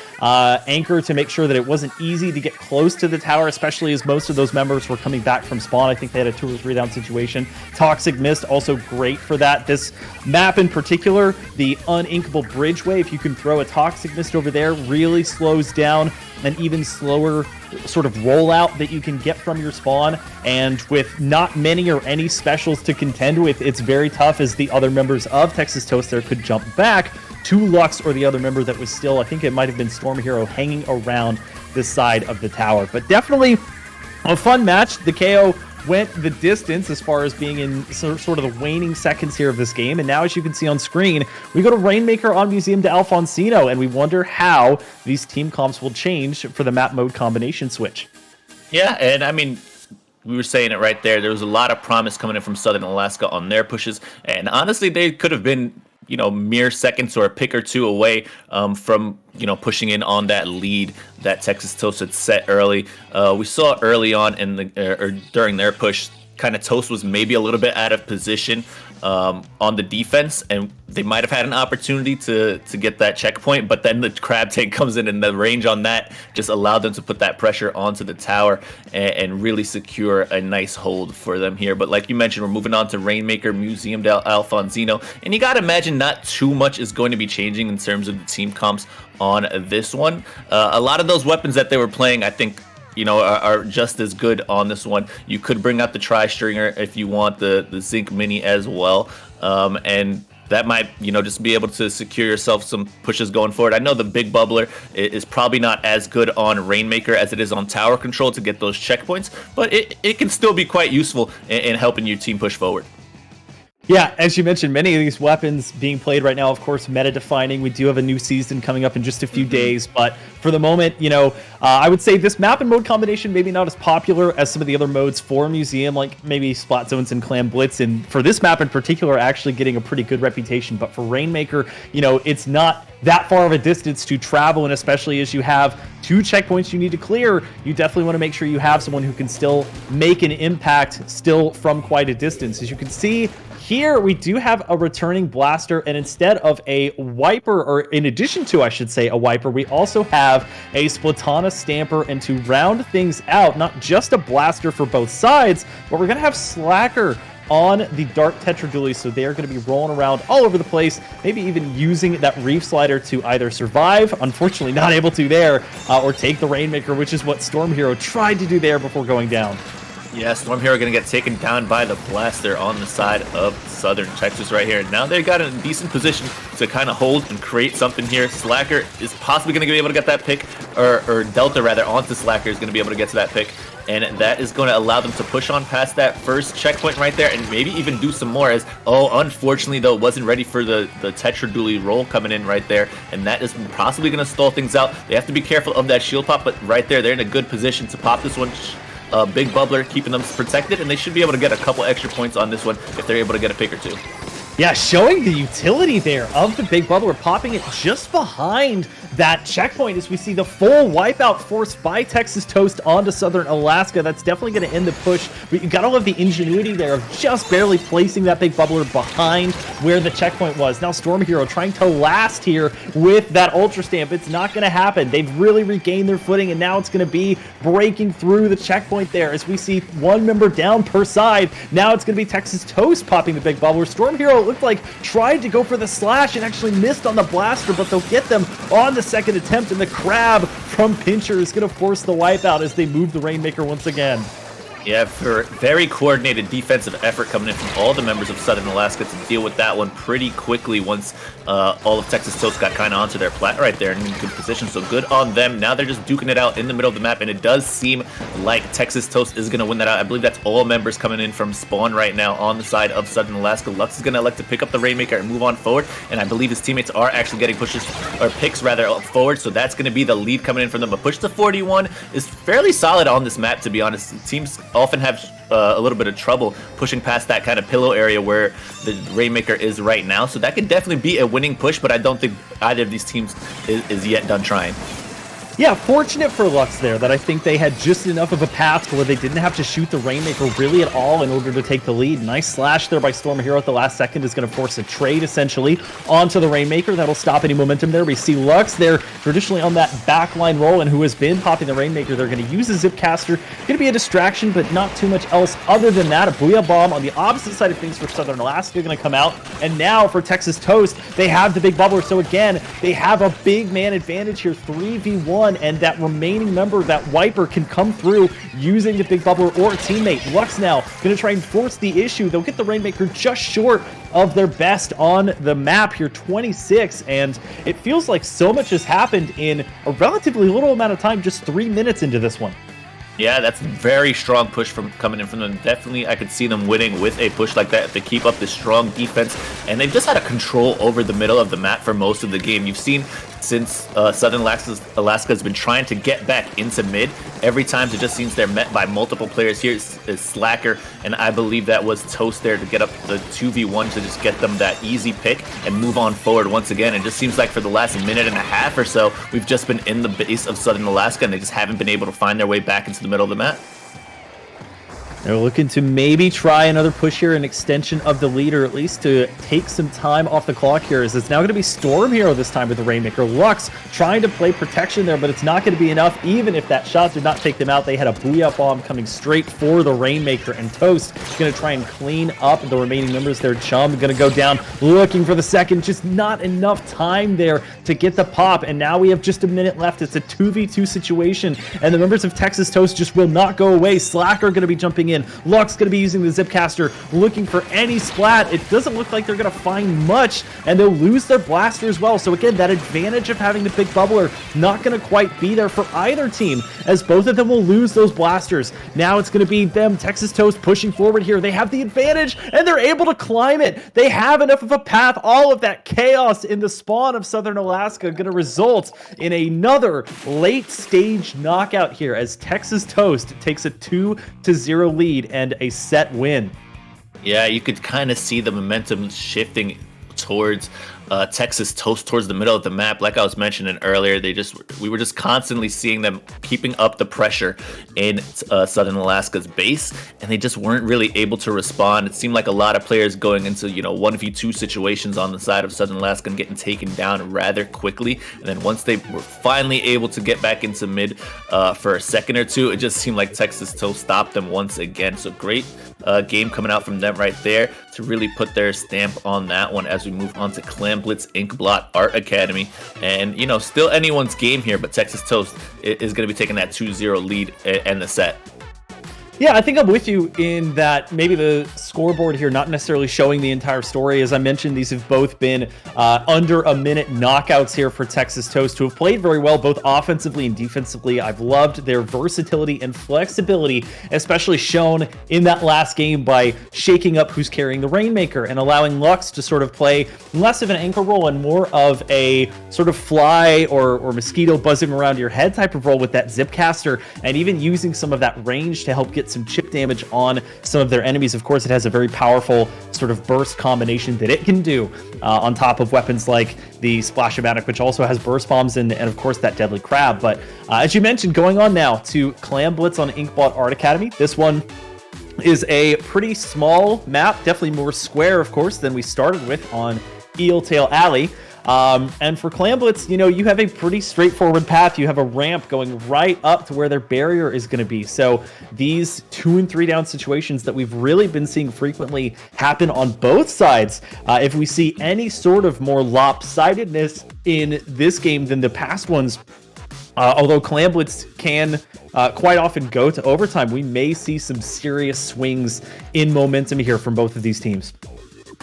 anchor to make sure that it wasn't easy to get close to the tower, especially as most of those members were coming back from spawn. I think they had a 2 or 3 down situation. Toxic Mist also great for that. This map in particular, the uninkable bridgeway, if you can throw a Toxic Mist over there, really slows down an even slower sort of rollout that you can get from your spawn, and with not many or any specials to contend with, it's very tough as the other members of Texas Toast there could jump back to Lux or the other member that was still, I think it might have been Storm Hero, hanging around this side of the tower. But definitely a fun match. The KO went the distance as far as being in sort of the waning seconds here of this game. And now, as you can see on screen, we go to Rainmaker on Museum to Alfonsino, and we wonder how these team comps will change for the map mode combination switch. Yeah, and I mean, we were saying it right there. There was a lot of promise coming in from Southern Alaska on their pushes, and honestly, they could have been, mere seconds or a pick or 2 away from, pushing in on that lead that Texas Toast had set early. We saw early on in or during their push, kind of Toast was maybe a little bit out of position on the defense, and they might have had an opportunity to get that checkpoint, but then the Crab Tank comes in, and the range on that just allowed them to put that pressure onto the tower and really secure a nice hold for them here. But like you mentioned, we're moving on to Rainmaker, Museum del Alfonsino, and you gotta imagine not too much is going to be changing in terms of the team comps on this one. A lot of those weapons that they were playing, I think, are just as good on this one. You could bring out the Tri-Stringer if you want, the Zinc Mini as well, and that might, just be able to secure yourself some pushes going forward. I know the Big Bubbler is probably not as good on Rainmaker as it is on Tower Control to get those checkpoints, but it can still be quite useful in helping your team push forward. Yeah, as you mentioned, many of these weapons being played right now, of course, meta-defining. We do have a new season coming up in just a few days, but for the moment, I would say this map and mode combination maybe not as popular as some of the other modes for Museum, like maybe Splat Zones and Clan Blitz, and for this map in particular, actually getting a pretty good reputation. But for Rainmaker, it's not that far of a distance to travel, and especially as you have 2 checkpoints you need to clear, you definitely want to make sure you have someone who can still make an impact still from quite a distance. As you can see here, we do have a returning blaster, and instead of a wiper, or in addition to, I should say, a wiper, we also have a Splatana Stamper, and to round things out, not just a blaster for both sides, but we're going to have Slacker on the Dark Tetra Dually, so they are going to be rolling around all over the place, maybe even using that Reef Slider to either survive, unfortunately not able to there, or take the Rainmaker, which is what Storm Hero tried to do there before going down. Yeah, Storm Hero going to get taken down by the blaster on the side of Southern Texas right here. Now they got in a decent position to kind of hold and create something here. Slacker is possibly going to be able to get that pick, or Delta rather, onto Slacker is going to be able to get to that pick. And that is going to allow them to push on past that first checkpoint right there, and maybe even do some more, as, unfortunately, though, wasn't ready for the Tetra Dually roll coming in right there, and that is possibly going to stall things out. They have to be careful of that shield pop, but right there, they're in a good position to pop this one. Big Bubbler keeping them protected, and they should be able to get a couple extra points on this one if they're able to get a pick or 2. Yeah, showing the utility there of the Big Bubbler, popping it just behind that checkpoint as we see the full wipeout forced by Texas Toast onto Southern Alaska. That's definitely going to end the push, but you got all of the ingenuity there of just barely placing that Big Bubbler behind where the checkpoint was. Now Storm Hero trying to last here with that Ultra Stamp. It's not going to happen. They've really regained their footing, and now it's going to be breaking through the checkpoint there as we see 1 member down per side. Now it's going to be Texas Toast popping the Big Bubbler. Storm Hero, it looked like, tried to go for the slash and actually missed on the blaster, but they'll get them on the second attempt, and the crab from Pincher is going to force the wipeout as they move the Rainmaker once again. Yeah, for very coordinated defensive effort coming in from all the members of Southern Alaska to deal with that one pretty quickly once all of Texas Toast got kind of onto their plat right there and in good position. So good on them. Now they're just duking it out in the middle of the map, and it does seem like Texas Toast is going to win that out. I believe that's all members coming in from spawn right now on the side of Southern Alaska. Lux is going to elect to pick up the Rainmaker and move on forward, and I believe his teammates are actually getting pushes, or picks rather, forward, so that's going to be the lead coming in from them. But push to 41 is fairly solid on this map, to be honest. Teams often have a little bit of trouble pushing past that kind of pillow area where the Rainmaker is right now, so that could definitely be a winning push, but I don't think either of these teams is yet done trying. Yeah, fortunate for Lux there that I think they had just enough of a path to where they didn't have to shoot the Rainmaker really at all in order to take the lead. Nice slash there by Storm Hero at the last second is going to force a trade essentially onto the Rainmaker. That'll stop any momentum there. We see Lux there traditionally on that backline roll, and who has been popping the Rainmaker. They're going to use a Zipcaster. Going to be a distraction, but not too much else other than that. A Booyah Bomb on the opposite side of things for Southern Alaska going to come out. And now for Texas Toast, they have the Big Bubbler. So again, they have a big man advantage here, 3v1. And that remaining member, that wiper, can come through using the Big Bubbler or a teammate. Lux now going to try and force the issue. They'll get the Rainmaker just short of their best on the map here, 26, and it feels like so much has happened in a relatively little amount of time, just 3 minutes into this one. Yeah, that's a very strong push from coming in from them. Definitely, I could see them winning with a push like that if they keep up this strong defense. And they've just had a control over the middle of the map for most of the game. You've seen since Southern Alaska has been trying to get back into mid, every time it just seems they're met by multiple players. Here is Slacker, and I believe that was Toast there to get up the 2v1 to just get them that easy pick and move on forward once again. It just seems like for the last minute and a half or so, we've just been in the base of Southern Alaska, and they just haven't been able to find their way back into the middle of the map. They're looking to maybe try another push here, an extension of the lead, or at least to take some time off the clock here, as it's now going to be Storm Hero this time with the Rainmaker. Lux trying to play protection there, but it's not going to be enough. Even if that shot did not take them out, they had a Booyah Bomb coming straight for the Rainmaker, and Toast is going to try and clean up the remaining members there. Chum going to go down looking for the second, just not enough time there to get the pop, and now we have just a minute left. It's a 2v2 situation, and the members of Texas Toast just will not go away. Slacker going to be jumping in. Lux going to be using the Zipcaster, looking for any splat. It doesn't look like they're going to find much, and they'll lose their blaster as well. So again, that advantage of having the Big Bubbler not going to quite be there for either team, as both of them will lose those blasters. Now it's going to be them, Texas Toast, pushing forward here. They have the advantage, and they're able to climb it. They have enough of a path. All of that chaos in the spawn of Southern Alaska going to result in another late-stage knockout here, as Texas Toast takes a 2-0 lead and a set win. Yeah, you could kind of see the momentum shifting towards Texas Toast towards the middle of the map. Like I was mentioning earlier, we were just constantly seeing them keeping up the pressure in Southern Alaska's base, and they just weren't really able to respond. It seemed like a lot of players going into 1v2 situations on the side of Southern Alaska and getting taken down rather quickly. And then once they were finally able to get back into mid for a second or two, it just seemed like Texas Toast stopped them once again. So great game coming out from them right there to really put their stamp on that one as we move on to Clam Blitz Inkblot Art Academy. And still anyone's game here, but Texas Toast is going to be taking that 2-0 lead and the set. Yeah, I think I'm with you in that maybe the scoreboard here not necessarily showing the entire story. As I mentioned, these have both been under a minute knockouts here for Texas Toast, who have played very well both offensively and defensively. I've loved their versatility and flexibility, especially shown in that last game by shaking up who's carrying the Rainmaker and allowing Lux to sort of play less of an anchor role and more of a sort of fly or mosquito buzzing around your head type of role with that Zipcaster, and even using some of that range to help get some chip damage on some of their enemies. Of course, it has a very powerful sort of burst combination that it can do on top of weapons like the Splash-O-Matic, which also has burst bombs and of course that deadly crab. But as you mentioned, going on now to Clam Blitz on Inkblot Art Academy. This one is a pretty small map, definitely more square, of course, than we started with on Eeltail Alley. And for Clam Blitz, you have a pretty straightforward path. You have a ramp going right up to where their barrier is going to be. So these 2 and 3 down situations that we've really been seeing frequently happen on both sides. If we see any sort of more lopsidedness in this game than the past ones, although Clam Blitz can quite often go to overtime, we may see some serious swings in momentum here from both of these teams.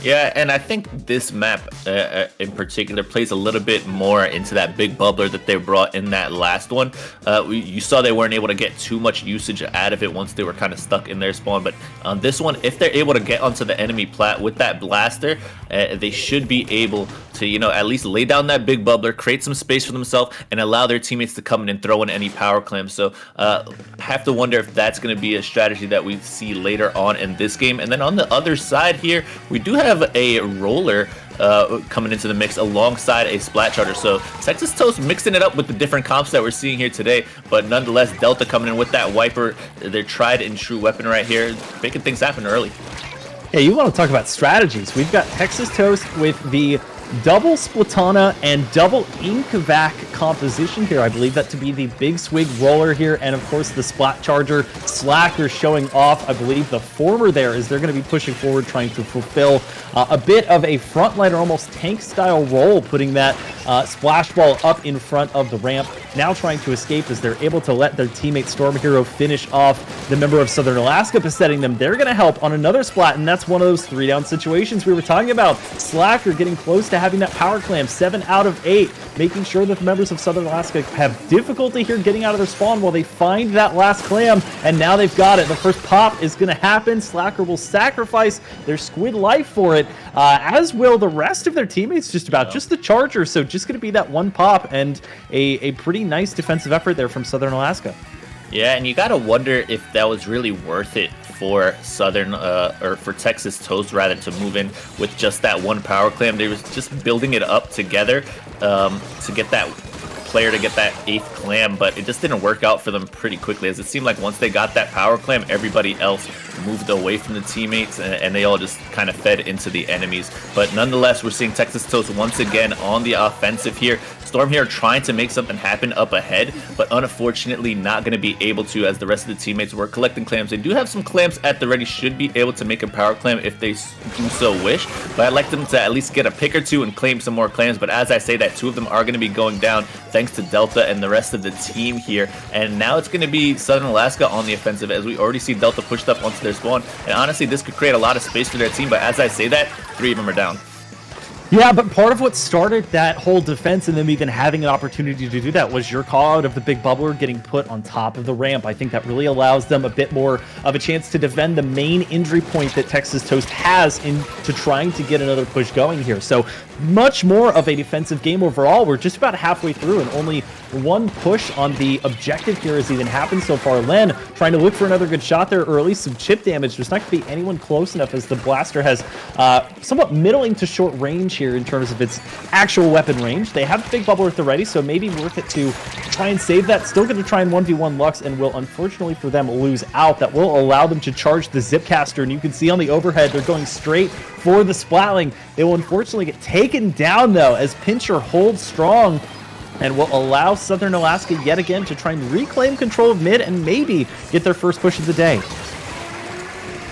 Yeah, and I think this map in particular plays a little bit more into that big bubbler that they brought in that last one. You saw they weren't able to get too much usage out of it once they were kind of stuck in their spawn. But on this one, if they're able to get onto the enemy plat with that blaster, they should be able to, at least lay down that big bubbler, create some space for themselves, and allow their teammates to come in and throw in any power clams. So have to wonder if that's going to be a strategy that we see later on in this game. And then on the other side here, we do have a roller coming into the mix alongside a Splat Charger. So Texas Toast mixing it up with the different comps that we're seeing here today, but nonetheless Delta coming in with that wiper, their tried and true weapon right here, making things happen early. Yeah, you want to talk about strategies. We've got Texas Toast with the double Splatana and double Inkvac composition here. I believe that to be the Big Swig roller here, and of course the Splat Charger Slacker showing off. I believe the former there is they're going to be pushing forward, trying to fulfill a bit of a frontliner, almost tank style role, putting that splash ball up in front of the ramp, now trying to escape as they're able to let their teammate Storm Hero finish off the member of Southern Alaska, besetting them. They're going to help on another splat, and that's one of those 3 down situations we were talking about. Slacker getting close to having that power clam, 7 out of 8, making sure that the members of Southern Alaska have difficulty here getting out of their spawn while they find that last clam, and now they've got it. The first pop is going to happen. Slacker will sacrifice their squid life for it, as will the rest of their teammates, just about. Just the Charger, so just going to be that one pop, and a pretty nice defensive effort there from Southern Alaska. Yeah, and you got to wonder if that was really worth it for Southern, or for Texas Toast rather, to move in with just that one power clam. They was just building it up together to get that player to get that 8th clam, but it just didn't work out for them pretty quickly, as it seemed like once they got that power clam, everybody else moved away from the teammates, and they all just kind of fed into the enemies. But nonetheless, we're seeing Texas Toast once again on the offensive here. Storm here trying to make something happen up ahead, but unfortunately not going to be able to, as the rest of the teammates were collecting clams. They do have some clams at the ready, should be able to make a power clam if they do so wish, but I'd like them to at least get a pick or 2 and claim some more clams. But as I say that, 2 of them are going to be going down thanks to Delta and the rest of the team here, and now it's going to be Southern Alaska on the offensive, as we already see Delta pushed up onto their spawn. And honestly, this could create a lot of space for their team, but as I say that, 3 of them are down. Yeah, but part of what started that whole defense and them even having an opportunity to do that was your call out of the big bubbler getting put on top of the ramp. I think that really allows them a bit more of a chance to defend the main injury point that Texas Toast has into trying to get another push going here. So much more of a defensive game overall. We're just about halfway through, and only one push on the objective here has even happened so far. Len trying to look for another good shot there early, some chip damage. There's not going to be anyone close enough, as the blaster has somewhat middling to short range here in terms of its actual weapon range. They have the big bubble at the ready, so maybe worth it to try and save that. Still going to try and 1v1 Lux, and will, unfortunately for them, lose out. That will allow them to charge the Zipcaster, and you can see on the overhead, they're going straight for the Splatling. They will unfortunately get taken down, though, as Pinscher holds strong, and will allow Southern Alaska yet again to try and reclaim control of mid and maybe get their first push of the day.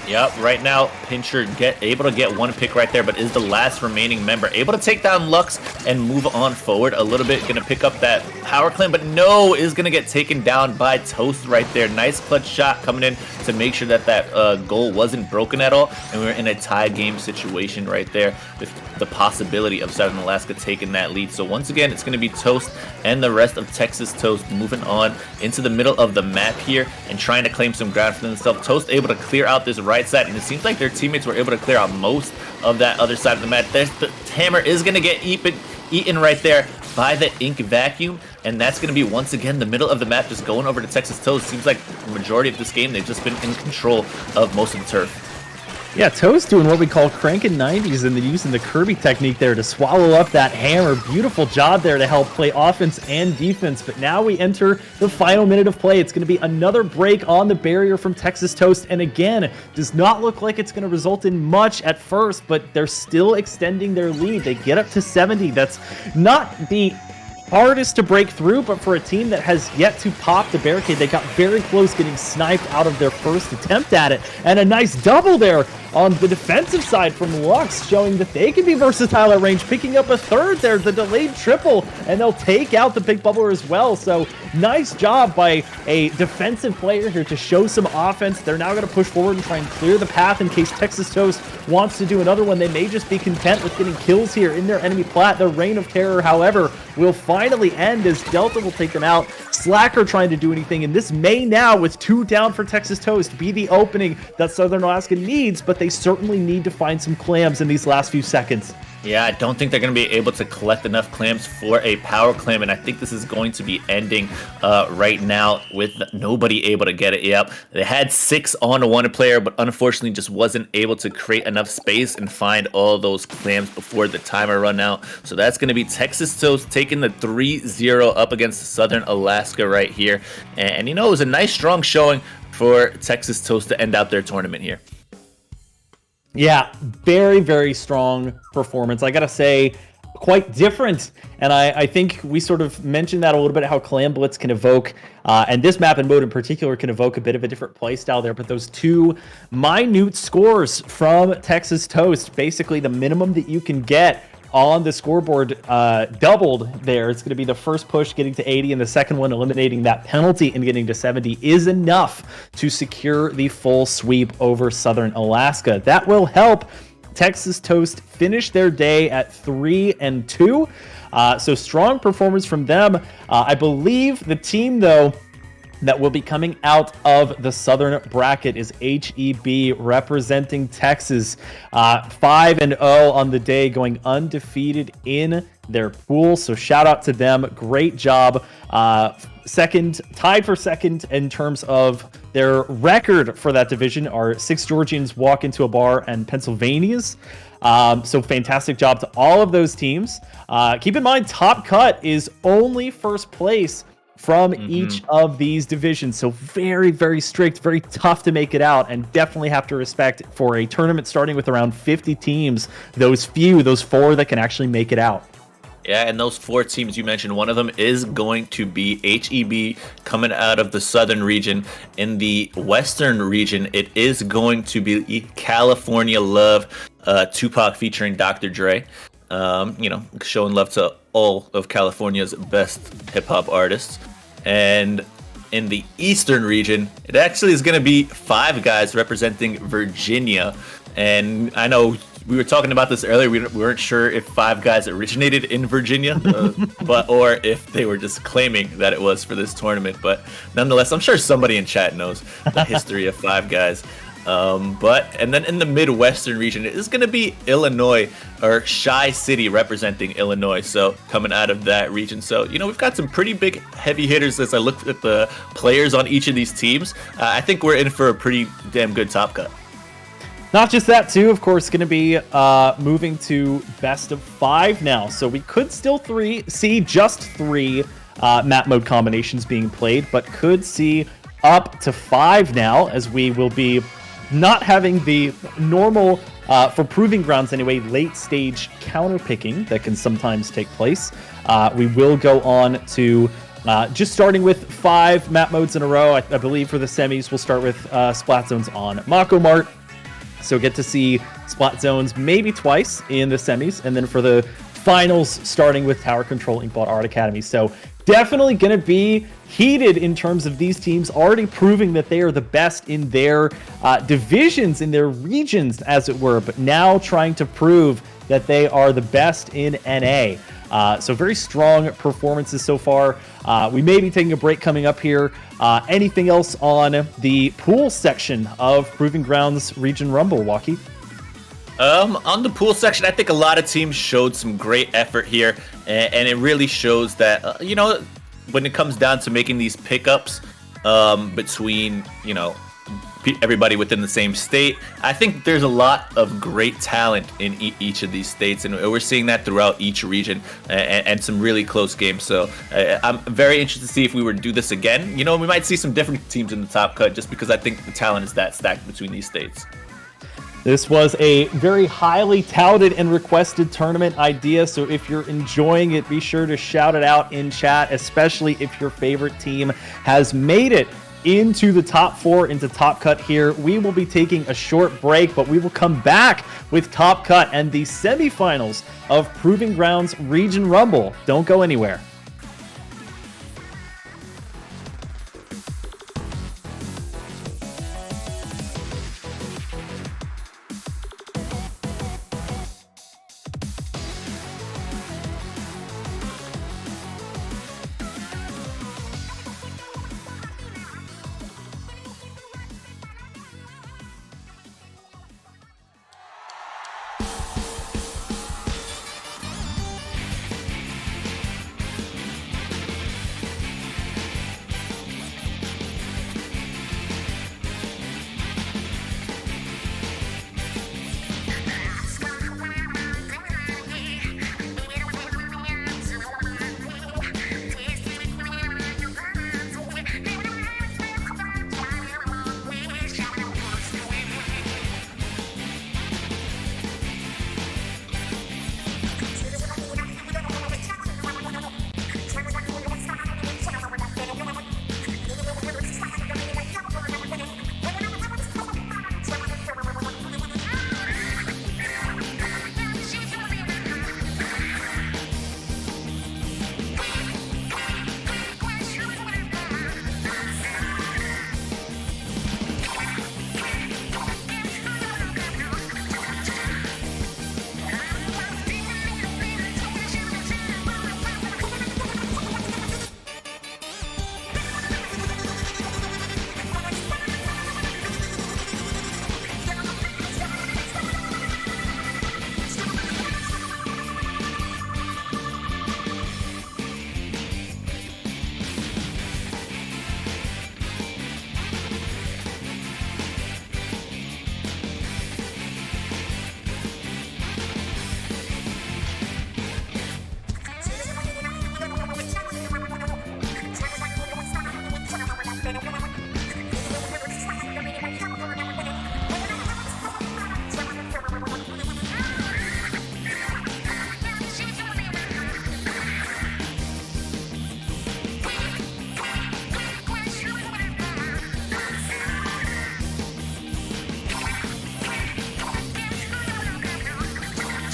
Yep, right now, Pinscher able to get one pick right there, but is the last remaining member. Able to take down Lux and move on forward a little bit. Gonna pick up that power claim, but no, is gonna get taken down by Toast right there. Nice clutch shot coming in to make sure that that goal wasn't broken at all. And we're in a tie game situation right there with the possibility of Southern Alaska taking that lead. So once again, it's gonna be Toast and the rest of Texas Toast moving on into the middle of the map here and trying to claim some ground for themselves. Toast able to clear out this right side, and it seems like their teammates were able to clear out most of that other side of the map. The hammer is going to get eaten right there by the ink vacuum, and that's going to be once again the middle of the map just going over to Texas Toast. Seems like the majority of this game they've just been in control of most of the turf. Yeah, Toast doing what we call cranking 90s and then using the Kirby technique there to swallow up that hammer. Beautiful job there to help play offense and defense. But now we enter the final minute of play. It's going to be another break on the barrier from Texas Toast. And again, does not look like it's going to result in much at first, but they're still extending their lead. They get up to 70. That's not the hardest to break through, but for a team that has yet to pop the barricade, they got very close getting sniped out of their first attempt at it. And a nice double there on the defensive side from Lux, showing that they can be versatile at range, picking up a third there, the delayed triple, and they'll take out the big bubbler as well. So nice job by a defensive player here to show some offense. They're now going to push forward and try and clear the path in case Texas Toast wants to do another one. They may just be content with getting kills here in their enemy plat. Their reign of terror, however, will finally end as Delta will take them out. Slacker trying to do anything, and this may now, with 2 down for Texas Toast, be the opening that Southern Alaska needs, but they certainly need to find some clams in these last few seconds. Yeah, I don't think they're going to be able to collect enough clams for a power clam, and I think this is going to be ending right now with nobody able to get it. Yep, they had 6 on a one player, but unfortunately just wasn't able to create enough space and find all those clams before the timer run out. So that's going to be Texas Toast taking the 3-0 up against Southern Alaska right here. And you know, it was a nice strong showing for Texas Toast to end out their tournament here. Yeah, very, very strong performance. I gotta say, quite different. And I think we sort of mentioned that a little bit, how Clam Blitz can evoke, and this map and mode in particular can evoke a bit of a different play style there. But those 2 minute scores from Texas Toast, basically the minimum that you can get on the scoreboard, doubled there. It's going to be the first push getting to 80 and the second one eliminating that penalty and getting to 70 is enough to secure the full sweep over Southern Alaska. That will help Texas Toast finish their day at 3-2. So strong performance from them. I believe the team, though, that will be coming out of the Southern bracket is HEB, representing Texas, 5-0 on the day, going undefeated in their pool. So shout out to them. Great job. Second, tied for second in terms of their record for that division are 6 Georgians walk into a bar and Pennsylvania's. So fantastic job to all of those teams. Keep in mind, Top Cut is only first place from each of these divisions. So very, very strict, very tough to make it out, and definitely have to respect for a tournament starting with around 50 teams, those 4 that can actually make it out. Yeah, and those 4 teams you mentioned, one of them is going to be HEB coming out of the southern region. In the western region, it is going to be California Love, Tupac featuring Dr. Dre. Showing love to all of California's best hip-hop artists. And in the eastern region, it actually is going to be 5 guys representing Virginia. And I know we were talking about this earlier. We weren't sure if 5 guys originated in Virginia, or if they were just claiming that it was for this tournament. But nonetheless, I'm sure somebody in chat knows the history of 5 guys. And then in the Midwestern region, it is going to be Illinois, or Chi City representing Illinois. So coming out of that region. So, we've got some pretty big heavy hitters as I look at the players on each of these teams. I think we're in for a pretty damn good Top Cut. Not just that, too, of course, going to be moving to best of 5 now. So we could still see just 3 map mode combinations being played, but could see up to 5 now, as we will be not having the normal, for Proving Grounds anyway, late stage counter picking that can sometimes take place. We will go on to just starting with 5 map modes in a row. I believe for the semis, we'll start with Splat Zones on Mako Mart. So get to see Splat Zones maybe twice in the semis, and then for the finals, starting with Tower Control Inkbot Art Academy. So definitely going to be heated in terms of these teams already proving that they are the best in their divisions, in their regions, as it were, but now trying to prove that they are the best in NA. So very strong performances so far. We may be taking a break coming up here. Anything else on the pool section of Proving Grounds Region Rumble, Walkie? On the pool section, I think a lot of teams showed some great effort here, and it really shows that, when it comes down to making these pickups between, everybody within the same state, I think there's a lot of great talent in each of these states, and we're seeing that throughout each region, and some really close games. So I'm very interested to see if we were to do this again. We might see some different teams in the top cut, just because I think the talent is that stacked between these states. This was a very highly touted and requested tournament idea, so if you're enjoying it, be sure to shout it out in chat, especially if your favorite team has made it into the top 4, into Top Cut here. We will be taking a short break, but we will come back with Top Cut and the semifinals of Proving Grounds Region Rumble. Don't go anywhere.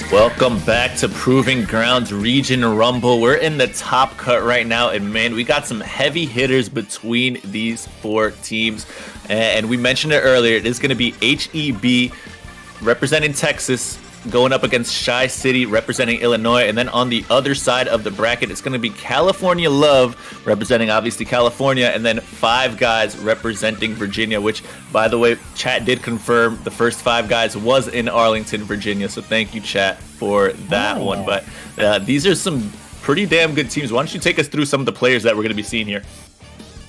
Welcome back to Proving Grounds Region Rumble. We're in the top cut right now, and man, we got some heavy hitters between these 4 teams. And we mentioned it earlier, it is going to be HEB representing Texas going up against Shy City representing Illinois, and then on the other side of the bracket, it's going to be California Love representing obviously California, and then Five Guys representing Virginia, which, by the way, chat did confirm the first Five Guys was in Arlington, Virginia, so thank you, chat, for that one. But these are some pretty damn good teams. Why don't you take us through some of the players that we're going to be seeing here?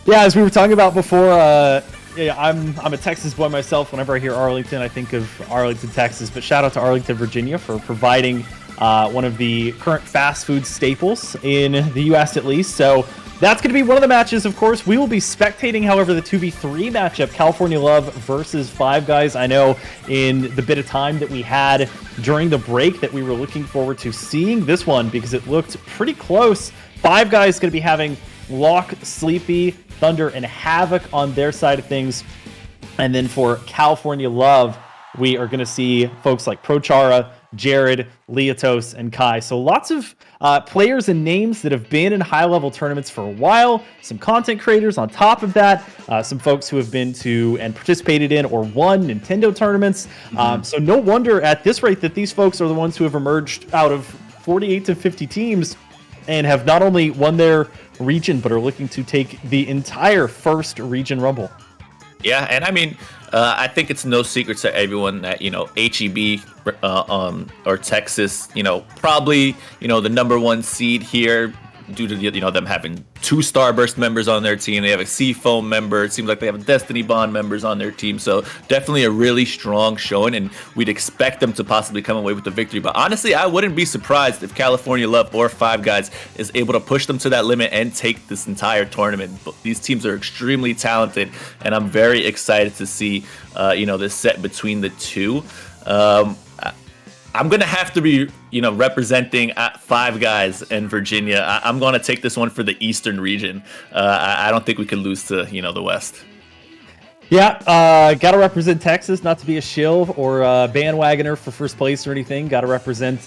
Yeah, as we were talking about before, yeah, I'm a Texas boy myself. Whenever I hear Arlington, I think of Arlington, Texas. But shout out to Arlington, Virginia for providing one of the current fast food staples in the U.S. at least. So that's going to be one of the matches, of course. We will be spectating, however, the 2v3 matchup, California Love versus Five Guys. I know in the bit of time that we had during the break that we were looking forward to seeing this one because it looked pretty close. Five Guys going to be having Lock, Sleepy, Thunder, and Havoc on their side of things. And then for California Love, we are going to see folks like Prochara, Jared, Leotos, and Kai. So lots of players and names that have been in high-level tournaments for a while. Some content creators on top of that. Some folks who have been to and participated in or won Nintendo tournaments. So no wonder at this rate that these folks are the ones who have emerged out of 48 to 50 teams and have not only won their region, but are looking to take the entire first region rumble. Yeah, and I mean, I think it's no secret to everyone that, HEB or Texas, probably, the number one seed here due to, them having 2 Starburst members on their team. They have a Seafoam member. It seems like they have Destiny Bond members on their team. So definitely a really strong showing, and we'd expect them to possibly come away with the victory. But honestly, I wouldn't be surprised if California Love or Five Guys is able to push them to that limit and take this entire tournament. These teams are extremely talented, and I'm very excited to see, this set between the two. I'm going to have to be, representing Five Guys in Virginia. I'm going to take this one for the Eastern region. I don't think we can lose to, the West. Yeah, got to represent Texas, not to be a shill or a bandwagoner for first place or anything. Got to represent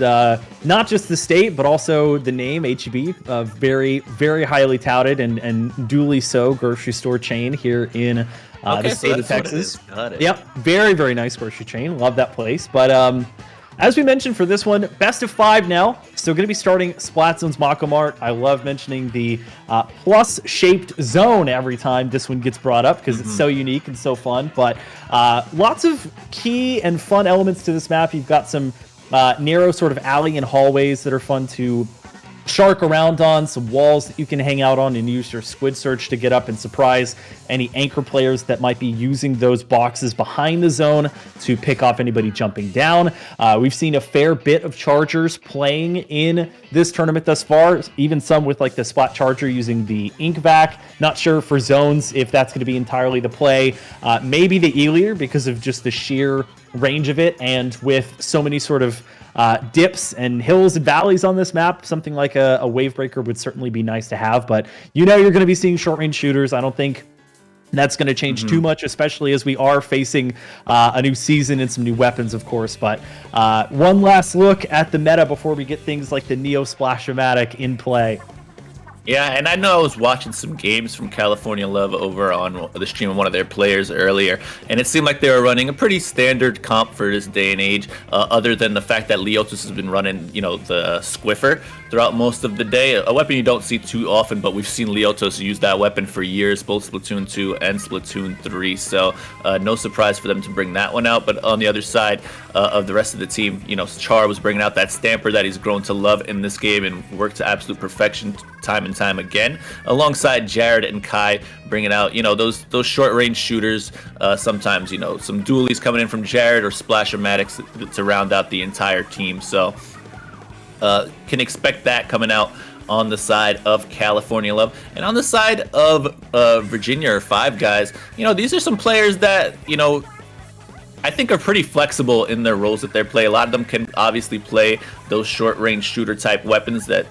not just the state, but also the name, HEB, a very, very highly touted and duly so grocery store chain here in the state of Texas. Got it. Yep, very, very nice grocery chain. Love that place. But as we mentioned for this one, best of 5 now. Still going to be starting Splatzone's Mako Mart. I love mentioning the plus-shaped zone every time this one gets brought up because it's so unique and so fun. But lots of key and fun elements to this map. You've got some narrow sort of alley and hallways that are fun to shark around on, some walls that you can hang out on and use your squid search to get up and surprise any anchor players that might be using those boxes behind the zone to pick off anybody jumping down. We've seen a fair bit of chargers playing in this tournament thus far, even some with like the spot charger using the ink vac. Not sure for zones if that's going to be entirely the play. Maybe the E-leader because of just the sheer range of it, and with so many sort of dips and hills and valleys on this map, something like a wave breaker would certainly be nice to have. But you're going to be seeing short range shooters. I don't think that's going to change too much, especially as we are facing a new season and some new weapons, of course. But one last look at the meta before we get things like the Neo Splash-O-Matic in play. Yeah, and I know I was watching some games from California Love over on the stream of one of their players earlier, and it seemed like they were running a pretty standard comp for this day and age, other than the fact that Leotos has been running, the Squiffer throughout most of the day. A weapon you don't see too often, but we've seen Leotos use that weapon for years, both Splatoon 2 and Splatoon 3, so no surprise for them to bring that one out. But on the other side of the rest of the team, Char was bringing out that stamper that he's grown to love in this game and worked to absolute perfection time and time again, alongside Jared and Kai bringing out, those short range shooters, sometimes, some dualies coming in from Jared or Splash-O-Matics to round out the entire team. So can expect that coming out on the side of California Love. And on the side of Virginia or Five Guys, these are some players that, I think are pretty flexible in their roles that they play. A lot of them can obviously play those short-range shooter type weapons that,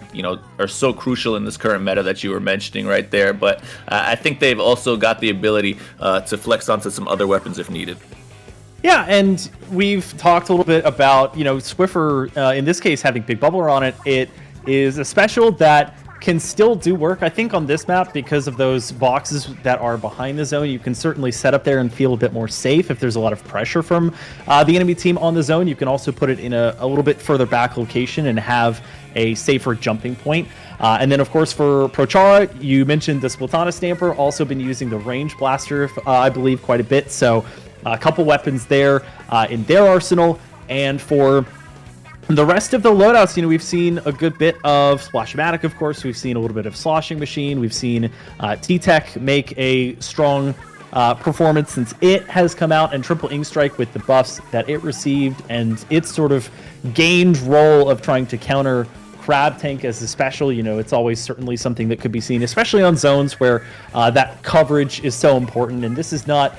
are so crucial in this current meta that you were mentioning right there. But I think they've also got the ability to flex onto some other weapons if needed. Yeah, and we've talked a little bit about, Swiffer, in this case, having Big Bubbler on it. It is a special that can still do work. I think on this map, because of those boxes that are behind the zone, you can certainly set up there and feel a bit more safe if there's a lot of pressure from the enemy team on the zone. You can also put it in a little bit further back location and have a safer jumping point. And then, of course, for Prochara, you mentioned the Splatana Stamper, also been using the Range Blaster, I believe, quite a bit. So a couple weapons there in their arsenal. And for the rest of the loadouts, we've seen a good bit of Splash-O-Matic, of course. We've seen a little bit of Sloshing Machine. We've seen T-Tech make a strong performance since it has come out, and Triple Ink Strike with the buffs that it received and its sort of gained role of trying to counter Crab Tank as a special. You know, it's always certainly something that could be seen, especially on zones where that coverage is so important. And this is not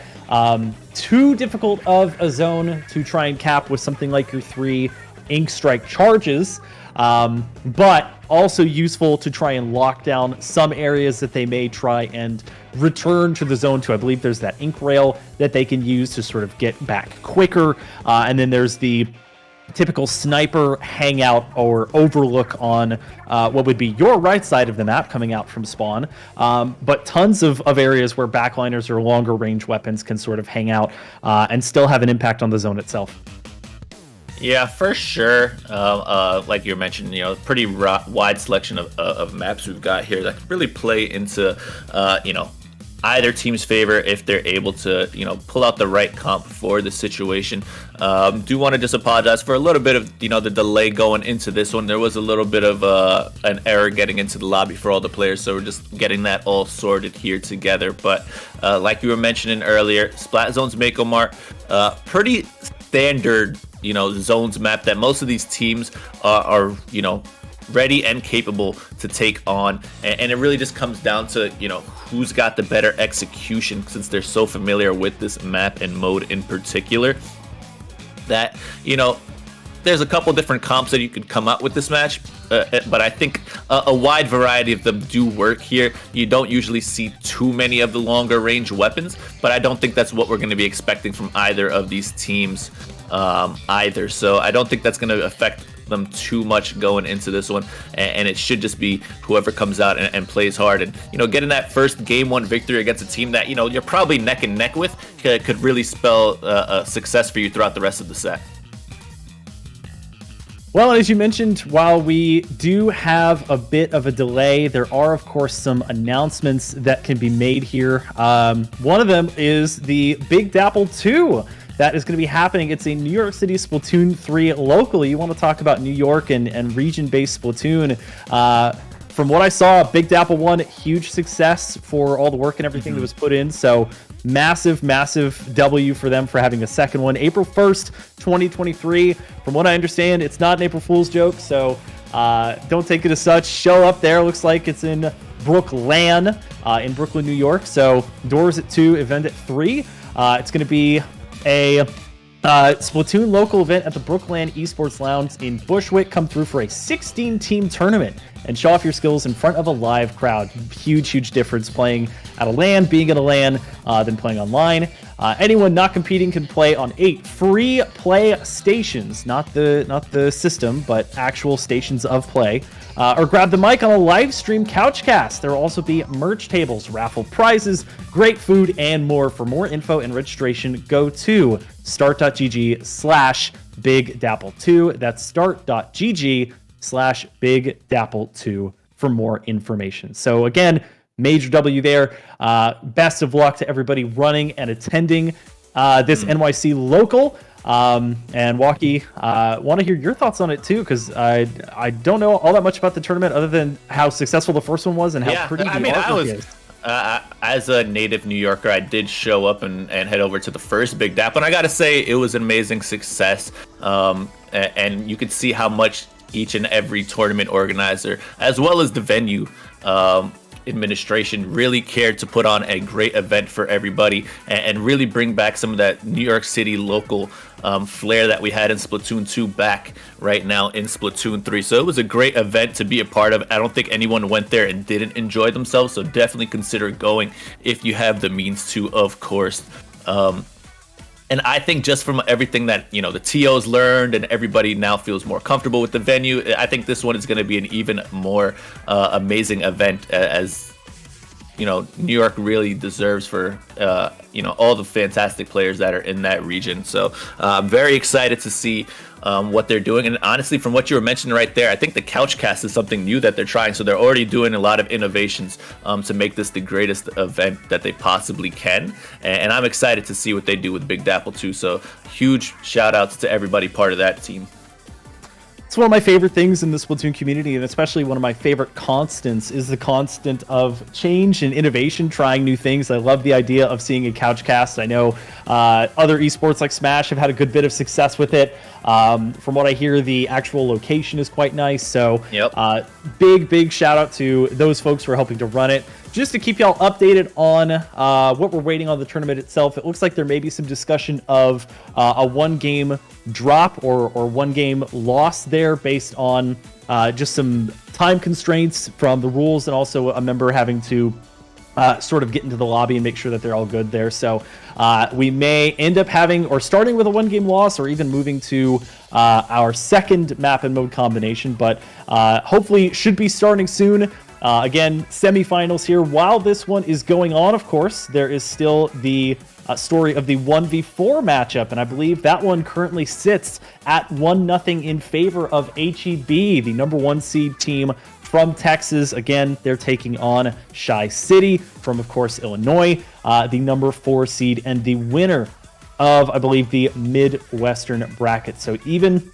too difficult of a zone to try and cap with something like your 3 Ink Strike charges, but also useful to try and lock down some areas that they may try and return to the zone to. I believe there's that Ink Rail that they can use to sort of get back quicker, and then there's the typical sniper hangout or overlook on what would be your right side of the map coming out from spawn, but tons of areas where backliners or longer range weapons can sort of hang out and still have an impact on the zone itself. Yeah, for sure. Like you mentioned, you know, pretty wide selection of maps we've got here that can really play into, you know, either team's favor if they're able to, you know, pull out the right comp for the situation. Do want to just apologize for a little bit of, you know, the delay going into this one. There was a little bit of an error getting into the lobby for all the players, so we're just getting that all sorted here together. But like you were mentioning earlier, Splat Zones Mako Mart, pretty standard, you know, zones map that most of these teams are, you know, ready and capable to take on, and it really just comes down to, you know, who's got the better execution, since they're so familiar with this map and mode in particular. That, you know, there's a couple different comps that you could come up with this match, but I think a wide variety of them do work here. You don't usually see too many of the longer range weapons, but I don't think that's what we're going to be expecting from either of these teams either. So I don't think that's going to affect them too much going into this one, and it should just be whoever comes out and plays hard, and, you know, getting that first game 1 victory against a team that, you know, you're probably neck and neck with could really spell success for you throughout the rest of the set. Well, as you mentioned, while we do have a bit of a delay, there are, of course, some announcements that can be made here. One of them is the Big Dapple 2. That is going to be happening. It's a New York City Splatoon 3 locally. You want to talk about New York and region-based Splatoon. From what I saw, Big Dapple 1, huge success for all the work and everything that was put in. So massive, massive W for them for having a second one. April 1st, 2023. From what I understand, it's not an April Fool's joke, so don't take it as such. Show up there. Looks like it's in Brooklyn, in Brooklyn, New York. So doors at 2, event at 3. It's going to be a Splatoon local event at the Brookland Esports Lounge in Bushwick. Come through for a 16-team tournament and show off your skills in front of a live crowd. Huge difference playing at a LAN, being at a LAN, than playing online. Anyone not competing can play on 8 free play stations, not the system, but actual stations of play. Or grab the mic on a live stream couchcast. There will also be merch tables, raffle prizes, great food, and more. For more info and registration, go to start.gg/BigDapple2. That's start.gg/BigDapple2 for more information. So again, major W there. Best of luck to everybody running and attending this NYC local. And Walkie, want to hear your thoughts on it too, because I don't know all that much about the tournament other than how successful the first one was and how pretty the artwork is. As a native New Yorker, I did show up and head over to the first Big Dap, and I gotta say it was an amazing success. And you could see how much each and every tournament organizer, as well as the venue administration, really cared to put on a great event for everybody and really bring back some of that New York City local flair that we had in Splatoon 2 back right now in Splatoon 3. So it was a great event to be a part of. I don't think anyone went there and didn't enjoy themselves, so definitely consider going if you have the means to, of course. And I think just from everything that, you know, the TOs learned and everybody now feels more comfortable with the venue, I think this one is going to be an even more amazing event, as, you know, New York really deserves for, you know, all the fantastic players that are in that region. So I'm very excited to see what they're doing. And honestly, from what you were mentioning right there, I think the Couchcast is something new that they're trying. So they're already doing a lot of innovations to make this the greatest event that they possibly can. And I'm excited to see what they do with Big Dapple 2. So huge shout outs to everybody part of that team. It's one of my favorite things in the Splatoon community, and especially one of my favorite constants is the constant of change and innovation, trying new things. I love the idea of seeing a couch cast. I know other esports like Smash have had a good bit of success with it. From what I hear, the actual location is quite nice. So big shout out to those folks for helping to run it. Just to keep y'all updated on what we're waiting on the tournament itself, it looks like there may be some discussion of a one-game drop or one-game loss there based on just some time constraints from the rules, and also a member having to sort of get into the lobby and make sure that they're all good there. So we may end up having or starting with a one-game loss, or even moving to our second map and mode combination, but hopefully should be starting soon. Again, semifinals here. While this one is going on, of course, there is still the story of the 1v4 matchup, and I believe that one currently sits at 1-0 in favor of HEB, the number 1 seed team from Texas. Again, they're taking on Shy City from, of course, Illinois, the number 4 seed and the winner of, I believe, the Midwestern bracket. So even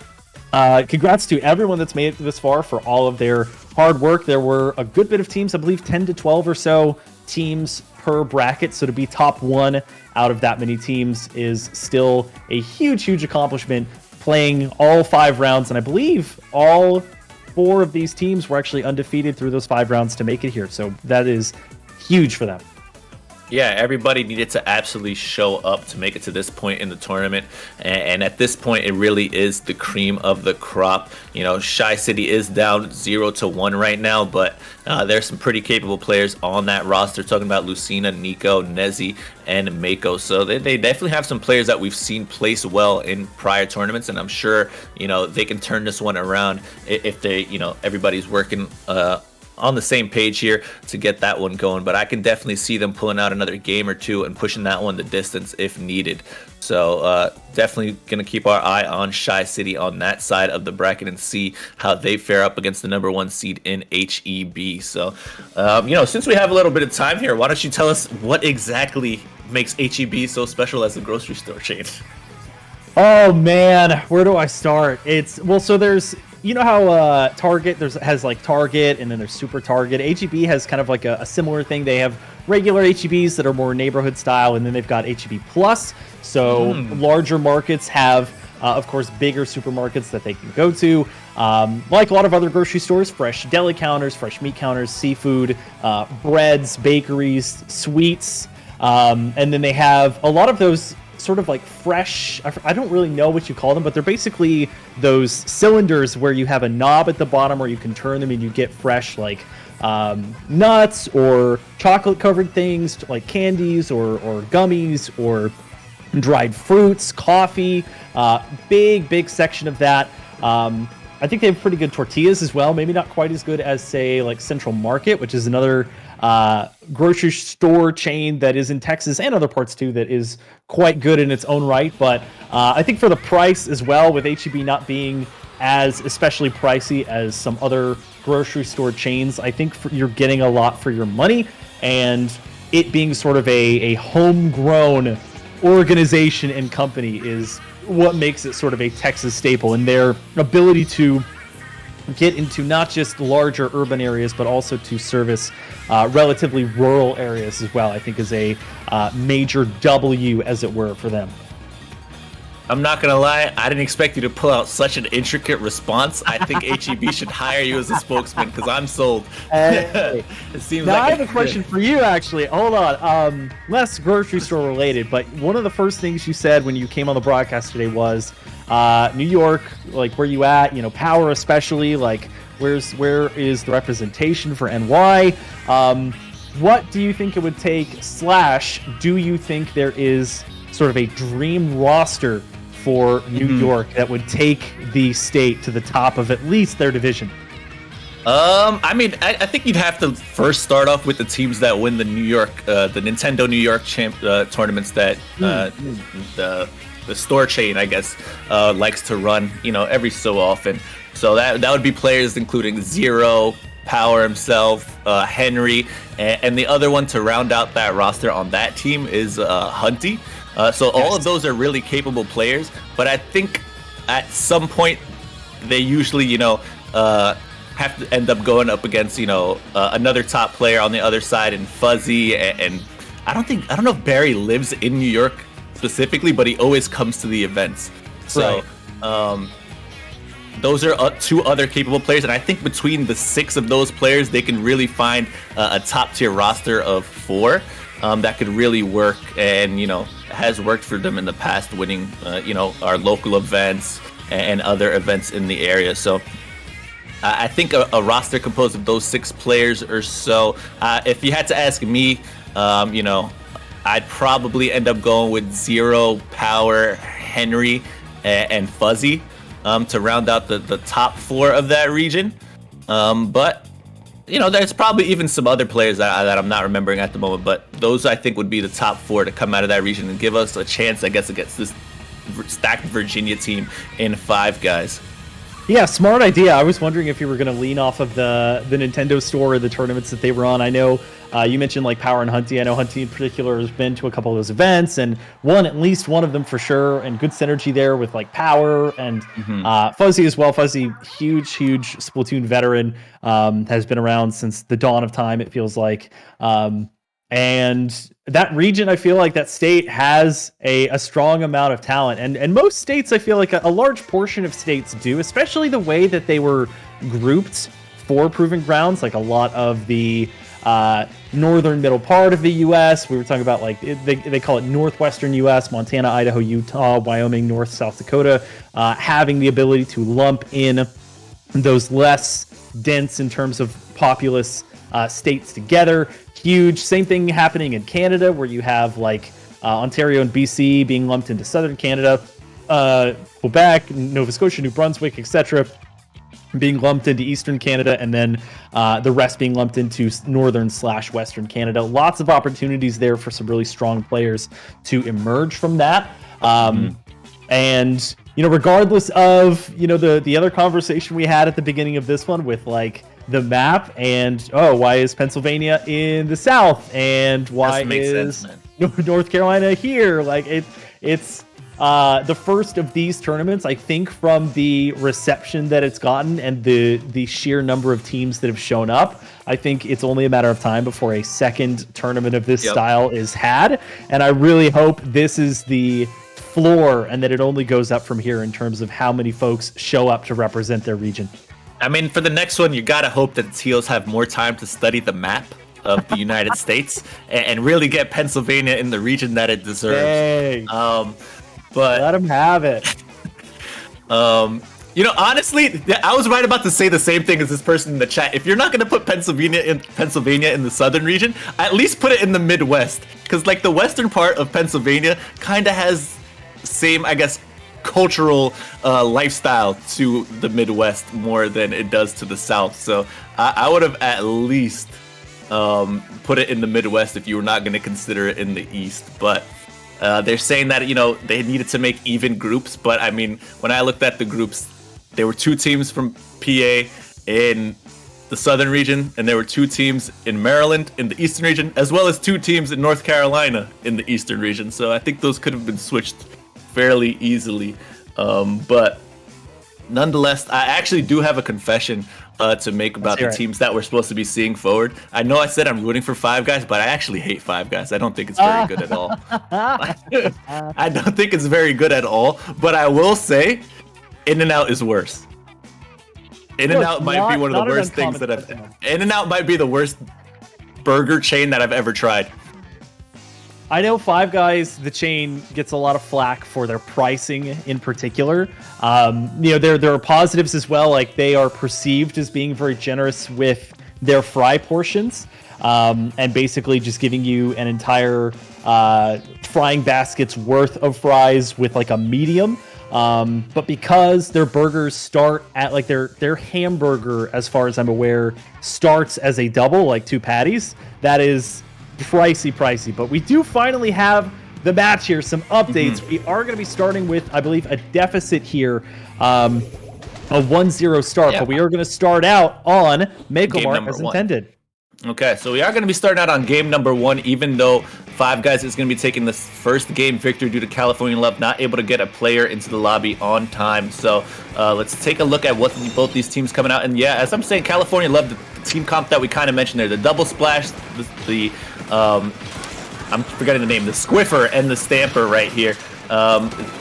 congrats to everyone that's made it this far for all of their hard work. There were a good bit of teams, I believe 10 to 12 or so teams per bracket. So to be top 1 out of that many teams is still a huge accomplishment, playing all 5 rounds. And I believe all 4 of these teams were actually undefeated through those 5 rounds to make it here. So that is huge for them. Yeah, everybody needed to absolutely show up to make it to this point in the tournament, and at this point it really is the cream of the crop. You know, Shy City is down 0-1 right now, but there's some pretty capable players on that roster. Talking about Lucina, Nico, Nezi, and Mako. So they definitely have some players that we've seen place well in prior tournaments, and I'm sure, you know, they can turn this one around if they, you know, everybody's working on the same page here to get that one going. But I can definitely see them pulling out another game or two and pushing that one the distance if needed. So definitely going to keep our eye on Shy City on that side of the bracket and see how they fare up against the number 1 seed in HEB. So, you know, since we have a little bit of time here, why don't you tell us what exactly makes HEB so special as a grocery store chain? Oh man, where do I start? So there's, you know how Target has like Target, and then there's Super Target. HEB has kind of like a similar thing. They have regular HEBs that are more neighborhood style, and then they've got HEB Plus. So larger markets have, of course, bigger supermarkets that they can go to. Like a lot of other grocery stores, fresh deli counters, fresh meat counters, seafood, breads, bakeries, sweets. And then they have a lot of those sort of like fresh, I don't really know what you call them, but they're basically those cylinders where you have a knob at the bottom where you can turn them and you get fresh, like nuts or chocolate covered things like candies or gummies or dried fruits, coffee. Big section of that. I think they have pretty good tortillas as well. Maybe not quite as good as, say, like Central Market, which is another grocery store chain that is in Texas and other parts too that is quite good in its own right. But I think for the price as well, with HEB not being as especially pricey as some other grocery store chains, I think you're getting a lot for your money, and it being sort of a homegrown organization and company is what makes it sort of a Texas staple, and their ability to get into not just larger urban areas, but also to service relatively rural areas as well, I think is a major W, as it were, for them. I'm not gonna lie, I didn't expect you to pull out such an intricate response. I think HEB should hire you as a spokesman, because I'm sold. Hey. It seems now, like I have a question for you, actually. Hold on. Less grocery store related, but one of the first things you said when you came on the broadcast today was New York, like where you at, you know, power especially, like where is the representation for NY? What do you think it would take, / do you think there is sort of a dream roster for New York that would take the state to the top of at least their division? I mean, I think you'd have to first start off with the teams that win the Nintendo New York tournaments that the store chain, I guess, likes to run, you know, every so often. So that would be players including Zero, Power himself, Henry, and the other one to round out that roster on that team is Hunty. So all of those are really capable players, but I think at some point they usually, have to end up going up against, another top player on the other side, and Fuzzy, and I don't know if Barry lives in New York specifically, but he always comes to the events. So, those are two other capable players, and I think between the 6 of those players, they can really find a top-tier roster of 4 that could really work, and, has worked for them in the past, winning, our local events and other events in the area. So I think a roster composed of those 6 players or so, if you had to ask me, I'd probably end up going with Zero, Power, Henry, and Fuzzy to round out the top 4 of that region. But there's probably even some other players that I'm not remembering at the moment, but those I think would be the top 4 to come out of that region and give us a chance, I guess, against this stacked Virginia team in Five Guys. Yeah, smart idea. I was wondering if you were going to lean off of the Nintendo store or the tournaments that they were on. I know you mentioned like Power and Hunty. I know Hunty in particular has been to a couple of those events and won at least one of them for sure. And good synergy there with like Power and Fuzzy as well. Fuzzy, huge Splatoon veteran, has been around since the dawn of time, it feels like. And that region, I feel like that state has a strong amount of talent. And most states, I feel like a large portion of states do, especially the way that they were grouped for Proving Grounds. Like a lot of the northern middle part of the U.S. We were talking about like they call it northwestern U.S., Montana, Idaho, Utah, Wyoming, North, South Dakota, having the ability to lump in those less dense in terms of populous states together. Huge. Same thing happening in Canada, where you have like Ontario and BC being lumped into southern Canada, Quebec, Nova Scotia, New Brunswick, etc., being lumped into eastern Canada, and then the rest being lumped into northern/western Canada. Lots of opportunities there for some really strong players to emerge from that. And regardless of the other conversation we had at the beginning of this one with like the map and why is Pennsylvania in the south and why is North Carolina here? Like it's the first of these tournaments, I think, from the reception that it's gotten and the sheer number of teams that have shown up. I think it's only a matter of time before a second tournament of this style is had, and I really hope this is the floor and that it only goes up from here in terms of how many folks show up to represent their region. I mean, for the next one, you gotta hope that the Teals have more time to study the map of the United States and really get Pennsylvania in the region that it deserves. Hey, but let them have it. Honestly, I was right about to say the same thing as this person in the chat. If you're not gonna put Pennsylvania in the southern region, at least put it in the Midwest, because like the western part of Pennsylvania kind of has same, I guess, cultural lifestyle to the Midwest more than it does to the South. So I would have at least put it in the Midwest if you were not going to consider it in the East. But they're saying that, they needed to make even groups. But I mean, when I looked at the groups, there were 2 teams from PA in the southern region, and there were 2 teams in Maryland in the eastern region, as well as 2 teams in North Carolina in the eastern region. So I think those could have been switched fairly easily, but nonetheless, I actually do have a confession to make about the teams that we're supposed to be seeing forward. I know I said I'm rooting for Five Guys, but I actually hate Five Guys. I don't think it's very good at all. I don't think it's very good at all, but I will say In-N-Out is worse. In-N-Out might be one of the worst things that In-N-Out might be the worst burger chain that I've ever tried. I know Five Guys, the chain, gets a lot of flack for their pricing in particular. There are positives as well, like they are perceived as being very generous with their fry portions, and basically just giving you an entire frying basket's worth of fries with like a medium. But because their burgers start at like their hamburger, as far as I'm aware, starts as a double, like 2 patties, that is pricey, but we do finally have the match here, some updates. We are going to be starting with, I believe, a deficit here, a 1-0 start, but we are going to start out on Mega Mart as intended. Okay, so we are going to be starting out on game number 1, even though Five Guys is going to be taking the first game victory due to California Love not able to get a player into the lobby on time. So let's take a look at what both these teams coming out. And yeah, as I'm saying, California Love, the team comp that we kind of mentioned there, the double splash, I'm forgetting the name, the Squiffer and the Stamper right here.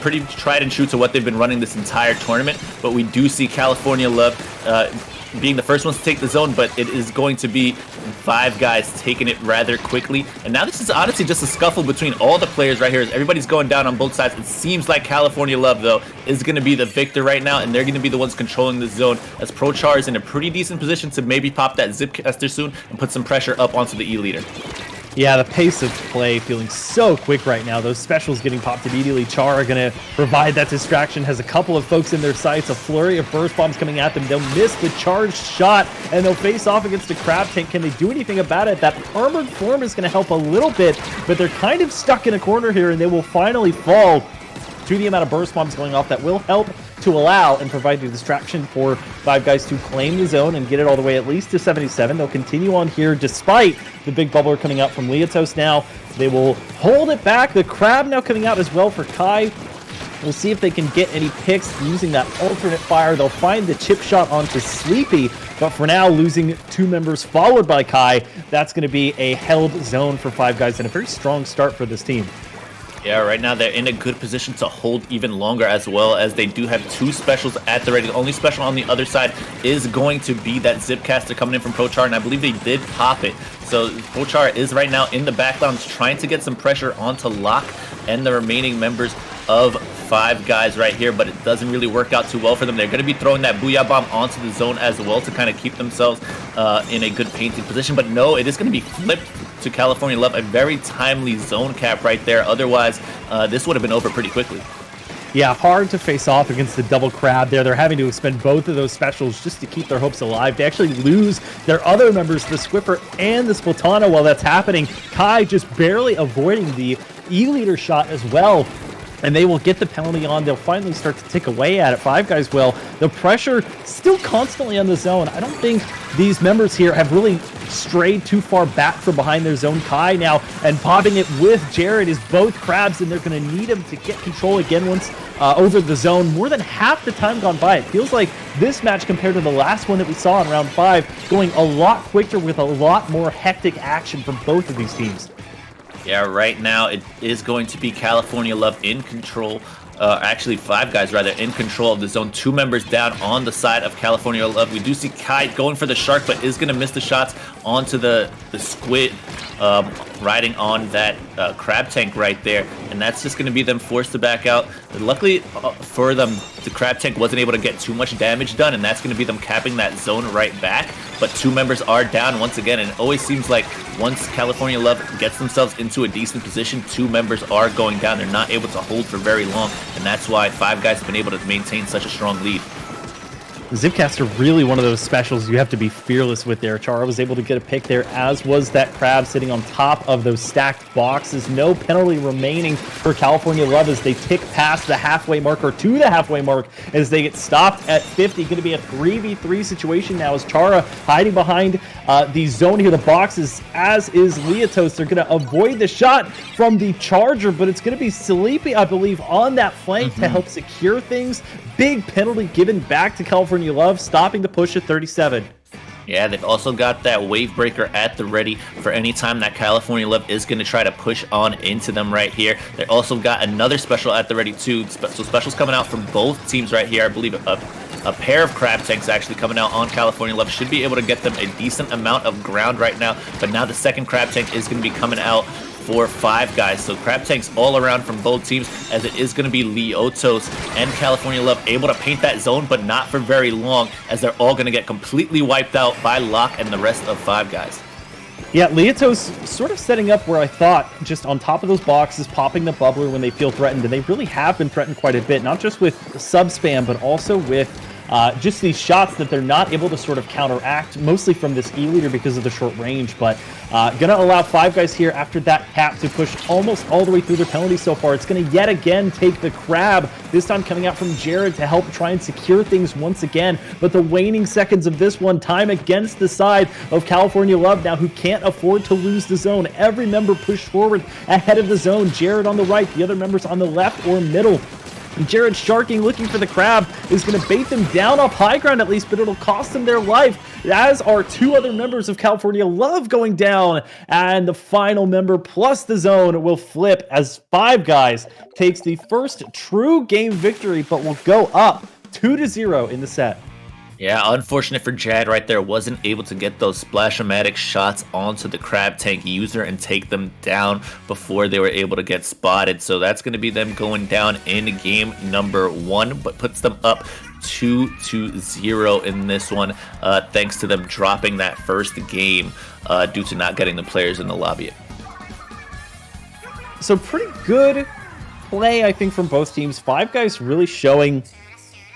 Pretty tried and true to what they've been running this entire tournament, but we do see California Love being the first ones to take the zone, but it is going to be Five Guys taking it rather quickly. And now this is honestly just a scuffle between all the players right here. As everybody's going down on both sides. It seems like California Love, though, is going to be the victor right now, and they're going to be the ones controlling the zone, as ProChar is in a pretty decent position to maybe pop that Zipcaster soon and put some pressure up onto the E-leader. Yeah, the pace of play feeling so quick right now. Those specials getting popped immediately. Char are going to provide that distraction. Has a couple of folks in their sights. A flurry of burst bombs coming at them. They'll miss the charged shot, and they'll face off against the Crab Tank. Can they do anything about it? That armored form is going to help a little bit, but they're kind of stuck in a corner here, and they will finally fall to the amount of burst bombs going off that will help to allow and provide the distraction for Five Guys to claim the zone and get it all the way at least to 77. They'll continue on here despite the big bubbler coming out from Leotos now. They will hold it back. The Crab now coming out as well for Kai. We'll see if they can get any picks using that alternate fire. They'll find the chip shot onto Sleepy, but for now, losing 2 members followed by Kai, that's going to be a held zone for Five Guys and a very strong start for this team. Yeah, right now they're in a good position to hold even longer, as well as they do have 2 specials at the ready. The only special on the other side is going to be that Zipcaster coming in from ProChar, and I believe they did pop it. So ProChar is right now in the background trying to get some pressure onto Locke and the remaining members of Five Guys right here, but it doesn't really work out too well for them. They're going to be throwing that Booyah Bomb onto the zone as well to kind of keep themselves in a good painting position. But no, it is going to be flipped to California Love. A very timely zone cap right there. Otherwise, this would have been over pretty quickly. Yeah, hard to face off against the double Crab there. They're having to expend both of those specials just to keep their hopes alive. They actually lose their other members, the Squiffer and the Splatana, while that's happening. Kai just barely avoiding the E-leader shot as well. And they will get the penalty on. They'll finally start to tick away at it. Five Guys will. The pressure still constantly on the zone. I don't think these members here have really strayed too far back from behind their zone. Kai now and popping it with Jared is both Crabs, and they're going to need him to get control again once over the zone. More than half the time gone by. It feels like this match compared to the last one that we saw in round 5 going a lot quicker with a lot more hectic action from both of these teams. Yeah, right now it is going to be California Love in control. Actually, Five Guys rather in control of the zone. 2 members down on the side of California Love. We do see Kai going for the shark, but is going to miss the shots onto the squid, riding on that Crab Tank right there. And that's just going to be them forced to back out. But luckily for them, the Crab Tank wasn't able to get too much damage done, and that's going to be them capping that zone right back. But 2 members are down once again, and it always seems like once California Love gets themselves into a decent position, 2 members are going down. They're not able to hold for very long, and that's why Five Guys have been able to maintain such a strong lead. Zipcaster really one of those specials you have to be fearless with there. Chara was able to get a pick there, as was that Crab sitting on top of those stacked boxes. No penalty remaining for California Love as they tick past the halfway mark, or to the halfway mark, as they get stopped at 50. Going to be a 3v3 situation now as Chara hiding behind the zone here. The boxes, as is Leotos. They're going to avoid the shot from the Charger, but it's going to be Sleepy, I believe, on that flank to help secure things. Big penalty given back to California Love, stopping the push at 37. Yeah, they've also got that wave breaker at the ready for any time that California Love is going to try to push on into them right here. They also got another special at the ready too. So specials coming out from both teams right here. I believe a pair of Crab Tanks actually coming out on California Love should be able to get them a decent amount of ground right now. But now the second Crab Tank is going to be coming out for Five Guys. So Crab Tanks all around from both teams, as it is going to be Leotos and California Love able to paint that zone, but not for very long, as they're all going to get completely wiped out by Locke and the rest of Five Guys. Yeah, Leotos sort of setting up where I thought, just on top of those boxes, popping the bubbler when they feel threatened, and they really have been threatened quite a bit, not just with sub spam, but also with just these shots that they're not able to sort of counteract, mostly from this E-leader because of the short range, but gonna allow Five Guys here after that cap to push almost all the way through their penalty so far. It's gonna yet again take the crab, this time coming out from Jared to help try and secure things once again, but the waning seconds of this one, time against the side of California Love now, who can't afford to lose the zone. Every member pushed forward ahead of the zone. Jared on the right, the other members on the left or middle. Jared sharking, looking for the crab, is going to bait them down off high ground at least, but it'll cost them their life, as are two other members of California Love going down, and the final member plus the zone will flip as Five Guys takes the first true game victory, but will go up 2-0 in the set. Yeah, unfortunate for Jad right there. Wasn't able to get those splash-o-matic shots onto the crab tank user and take them down before they were able to get spotted. So that's going to be them going down in game number 1, but puts them up 2-0 in this one, thanks to them dropping that first game due to not getting the players in the lobby. So pretty good play, I think, from both teams. Five Guys really showing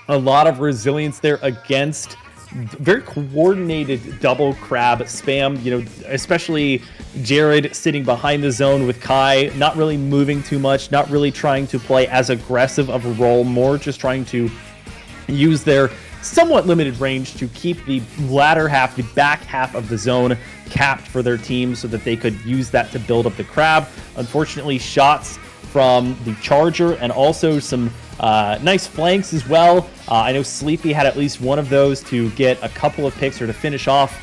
a lot of resilience there against very coordinated double crab spam, you know, especially Jared sitting behind the zone with Kai, not really moving too much, not really trying to play as aggressive of a role, more just trying to use their somewhat limited range to keep the latter half, the back half of the zone capped for their team so that they could use that to build up the crab. Unfortunately, shots from the Charger and also some nice flanks as well. I know Sleepy had at least one of those to get a couple of picks or to finish off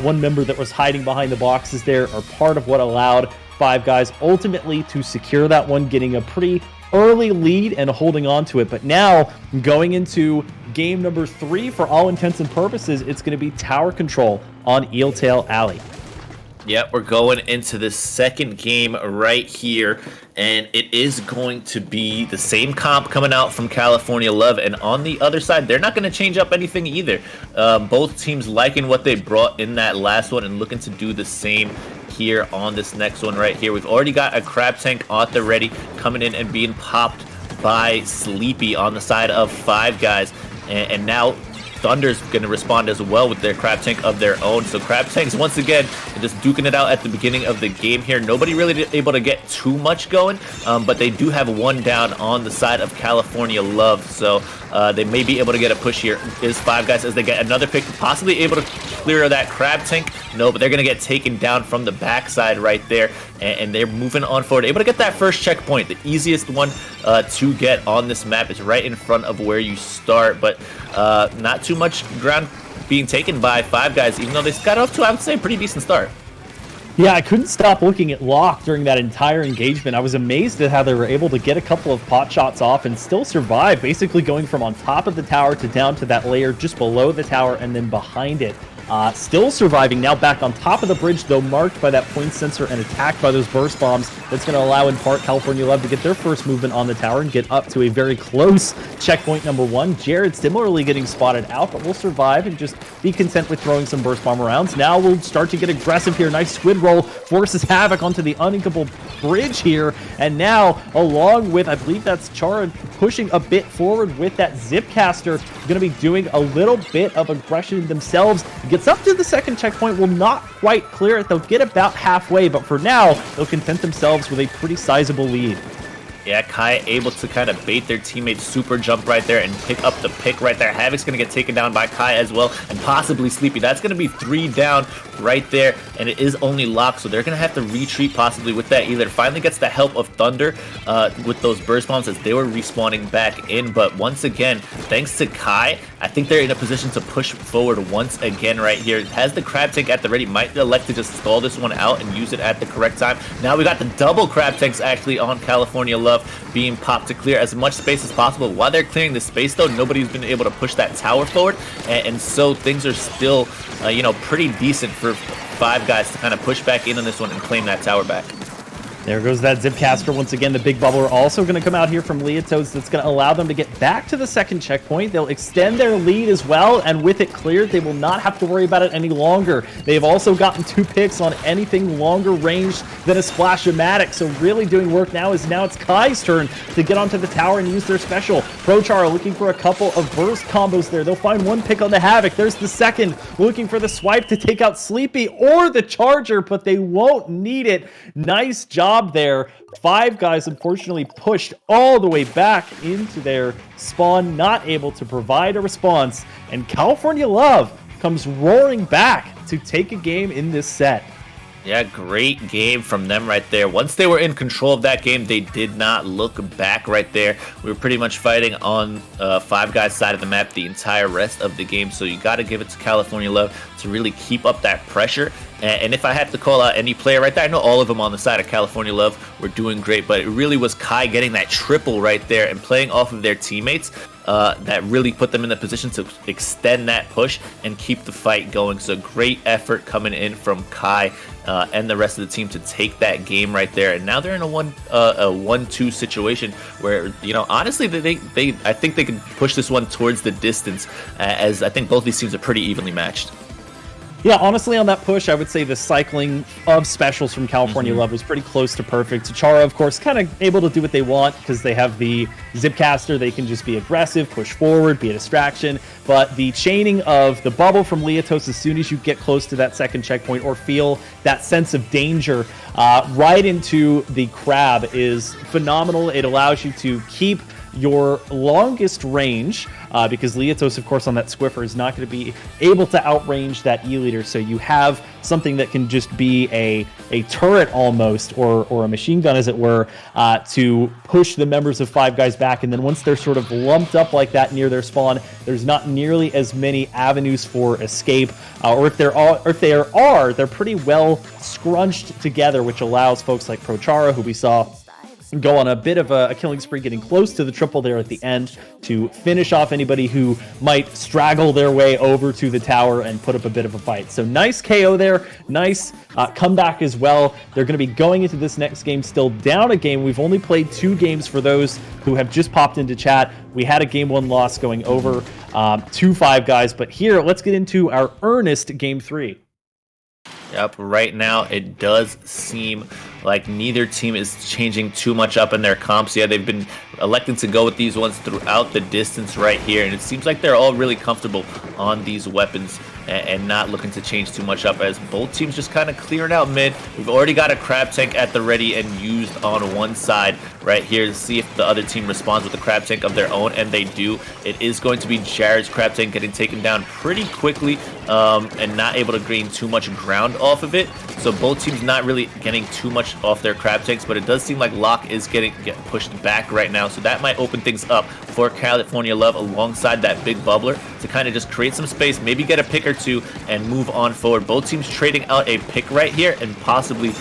one member that was hiding behind the boxes there, are part of what allowed Five Guys ultimately to secure that one, getting a pretty early lead and holding on to it. But now going into game number 3, for all intents and purposes, it's going to be tower control on Eeltail Alley. Yep, we're going into the second game right here, and it is going to be the same comp coming out from California Love, and on the other side, they're not going to change up anything either. Both teams liking what they brought in that last one and looking to do the same here on this next one right here. We've already got a crab tank at the ready, coming in and being popped by Sleepy on the side of Five Guys, and now Thunder's going to respond as well with their crab tank of their own. So crab tanks once again just duking it out at the beginning of the game here. Nobody really able to get too much going, but they do have one down on the side of California Love. So they may be able to get a push here. Is Five Guys as they get another pick, possibly able to clear that crab tank. No, but they're going to get taken down from the backside right there, and they're moving on forward. Able to get that first checkpoint. The easiest one to get on this map is right in front of where you start, but not too much ground being taken by Five Guys, even though they got off to, I would say, a pretty decent start. Yeah, I couldn't stop looking at Locke during that entire engagement. I was amazed at how they were able to get a couple of pot shots off and still survive, basically going from on top of the tower to down to that layer just below the tower and then behind it. Still surviving, now back on top of the bridge, though marked by that point sensor and attacked by those burst bombs. That's going to allow, in part, California Love to get their first movement on the tower and get up to a very close checkpoint number 1. Jared similarly getting spotted out, but will survive and just be content with throwing some burst bomb rounds. Now we'll start to get aggressive here. Nice squid roll, forces Havoc onto the uninkable bridge here, and now, along with, I believe that's Chara, pushing a bit forward with that Zipcaster, going to be doing a little bit of aggression themselves. Gets up to the second checkpoint, will not quite clear it. They'll get about halfway, but for now, they'll content themselves with a pretty sizable lead. Yeah, Kai able to kind of bait their teammates, super jump right there and pick up the pick right there. Havoc's going to get taken down by Kai as well, and possibly Sleepy. That's going to be 3 down right there, and it is only Locke, so they're going to have to retreat possibly with that. Either finally gets the help of Thunder with those burst bombs as they were respawning back in, but once again, thanks to Kai, I think they're in a position to push forward once again right here. Has the crab tank at the ready, might elect to just stall this one out and use it at the correct time. Now we got the double crab tanks actually on California Love being popped to clear as much space as possible. While they're clearing the space though, nobody's been able to push that tower forward, and so things are still you know, pretty decent for Five Guys to kind of push back in on this one and claim that tower back. There goes that Zipcaster once again. The big bubbler also going to come out here from Leotos. That's going to allow them to get back to the second checkpoint. They'll extend their lead as well, and with it cleared, they will not have to worry about it any longer. They've also gotten 2 picks on anything longer range than a Splash-O-Matic, so really doing work now it's Kai's turn to get onto the tower and use their special. Prochar looking for a couple of burst combos there. They'll find 1 pick on the Havoc. There's the second, looking for the swipe to take out Sleepy or the Charger, but they won't need it. Nice job there. 5 guys unfortunately pushed all the way back into their spawn, not able to provide a response, and California Love comes roaring back to take a game in this set. Yeah, great game from them right there. Once they were in control of that game, they did not look back right there. We were pretty much fighting on 5 guys' side of the map the entire rest of the game, so you got to give it to California Love to really keep up that pressure. And if I had to call out any player right there, I know all of them on the side of California Love were doing great, but it really was Kai getting that triple right there and playing off of their teammates that really put them in the position to extend that push and keep the fight going. So great effort coming in from Kai and the rest of the team to take that game right there. And now they're in a 1-2 situation where, you know, honestly, I think they can push this one towards the distance, as I think both these teams are pretty evenly matched. Yeah, honestly, on that push, I would say the cycling of specials from California Love was pretty close to perfect. Chara, of course, kind of able to do what they want because they have the Zipcaster. They can just be aggressive, push forward, be a distraction. But the chaining of the bubble from Leotos as soon as you get close to that second checkpoint or feel that sense of danger right into the crab is phenomenal. It allows you to keep your longest range because Leotos, of course, on that Squiffer is not going to be able to outrange that E-Leader. So you have something that can just be a turret almost, or a machine gun, as it were, to push the members of 5 guys back. And then once they're sort of lumped up like that near their spawn, there's not nearly as many avenues for escape. Or if there are, they're pretty well scrunched together, which allows folks like Prochara, who we saw go on a bit of a killing spree, getting close to the triple there at the end to finish off anybody who might straggle their way over to the tower and put up a bit of a fight. So nice KO there, nice comeback as well. They're going to be going into this next game still down a game. We've only played 2 games for those who have just popped into chat. We had a game 1 loss going over to 5 guys, but here, let's get into our earnest game 3. Yep, right now it does seem like neither team is changing too much up in their comps. Yeah, they've been electing to go with these ones throughout the distance right here, and it seems like they're all really comfortable on these weapons and not looking to change too much up, as both teams just kind of clearing out mid. We've already got a crab tank at the ready and used on one side right here to see if the other team responds with a crab tank of their own, and they do. It is going to be Jared's crab tank getting taken down pretty quickly and not able to gain too much ground off of it. So both teams not really getting too much off their crab tanks, but it does seem like Locke is getting pushed back right now, so that might open things up for California Love alongside that big bubbler to kind of just create some space, maybe get a pick or 2 and move on forward. Both teams trading out a pick right here, and possibly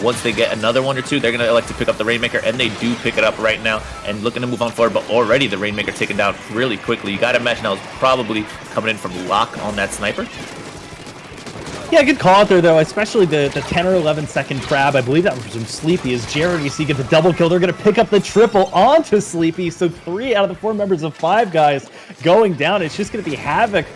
once they get another 1 or 2, they're going to elect to pick up the Rainmaker, and they do pick it up right now and looking to move on forward, but already the Rainmaker taken down really quickly. You got to imagine that was probably coming in from Locke on that sniper. Yeah, good call out there, though, especially the 10 or 11 second crab. I believe that was from Sleepy. As Jared, you see, get the double kill. They're going to pick up the triple onto Sleepy. So 3 out of the 4 members of 5 guys going down. It's just going to be Havoc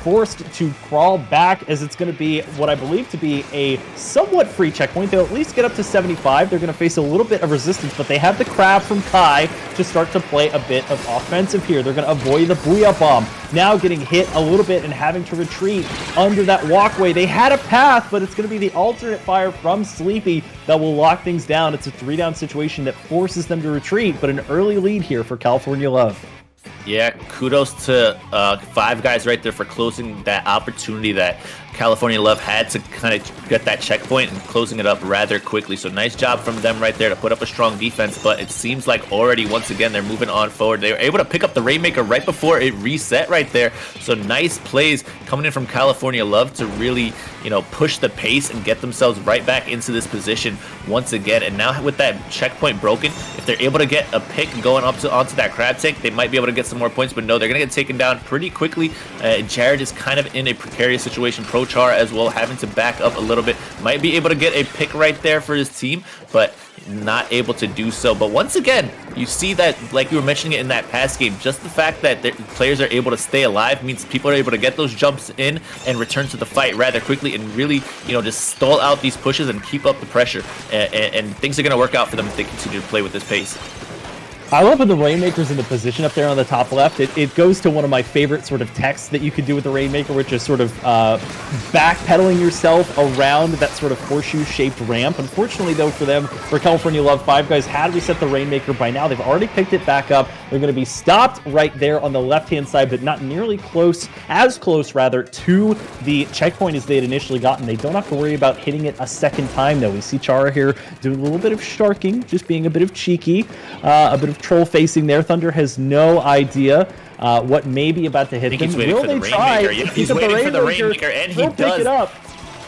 forced to crawl back, as it's going to be what I believe to be a somewhat free checkpoint. They'll at least get up to 75. They're going to face a little bit of resistance, but they have the crab from Kai to start to play a bit of offensive here. They're going to avoid the Booyah Bomb. Now getting hit a little bit and having to retreat under that walkway. They had a path, but it's going to be the alternate fire from Sleepy that will lock things down. It's a 3-down situation that forces them to retreat, but an early lead here for California Love. Yeah, kudos to 5 guys right there for closing that opportunity that California Love had to kind of get that checkpoint and closing it up rather quickly. So nice job from them right there to put up a strong defense, but it seems like already once again they're moving on forward. They were able to pick up the Rainmaker right before it reset right there. So nice plays coming in from California Love to really, you know, push the pace and get themselves right back into this position once again. And now with that checkpoint broken, if they're able to get a pick going up onto that crab tank, they might be able to get some more points, but no, they're going to get taken down pretty quickly. Jared is kind of in a precarious situation. ProChar as well, having to back up a little bit. Might be able to get a pick right there for his team, but not able to do so. But once again, you see that, like you were mentioning it in that past game, just the fact that the players are able to stay alive means people are able to get those jumps in and return to the fight rather quickly and really, just stall out these pushes and keep up the pressure. And things are going to work out for them if they continue to play with this pace. I love when the Rainmaker's in the position up there on the top left. It goes to one of my favorite sort of techs that you could do with the Rainmaker, which is sort of backpedaling yourself around that sort of horseshoe-shaped ramp. Unfortunately, though, for them, for California Love, Five Guys had reset the Rainmaker by now. They've already picked it back up. They're going to be stopped right there on the left-hand side, but not nearly close, as close, rather, to the checkpoint as they had initially gotten. They don't have to worry about hitting it a second time, though. We see Chara here doing a little bit of sharking, just being a bit of cheeky, a bit of troll facing there. Thunder has no idea what may be about to hit them. Will they try? He's waiting for the Rainmaker, and he does. Pick it up.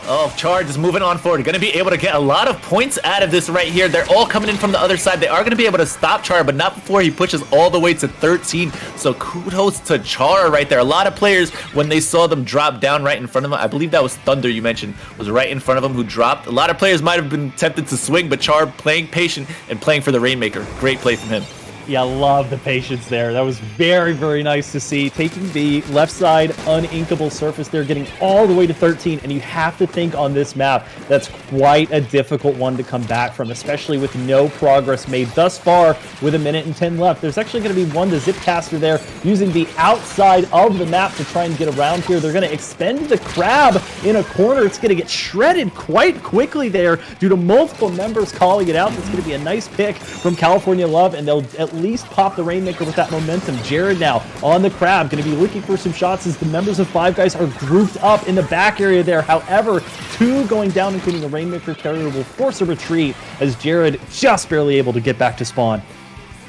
Oh, Charge is moving on forward. Going to be able to get a lot of points out of this right here. They're all coming in from the other side. They are going to be able to stop Chara, but not before he pushes all the way to 13. So kudos to Chara right there. A lot of players, when they saw them drop down right in front of them, I believe that was Thunder you mentioned, was right in front of them who dropped. A lot of players might have been tempted to swing, but Chara playing patient and playing for the Rainmaker. Great play from him. Yeah, love the patience there. That was very, very nice to see. Taking the left side uninkable surface there, getting all the way to 13, and you have to think on this map, that's quite a difficult one to come back from, especially with no progress made thus far with 1 minute and 10 left. There's actually going to be one to Zipcaster there, using the outside of the map to try and get around here. They're going to expend the crab in a corner. It's going to get shredded quite quickly there due to multiple members calling it out. That's going to be a nice pick from California Love, and they'll at least pop the Rainmaker with that momentum. Jared now on the crab, going to be looking for some shots as the members of Five Guys are grouped up in the back area there. However, 2 going down, including the Rainmaker carrier, will force a retreat as Jared just barely able to get back to spawn.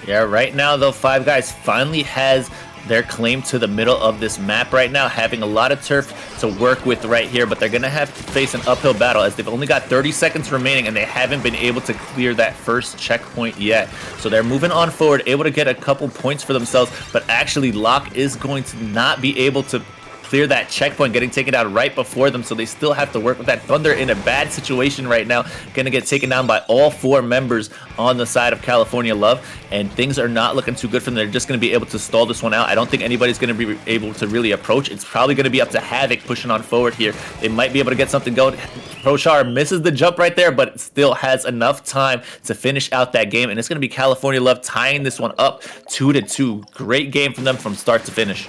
Yeah, right now, though, Five Guys finally has their claim to the middle of this map right now, having a lot of turf to work with right here, but they're going to have to face an uphill battle as they've only got 30 seconds remaining and they haven't been able to clear that first checkpoint yet. So they're moving on forward, able to get a couple points for themselves, but actually Locke is going to not be able to clear that checkpoint, getting taken out right before them, so they still have to work with that. Thunder in a bad situation right now, gonna get taken down by all 4 members on the side of California Love, and things are not looking too good for them. They're just gonna be able to stall this one out. I don't think anybody's gonna be able to really approach. It's probably gonna be up to Havoc pushing on forward here. They might be able to get something going. ProChar misses the jump right there, but still has enough time to finish out that game, and it's gonna be California Love tying this one up 2-2. Great game from them from start to finish.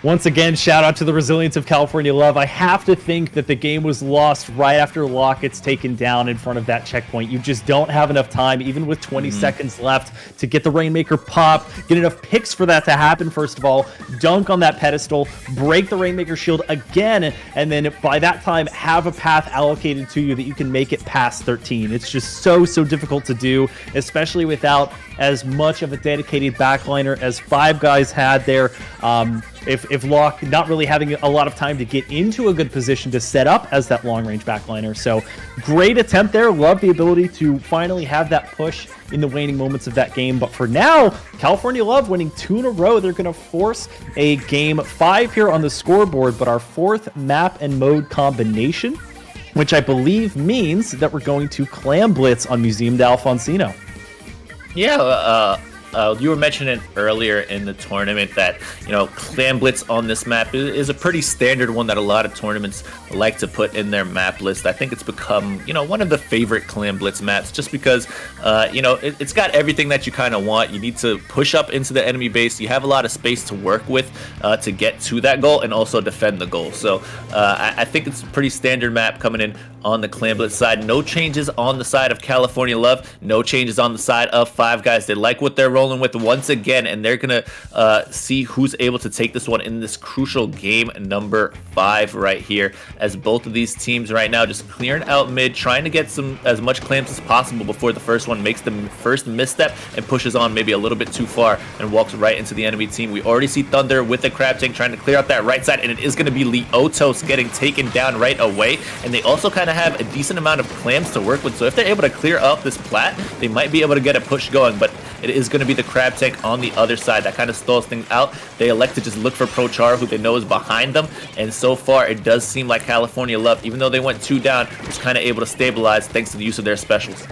Once again, shout out to the resilience of California Love. I have to think that the game was lost right after Locke gets taken down in front of that checkpoint. You just don't have enough time, even with 20 seconds left, to get the Rainmaker pop, get enough picks for that to happen, first of all, dunk on that pedestal, break the Rainmaker shield again, and then by that time, have a path allocated to you that you can make it past 13. It's just so difficult to do, especially without as much of a dedicated backliner as Five Guys had there. If Locke not really having a lot of time to get into a good position to set up as that long-range backliner. So great attempt there. Love the ability to finally have that push in the waning moments of that game. But for now, California Love winning 2 in a row. They're going to force a game 5 here on the scoreboard, but our 4th map and mode combination, which I believe means that we're going to Clam Blitz on Museum de Alfonsino. Yeah, you were mentioning earlier in the tournament that, Clam Blitz on this map is a pretty standard one that a lot of tournaments like to put in their map list. I think it's become, one of the favorite Clam Blitz maps just because, it's got everything that you kind of want. You need to push up into the enemy base. You have a lot of space to work with to get to that goal and also defend the goal. So I think it's a pretty standard map coming in on the Clam Blitz side. No changes on the side of California Love. No changes on the side of Five Guys. They like what they're rolling with once again, and they're going to see who's able to take this one in this crucial game number 5 right here, as both of these teams right now just clearing out mid, trying to get as much clams as possible before the first one makes the first misstep and pushes on maybe a little bit too far and walks right into the enemy team. We already see Thunder with the crab tank trying to clear out that right side, and it is going to be Leotos getting taken down right away, and they also kind of have a decent amount of clams to work with, so if they're able to clear up this plat, they might be able to get a push going. But it is going to be the crab tank on the other side that kind of stalls things out. They elect to just look for Pro Char, who they know is behind them, and so far it does seem like California Love, even though they went 2 down, was kind of able to stabilize thanks to the use of their specials.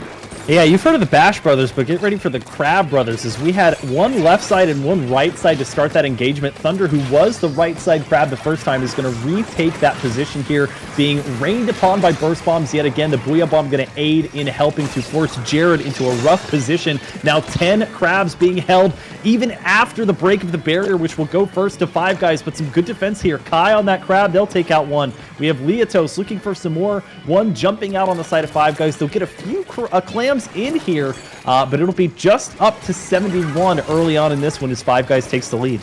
Yeah, you've heard of the Bash Brothers, but get ready for the Crab Brothers, as we had one left side and one right side to start that engagement. Thunder, who was the right side crab the first time, is going to retake that position here, being rained upon by burst bombs yet again. The Booyah Bomb going to aid in helping to force Jared into a rough position. Now 10 crabs being held, even after the break of the barrier, which will go first to 5 guys, but some good defense here. Kai on that crab, they'll take out one. We have Leotos looking for some more. One jumping out on the side of 5 guys. They'll get a few clams in here, but it'll be just up to 71 early on in this one as 5 guys takes the lead.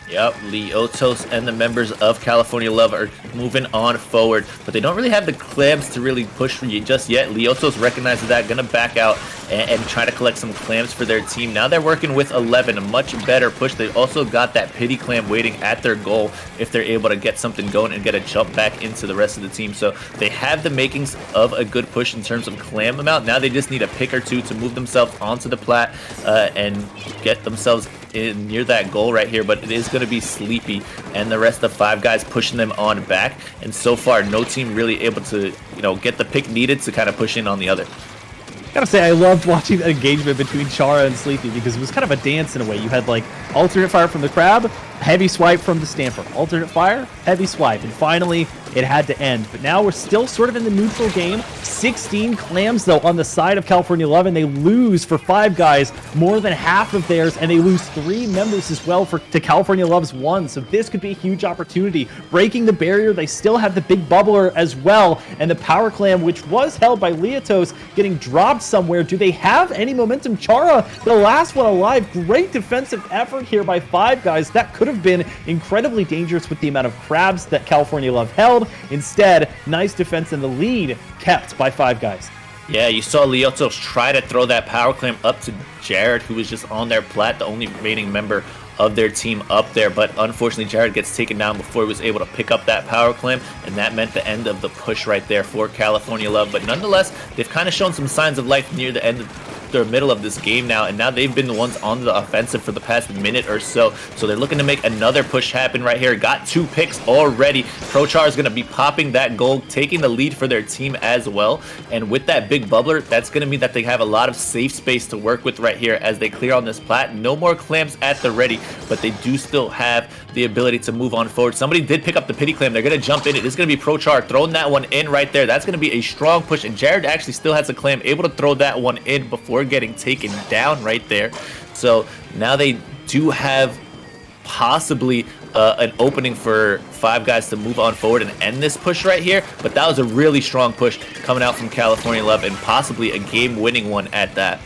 Yep, Leotos and the members of California Love are moving on forward, but they don't really have the clams to really push for you just yet. Leotos recognizes that, gonna back out and try to collect some clams for their team. Now they're working with 11, a much better push. They also got that pity clam waiting at their goal if they're able to get something going and get a jump back into the rest of the team. So they have the makings of a good push in terms of clam amount. Now they just need a pick or two to move themselves onto the plat and get themselves in near that goal right here, but it is going to be Sleepy and the rest of 5 guys pushing them on back, and so far no team really able to, you know, get the pick needed to kind of push in on the other. Gotta say, I loved watching the engagement between Chara and Sleepy because it was kind of a dance in a way. You had like alternate fire from the crab, heavy swipe from the Stamper, alternate fire, heavy swipe, and finally it had to end. But now we're still sort of in the neutral game. 16 clams though on the side of California Love, and they lose for 5 guys more than half of theirs, and they lose 3 members as well to California Love's 1. So this could be a huge opportunity. Breaking the barrier, they still have the big bubbler as well, and the power clam, which was held by Leotos, getting dropped somewhere. Do they have any momentum? Chara, the last one alive. Great defensive effort here by 5 guys. That could have been incredibly dangerous with the amount of crabs that California Love held. Instead, nice defense, and the lead kept by 5 guys. Yeah, you saw Leotos try to throw that power clam up to Jared, who was just on their plat, the only remaining member of their team up there, but unfortunately Jared gets taken down before he was able to pick up that power clam, and that meant the end of the push right there for California Love. But nonetheless, they've kind of shown some signs of life near the end of the middle of this game now, and now they've been the ones on the offensive for the past minute or so, so they're looking to make another push happen right here. Got 2 picks already. Prochar is going to be popping that goal, taking the lead for their team as well, and with that big bubbler, that's going to mean that they have a lot of safe space to work with right here as they clear on this plat. No more clams at the ready, but they do still have the ability to move on forward. Somebody did pick up the pity clam. They're going to jump in. It is going to be Prochar throwing that one in right there. That's going to be a strong push, and Jared actually still has a clam, able to throw that one in before getting taken down right there. So now they do have possibly an opening for 5 guys to move on forward and end this push right here, but that was a really strong push coming out from California Love, and possibly a game-winning one at that.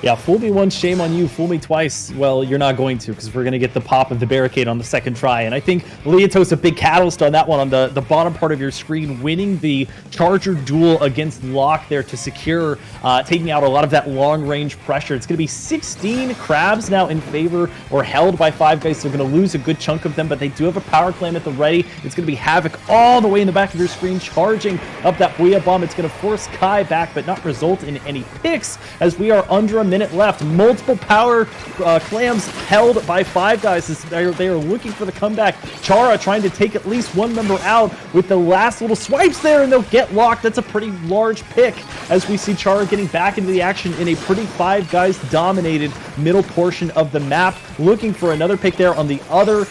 Yeah, fool me once, shame on you. Fool me twice, well, you're not going to, because we're going to get the pop of the barricade on the second try. And I think Leotos, a big catalyst on that one on the bottom part of your screen, winning the Charger duel against Locke there to secure, taking out a lot of that long-range pressure. It's going to be 16 crabs now in favor, or held by 5 guys. They're going to lose a good chunk of them, but they do have a power clam at the ready. It's going to be Havoc all the way in the back of your screen, charging up that Booyah Bomb. It's going to force Kai back, but not result in any picks, as we are under a minute left. Multiple power clams held by 5 guys as they are looking for the comeback. Chara trying to take at least 1 member out with the last little swipes there, and they'll get locked. That's a pretty large pick as we see Chara getting back into the action in a pretty 5 guys dominated middle portion of the map. Looking for another pick there on the other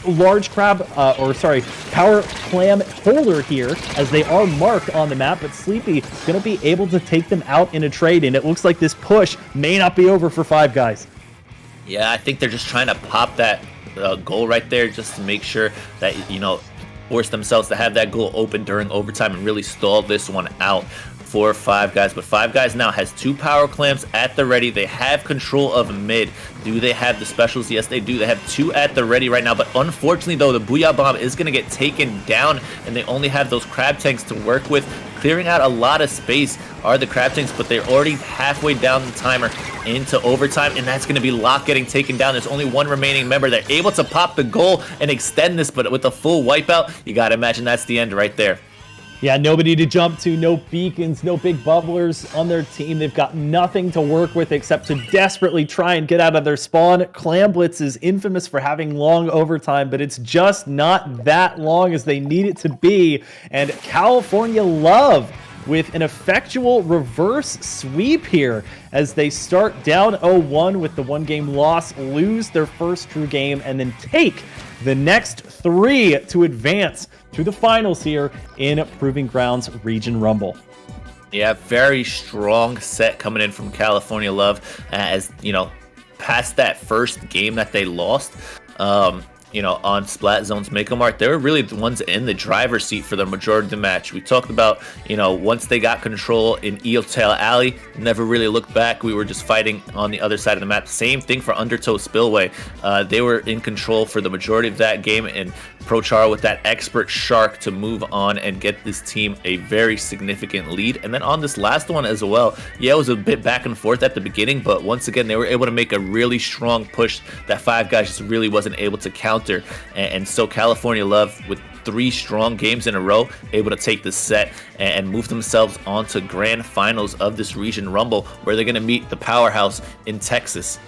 large crab, power clam holder here, as they are marked on the map, but Sleepy going to be able to take them out in a trade, and it looks like this push may not be over for 5 guys. Yeah, I think they're just trying to pop that goal right there just to make sure that, you know, force themselves to have that goal open during overtime and really stall this one out for 5 guys. But 5 guys now has 2 power clams at the ready. They have control of mid. Do they have the specials? Yes, they do. They have 2 at the ready right now, but unfortunately though, the Booyah Bomb is going to get taken down, and they only have those crab tanks to work with. Clearing out a lot of space are the crab tanks, but they're already halfway down the timer into overtime, and that's going to be Locke getting taken down. There's only 1 remaining member. They're able to pop the goal and extend this, but with a full wipeout, you got to imagine that's the end right there. Yeah, nobody to jump to, no beacons, no big bubblers on their team. They've got nothing to work with except to desperately try and get out of their spawn. Clam Blitz is infamous for having long overtime, but it's just not that long as they need it to be. And California Love with an effectual reverse sweep here as they start down 0-1 with the one-game loss, lose their first true game, and then take the next 3 to advance to the finals here in Proving Grounds Region Rumble. Yeah, very strong set coming in from California Love, as you know, past that first game that they lost, on Splat Zone's Make 'em Art, they were really the ones in the driver's seat for the majority of the match. We talked about, once they got control in Eel Tail Alley, never really looked back. We were just fighting on the other side of the map. Same thing for Undertow Spillway. They were in control for the majority of that game, and Prochar with that expert shark to move on and get this team a very significant lead. And then on this last one as well, yeah, it was a bit back and forth at the beginning, but once again, they were able to make a really strong push that Five Guys just really wasn't able to counter. And so California Love, with 3 strong games in a row, able to take this set and move themselves on to grand finals of this Region Rumble, where they're going to meet the powerhouse in Texas.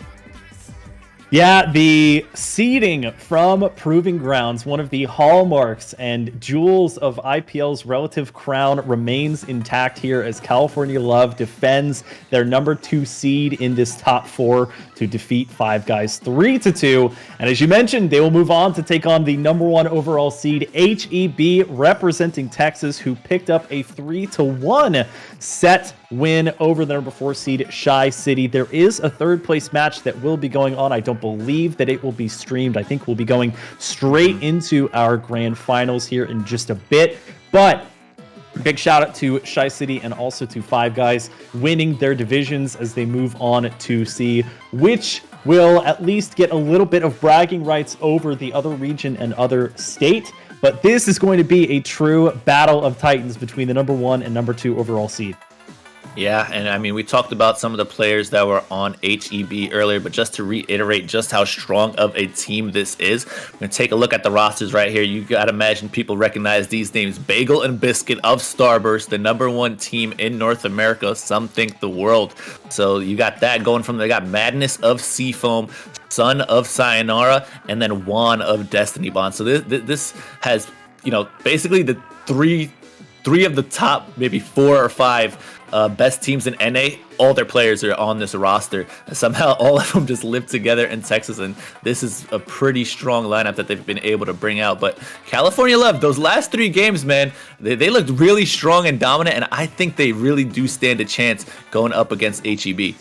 Yeah, the seeding from Proving Grounds, one of the hallmarks and jewels of IPL's relative crown, remains intact here as California Love defends their number 2 seed in this top 4 to defeat Five Guys 3-2. And as you mentioned, they will move on to take on the number 1 overall seed HEB, representing Texas, who picked up a 3-1 set win over the number 4 seed Shy City. There is a 3rd place match that will be going on. I don't believe that it will be streamed. I think we'll be going straight into our grand finals here in just a bit. But big shout out to Shy City and also to Five Guys winning their divisions as they move on to see which will at least get a little bit of bragging rights over the other region and other state. But this is going to be a true battle of titans between the number 1 and number 2 overall seed. Yeah, and I mean, we talked about some of the players that were on HEB earlier, but just to reiterate just how strong of a team this is, we're going to take a look at the rosters right here. You got to imagine people recognize these names. Bagel and Biscuit of Starburst, the number 1 team in North America, some think the world. So you got that going from, they got Madness of Seafoam, Son of Sayonara, and then Juan of Destiny Bond. So this has, basically the three of the top maybe 4 or 5 best teams in NA. All their players are on this roster. Somehow all of them just live together in Texas, and this is a pretty strong lineup that they've been able to bring out. But California Love, those last 3 games, man, they looked really strong and dominant, and I think they really do stand a chance going up against HEB.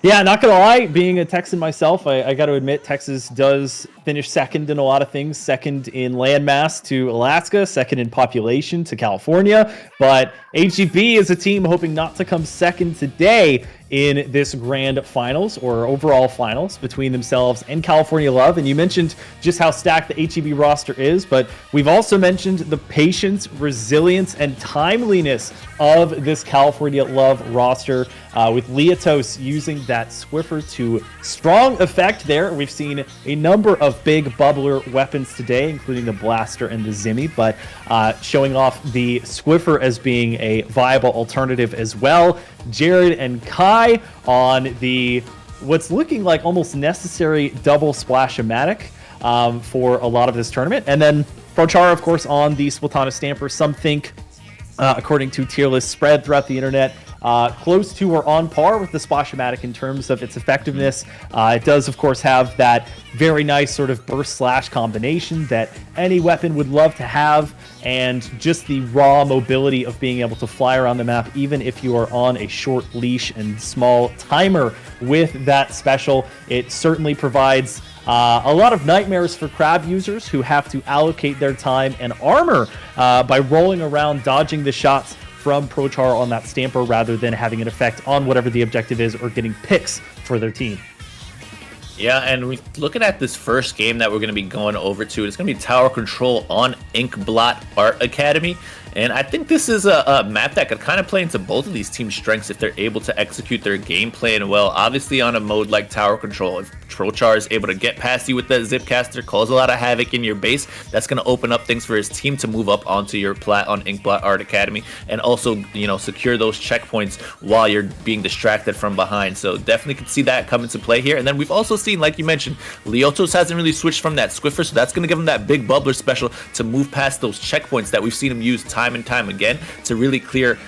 Yeah, not gonna lie, being a Texan myself, I got to admit Texas does finish second in a lot of things. Second in landmass to Alaska, second in population to California. But HEB is a team hoping not to come second today in this grand finals or overall finals between themselves and California Love. And you mentioned just how stacked the HEB roster is, but we've also mentioned the patience, resilience, and timeliness of this California Love roster, with Leotos using that Swiffer to strong effect there. We've seen a number of big bubbler weapons today, including the Blaster and the Zimmy, but showing off the Swiffer as being a viable alternative as well. Jared and Kai on the what's looking like almost necessary double Splash-O-Matic for a lot of this tournament. And then Prochar, of course, on the Splatana Stamper. Some think, according to tier list spread throughout the internet, close to or on par with the Splash-O-Matic in terms of its effectiveness. It does, of course, have that very nice sort of burst slash combination that any weapon would love to have, and just the raw mobility of being able to fly around the map, even if you are on a short leash and small timer with that special. It certainly provides a lot of nightmares for crab users who have to allocate their time and armor by rolling around, dodging the shots from Prochar on that Stamper rather than having an effect on whatever the objective is or getting picks for their team. Yeah, and we're looking at this first game that we're going to be going over to. It's going to be Tower Control on Inkblot Art Academy. And I think this is a map that could kind of play into both of these teams' strengths if they're able to execute their game plan well. Obviously, on a mode like Tower Control, if Trollchar is able to get past you with that Zipcaster, cause a lot of havoc in your base, that's going to open up things for his team to move up onto your plat on Inkblot Art Academy, and also, you know, secure those checkpoints while you're being distracted from behind. So definitely could see that come into play here. And then we've also seen, like you mentioned, Leotos hasn't really switched from that Squiffer, so that's going to give him that big bubbler special to move past those checkpoints that we've seen him use time and time again to really clear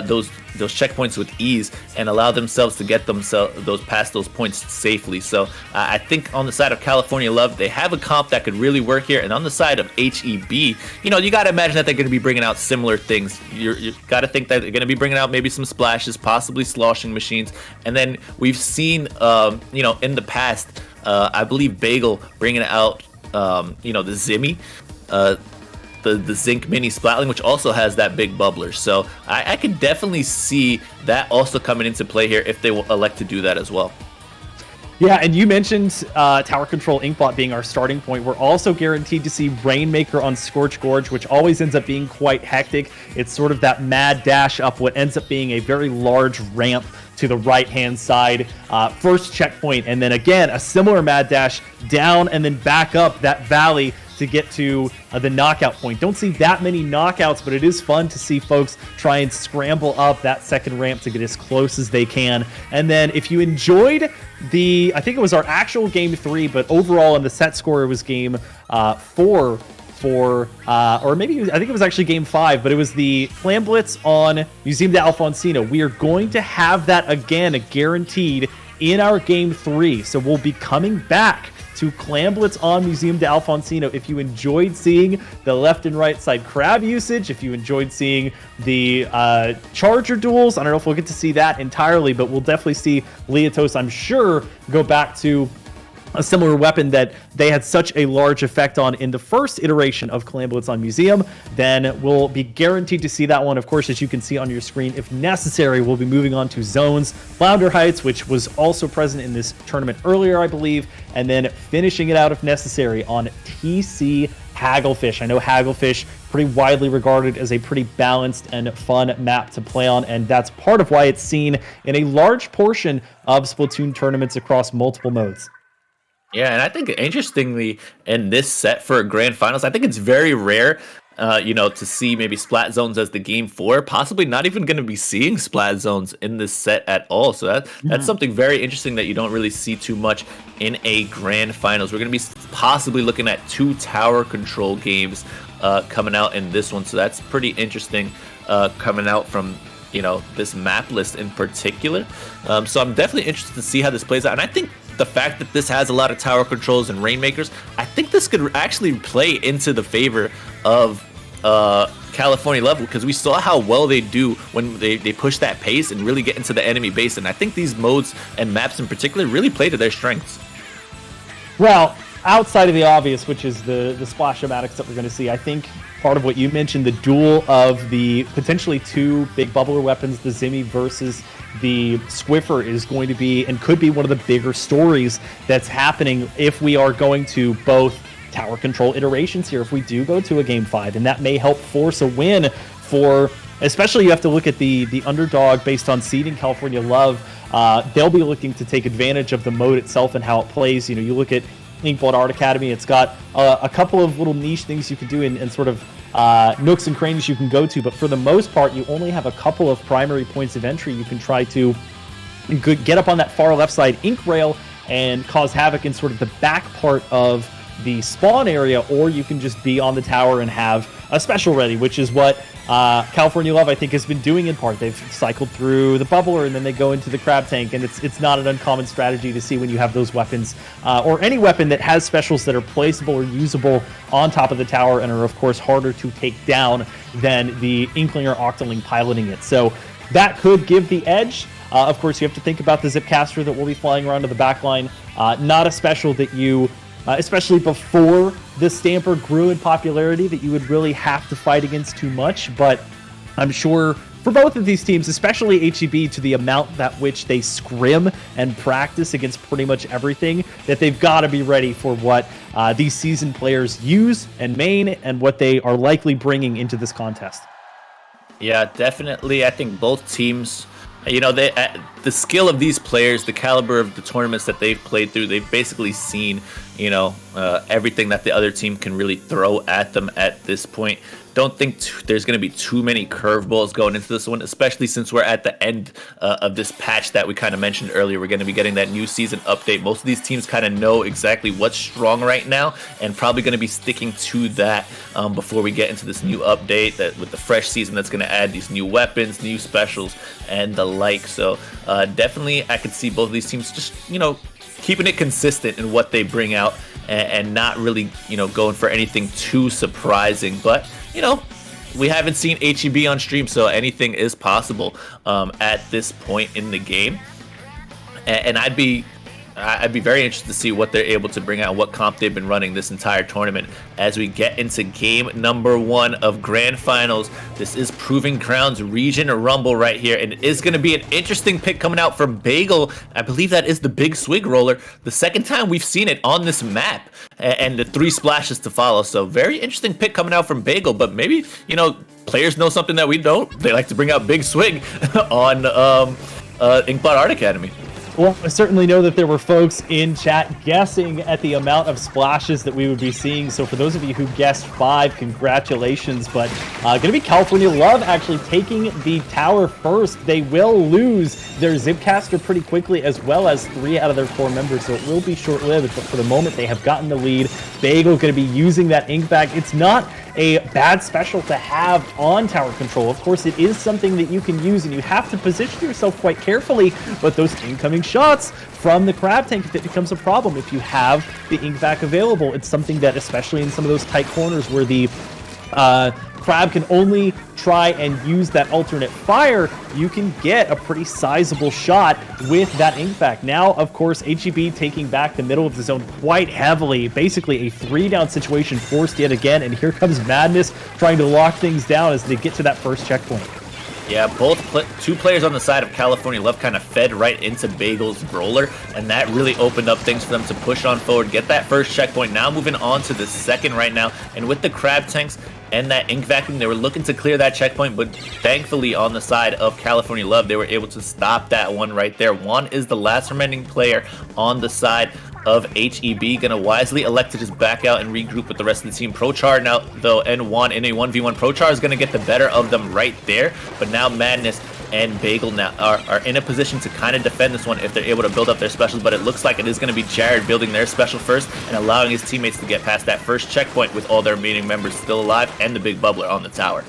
those checkpoints with ease and allow themselves to get those past those points safely. So I think on the side of California Love, they have a comp that could really work here. And on the side of HEB, you know, you got to imagine that they're going to be bringing out similar things. You got to think that they're going to be bringing out maybe some splashes, possibly sloshing machines. And then we've seen, you know, in the past, I believe Bagel bringing out, you know, the Zimmy, the Zinc Mini Splatling, which also has that big bubbler. So I could definitely see that also coming into play here if they will elect to do that as well. Yeah, and you mentioned Tower Control Inkbot being our starting point. We're also guaranteed to see Rainmaker on Scorch Gorge, which always ends up being quite hectic. It's sort of that mad dash up what ends up being a very large ramp to the right-hand side. First checkpoint, and then again, a similar mad dash down and then back up that valley to get to the knockout point. Don't see that many knockouts, but it is fun to see folks try and scramble up that second ramp to get as close as they can. And then if you enjoyed I think it was our actual game 3, but overall in the set score it was game 4 or maybe I think it was actually game 5, but it was the Clam Blitz on Museum de Alfonsino. We are going to have that again, guaranteed in our game 3. So we'll be coming back to Clam Blitz on Museum de Alfonsino. If you enjoyed seeing the left and right side crab usage, if you enjoyed seeing the charger duels, I don't know if we'll get to see that entirely, but we'll definitely see Leotos, I'm sure, go back to a similar weapon that they had such a large effect on in the first iteration of Clam Blitz on Museum. Then we'll be guaranteed to see that one. Of course, as you can see on your screen, if necessary, we'll be moving on to Zones, Flounder Heights, which was also present in this tournament earlier, I believe, and then finishing it out if necessary on TC Hagglefish. I know Hagglefish, pretty widely regarded as a pretty balanced and fun map to play on, and that's part of why it's seen in a large portion of Splatoon tournaments across multiple modes. Yeah, and I think interestingly in this set for grand finals, I think it's very rare, you know, to see maybe Splat Zones as the game 4. Possibly not even going to be seeing Splat Zones in this set at all. So that's something very interesting that you don't really see too much in a grand finals. We're going to be possibly looking at 2 tower control games coming out in this one. So that's pretty interesting coming out from, you know, this map list in particular. So I'm definitely interested to see how this plays out. And I think the fact that this has a lot of tower controls and Rainmakers, I think this could actually play into the favor of California Level, because we saw how well they do when they push that pace and really get into the enemy base. And I think these modes and maps in particular really play to their strengths. Well, outside of the obvious, which is the splash-o-matics that we're going to see, I think part of what you mentioned, the duel of the potentially 2 big bubbler weapons, the Zimmy versus the Squiffer, is going to be and could be one of the bigger stories that's happening if we are going to both tower control iterations here, if we do go to a game 5, and that may help force a win for, especially you have to look at the underdog based on seeding California Love. They'll be looking to take advantage of the mode itself and how it plays. You know, you look at Inkblot Art Academy, it's got a couple of little niche things you can do and sort of nooks and crannies you can go to, but for the most part, you only have a couple of primary points of entry. You can try to get up on that far left side ink rail and cause havoc in sort of the back part of the spawn area, or you can just be on the tower and have a special ready, which is what California Love, I think, has been doing in part. They've cycled through the bubbler and then they go into the crab tank, and it's not an uncommon strategy to see when you have those weapons, or any weapon that has specials that are placeable or usable on top of the tower and are, of course, harder to take down than the Inkling or Octoling piloting it. So that could give the edge. Of course, you have to think about the Zipcaster that will be flying around to the back line. Not a special that you, especially before the Stamper grew in popularity, that you would really have to fight against too much. But I'm sure for both of these teams, especially HEB, to the amount that which they scrim and practice against pretty much everything, that they've got to be ready for what these seasoned players use and main and what they are likely bringing into this contest. Yeah, definitely. I think both teams, the skill of these players, the caliber of the tournaments that they've played through, they've basically seen, everything that the other team can really throw at them at this point. Don't think there's going to be too many curveballs going into this one, especially since we're at the end of this patch that we kind of mentioned earlier. We're going to be getting that new season update. Most of these teams kind of know exactly what's strong right now and probably going to be sticking to that before we get into this new update that with the fresh season that's going to add these new weapons, new specials, and the like. So definitely I could see both of these teams just, keeping it consistent in what they bring out and not really, going for anything too surprising. But, we haven't seen HEB on stream, so anything is possible at this point in the game. And I'd be very interested to see what they're able to bring out, what comp they've been running this entire tournament as we get into game number 1 of Grand Finals. This is Proving Grounds Region Rumble right here, and it is going to be an interesting pick coming out from Bagel. I believe that is the big swig roller. The second time we've seen it on this map, and the 3 splashes to follow. So very interesting pick coming out from Bagel, but maybe, players know something that we don't. They like to bring out big swig on Inkbot Art Academy. Well, I certainly know that there were folks in chat guessing at the amount of splashes that we would be seeing. So for those of you who guessed 5, congratulations. But going to be California Love actually taking the tower first. They will lose their Zipcaster pretty quickly, as well as 3 out of their 4 members. So it will be short-lived. But for the moment, they have gotten the lead. Bagel going to be using that ink bag. It's not a bad special to have on tower control. Of course, it is something that you can use, and you have to position yourself quite carefully, but those incoming shots from the crab tank, if it becomes a problem, if you have the ink vac available, it's something that, especially in some of those tight corners where the crab can only try and use that alternate fire, you can get a pretty sizable shot with that ink vac. Now, of course, HEB taking back the middle of the zone quite heavily. Basically a 3-down situation forced yet again, and here comes Madness trying to lock things down as they get to that first checkpoint. Yeah, two players on the side of California Love kind of fed right into Bagel's roller, and that really opened up things for them to push on forward, get that first checkpoint. Now moving on to the second right now, and with the crab tanks and that ink vacuum, they were looking to clear that checkpoint, but thankfully on the side of California Love, they were able to stop that one right there. Juan is the last remaining player on the side of HEB, gonna wisely elect to just back out and regroup with the rest of the team. Prochar now, though, and Juan in a 1v1. Prochar is gonna get the better of them right there, but now Madness and Bagel now are in a position to kind of defend this one if they're able to build up their specials, but it looks like it is going to be Jared building their special first and allowing his teammates to get past that first checkpoint with all their remaining members still alive and the big bubbler on the tower.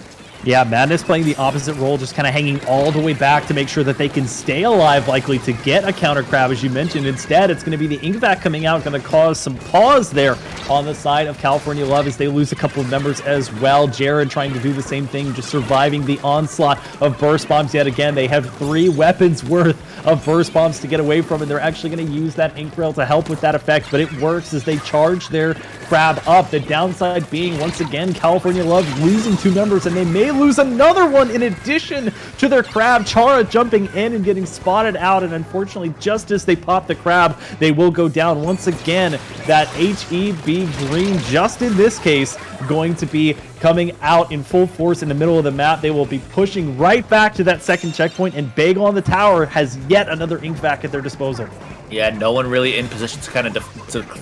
Yeah, Madness playing the opposite role, just kind of hanging all the way back to make sure that they can stay alive, likely to get a counter crab, as you mentioned. Instead, it's going to be the ink vac coming out, going to cause some pause there on the side of California Love as they lose a couple of members as well. Jared trying to do the same thing, just surviving the onslaught of burst bombs yet again. They have 3 weapons worth of burst bombs to get away from, and they're actually going to use that ink rail to help with that effect, but it works as they charge their crab up. The downside being, once again, California Love losing 2 members, and they may lose another one in addition to their crab. Chara jumping in and getting spotted out, and unfortunately, just as they pop the crab, they will go down once again. That HEB green, just in this case, going to be coming out in full force in the middle of the map. They will be pushing right back to that second checkpoint, and Bagel on the tower has yet another ink vac at their disposal. Yeah, no one really in position to kind of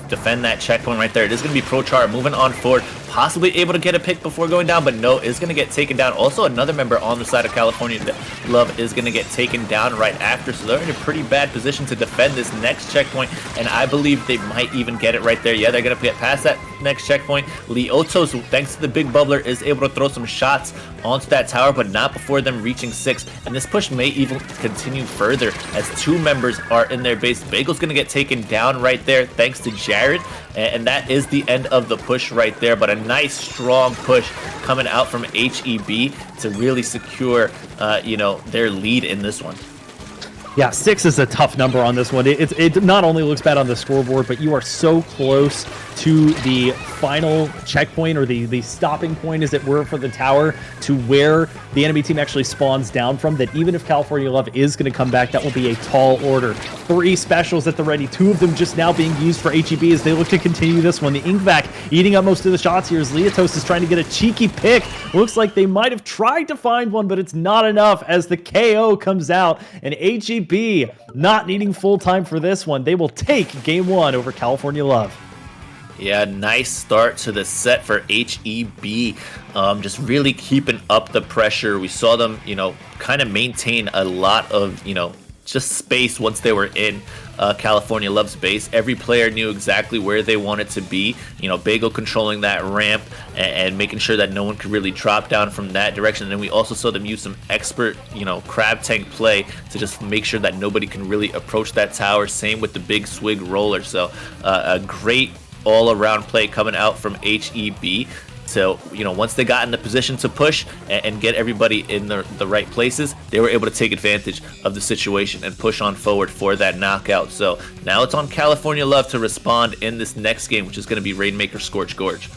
defend that checkpoint right there. It is going to be Prochar moving on forward, possibly able to get a pick before going down, but no, is going to get taken down. Also, another member on the side of California Love is going to get taken down right after, so they're in a pretty bad position to defend this next checkpoint, and I believe they might even get it right there. Yeah, they're going to get past that next checkpoint. Leotos, thanks to the big bubbler, is able to throw some shots onto that tower, but not before them reaching 6, and this push may even continue further as 2 members are in their base. Bagel's going to get taken down right there thanks to Jared, and that is the end of the push right there, but a nice strong push coming out from HEB to really secure their lead in this one. Yeah, 6 is a tough number on this one. It not only looks bad on the scoreboard, but you are so close to the final checkpoint, or the stopping point, as it were, for the tower, to where the enemy team actually spawns down from, that even if California Love is going to come back, that will be a tall order. 3 specials at the ready, 2 of them just now being used for HEB as they look to continue this one. The Inkvac eating up most of the shots here as Leotos is trying to get a cheeky pick. Looks like they might have tried to find one, but it's not enough as the KO comes out, and HEB not needing full time for this one. They will take game 1 over California Love. Yeah, nice start to the set for HEB. Just really keeping up the pressure. We saw them, kind of maintain a lot of, just space once they were in California Love's base. Every player knew exactly where they wanted to be. Bagel controlling that ramp and making sure that no one could really drop down from that direction. And then we also saw them use some expert, crab tank play to just make sure that nobody can really approach that tower. Same with the big swig roller. So a great all-around play coming out from HEB. So, once they got in the position to push and get everybody in the right places, they were able to take advantage of the situation and push on forward for that knockout. So now it's on California Love to respond in this next game, which is going to be Rainmaker Scorch Gorge.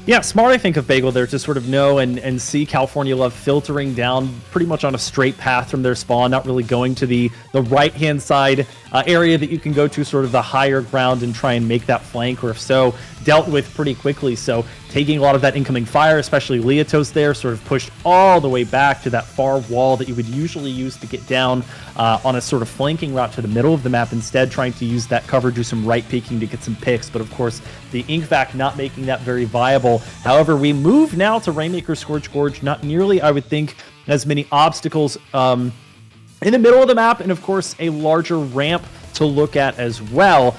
Yeah, smart, I think, of Bagel there to sort of know and see California Love filtering down pretty much on a straight path from their spawn, not really going to the right-hand side area that you can go to, sort of the higher ground, and try and make that flank, or if so, dealt with pretty quickly. So taking a lot of that incoming fire, especially Leotos there, sort of pushed all the way back to that far wall that you would usually use to get down on a sort of flanking route to the middle of the map, instead trying to use that cover, do some right peeking to get some picks. But of course, the Inkvac not making that very viable. However, we move now to Rainmaker Scorch Gorge. Not nearly, I would think, as many obstacles in the middle of the map, and of course a larger ramp to look at as well.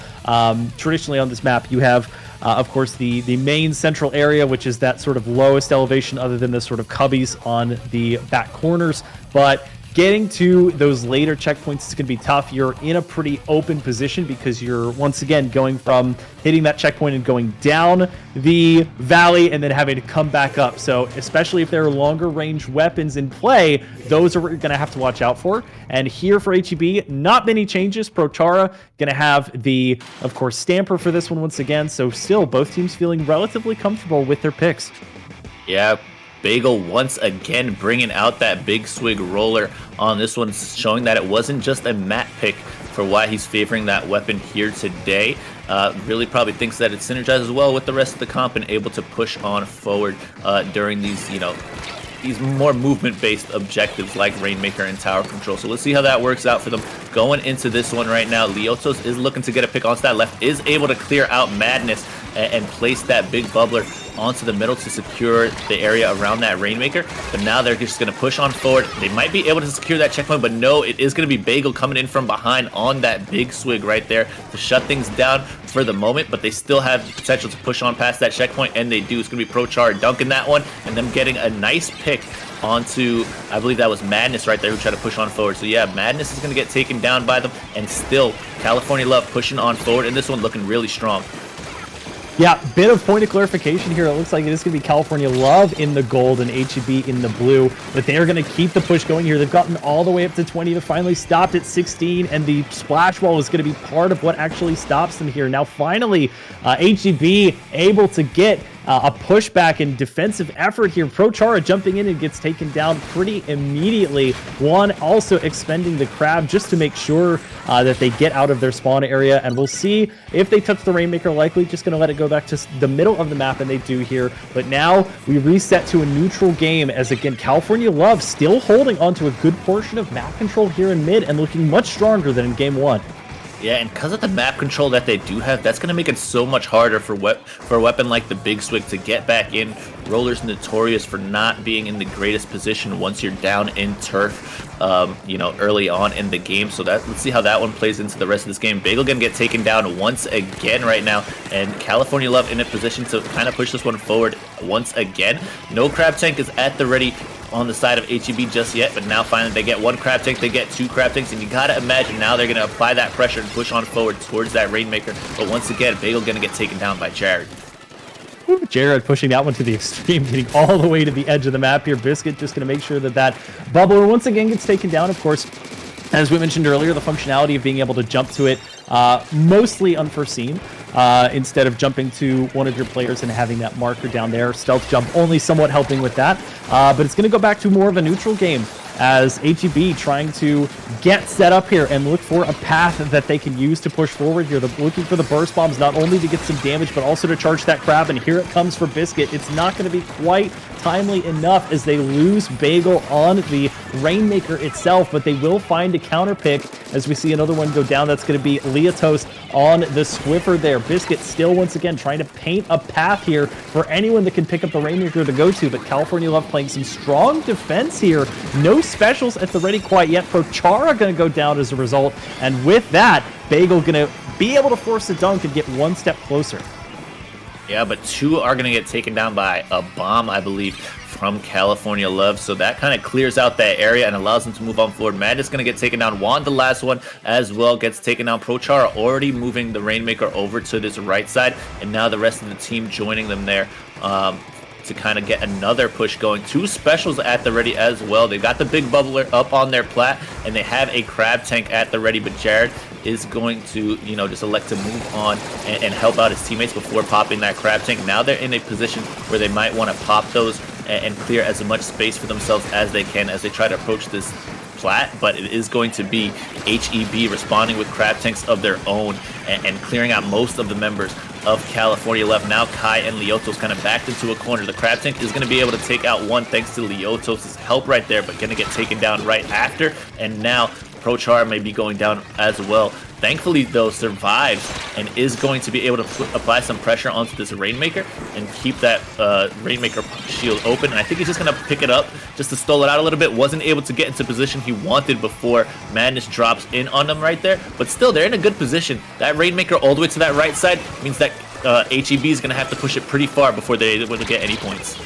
Traditionally on this map, you have of course the main central area, which is that sort of lowest elevation other than the sort of cubbies on the back corners. But getting to those later checkpoints is going to be tough. You're in a pretty open position because you're, once again, going from hitting that checkpoint and going down the valley and then having to come back up. So especially if there are longer range weapons in play, those are what you're going to have to watch out for. And here for HEB, not many changes. Prochara going to have the, of course, Stamper for this one once again. So still, both teams feeling relatively comfortable with their picks. Yeah, Bagel once again bringing out that big swig roller on this one, showing that it wasn't just a map pick for why he's favoring that weapon here today. Really probably thinks that it synergizes well with the rest of the comp and able to push on forward during these, these more movement-based objectives like Rainmaker and Tower Control. So let's see how that works out for them. Going into this one right now, Leotos is looking to get a pick onto that left, is able to clear out Madness and place that big bubbler onto the middle to secure the area around that Rainmaker. But now they're just going to push on forward. They might be able to secure that checkpoint, but no, it is going to be Bagel coming in from behind on that big swig right there to shut things down for the moment. But they still have the potential to push on past that checkpoint, and they do. It's going to be Prochar dunking that one and them getting a nice pick onto, I believe that was Madness right there who tried to push on forward. So yeah, Madness is going to get taken down by them, and still California Love pushing on forward, and this one looking really strong. Yeah, bit of point of clarification here. It looks like it is going to be California Love in the gold and HEB in the blue, but they are going to keep the push going here. They've gotten all the way up to 20. They finally stopped at 16, and the splash wall is going to be part of what actually stops them here. Now, finally, HEB able to get a pushback and defensive effort here. Prochara jumping in and gets taken down pretty immediately. One also expending the crab just to make sure that they get out of their spawn area, and we'll see if they touch the Rainmaker. Likely just going to let it go back to the middle of the map, and they do here. But now we reset to a neutral game as, again, California Love still holding onto a good portion of map control here in mid and looking much stronger than in game 1. Yeah, and because of the map control that they do have, that's going to make it so much harder for a weapon like the Big Swig to get back in. Roller's notorious for not being in the greatest position once you're down in turf, early on in the game. So let's see how that one plays into the rest of this game. Bagel going to get taken down once again right now, and California Love in a position to kind of push this one forward once again. No crab tank is at the ready on the side of HEB just yet, but now finally they get one crab tank, they get 2 crab tanks, and you gotta imagine now they're gonna apply that pressure and push on forward towards that Rainmaker. But once again, Bagel gonna get taken down by Jared. Jared pushing that one to the extreme, getting all the way to the edge of the map here. Biscuit just going to make sure that that bubbler once again gets taken down. Of course, As we mentioned earlier, the functionality of being able to jump to it, mostly unforeseen, instead of jumping to one of your players and having that marker down there. Stealth jump only somewhat helping with that, but it's going to go back to more of a neutral game as HEB trying to get set up here and look for a path that they can use to push forward here. They're looking for the burst bombs, not only to get some damage, but also to charge that crab, and here it comes for Biscuit. It's not going to be quite timely enough as they lose Bagel on the Rainmaker itself, but they will find a counter pick as we see another one go down. That's going to be Leotos on the Swiffer there. Biscuit still once again trying to paint a path here for anyone that can pick up the Rainmaker to go to, but California Love playing some strong defense here. No specials at the ready quite yet. Prochara going to go down as a result, and with that, Bagel going to be able to force a dunk and get one step closer. Yeah, but two are going to get taken down by a bomb, I believe, from California Love. So that kind of clears out that area and allows them to move on forward. Madness going to get taken down. Juan, the last one, as well, gets taken down. Prochara already moving the Rainmaker over to this right side, and now the rest of the team joining them there. To kind of get another push going. Two specials at the ready as well. They got the big bubbler up on their plat, and they have a crab tank at the ready, but Jared is going to, just elect to move on and help out his teammates before popping that crab tank. Now they're in a position where they might want to pop those and clear as much space for themselves as they can as they try to approach this plat, but it is going to be HEB responding with crab tanks of their own and clearing out most of the members of California Left. Now Kai and Leotos kind of backed into a corner. The crab tank is going to be able to take out one thanks to Leotos' help right there, but going to get taken down right after, and now Prochara may be going down as well. Thankfully, though, survives and is going to be able to apply some pressure onto this Rainmaker and keep that Rainmaker shield open. And I think he's just going to pick it up just to stall it out a little bit. Wasn't able to get into position he wanted before Madness drops in on them right there. But still, they're in a good position. That Rainmaker all the way to that right side means that HEB is going to have to push it pretty far before they're able to get any points.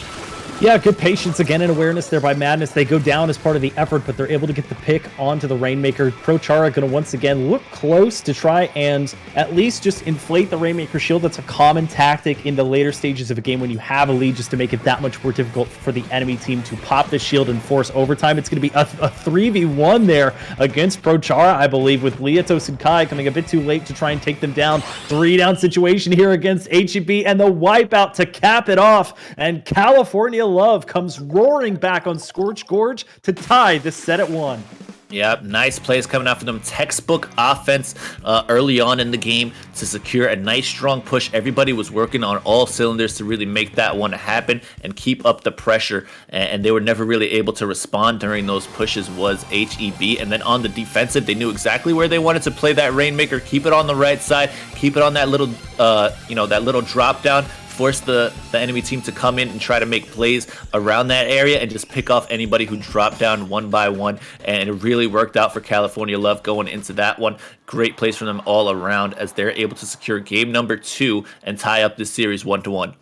Yeah, good patience again and awareness there by Madness. They go down as part of the effort, but they're able to get the pick onto the Rainmaker. Prochara going to once again look close to try and at least just inflate the Rainmaker shield. That's a common tactic in the later stages of a game when you have a lead, just to make it that much more difficult for the enemy team to pop the shield and force overtime. It's going to be a 3v1 there against Prochara, I believe, with Leotos and Kai coming a bit too late to try and take them down. 3-down situation here against HEB, and the wipeout to cap it off. And California Love comes roaring back on Scorch Gorge to tie this set at 1. Yep, nice plays coming out for them. Textbook offense early on in the game to secure a nice strong push. Everybody was working on all cylinders to really make that one happen and keep up the pressure, and they were never really able to respond during those pushes was HEB. And then on the defensive, they knew exactly where they wanted to play that Rainmaker, keep it on the right side, keep it on that little that little drop down, force the enemy team to come in and try to make plays around that area and just pick off anybody who dropped down one by one. And it really worked out for California Love going into that one. Great plays from them all around as they're able to secure game number 2 and tie up this series 1-1.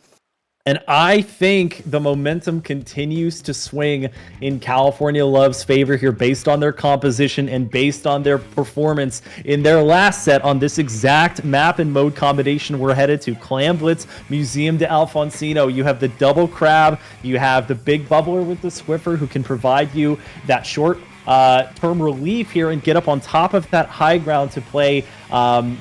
And I think the momentum continues to swing in California Love's favor here based on their composition and based on their performance in their last set on this exact map and mode combination we're headed to. Clam Blitz, Museum de Alfonsino. You have the double crab. You have the big bubbler with the Swiffer who can provide you that short term relief here and get up on top of that high ground to play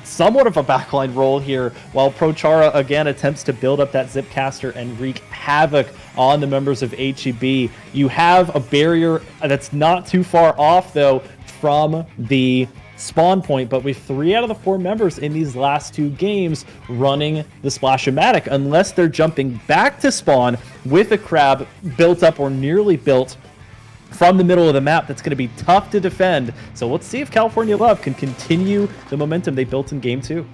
somewhat of a backline role here, while Prochara again attempts to build up that Zipcaster and wreak havoc on the members of HEB. You have a barrier that's not too far off though from the spawn point, but with 3 out of the 4 members in these last 2 games running the Splash-O-Matic, unless they're jumping back to spawn with a crab built up or nearly built from the middle of the map, that's going to be tough to defend. So let's see if California Love can continue the momentum they built in game 2.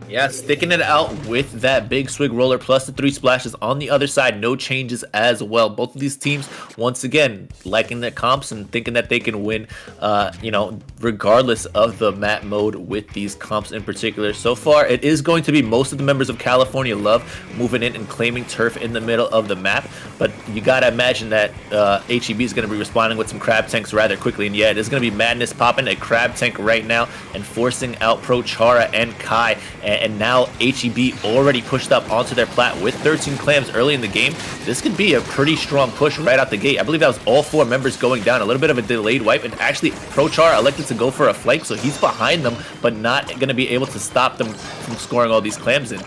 Yeah, sticking it out with that big swig roller plus the 3 splashes on the other side. No changes as well. Both of these teams, once again, liking their comps and thinking that they can win, regardless of the map mode with these comps in particular. So far, it is going to be most of the members of California Love moving in and claiming turf in the middle of the map. But you got to imagine that HEB is going to be responding with some crab tanks rather quickly. And yeah, it is going to be Madness popping a crab tank right now and forcing out Prochara and Kai. and now HEB already pushed up onto their plat with 13 clams early in the game. This could be a pretty strong push right out the gate. I believe that was all 4 members going down. A little bit of a delayed wipe, and actually Prochar elected to go for a flank, so he's behind them, but not going to be able to stop them from scoring all these clams in.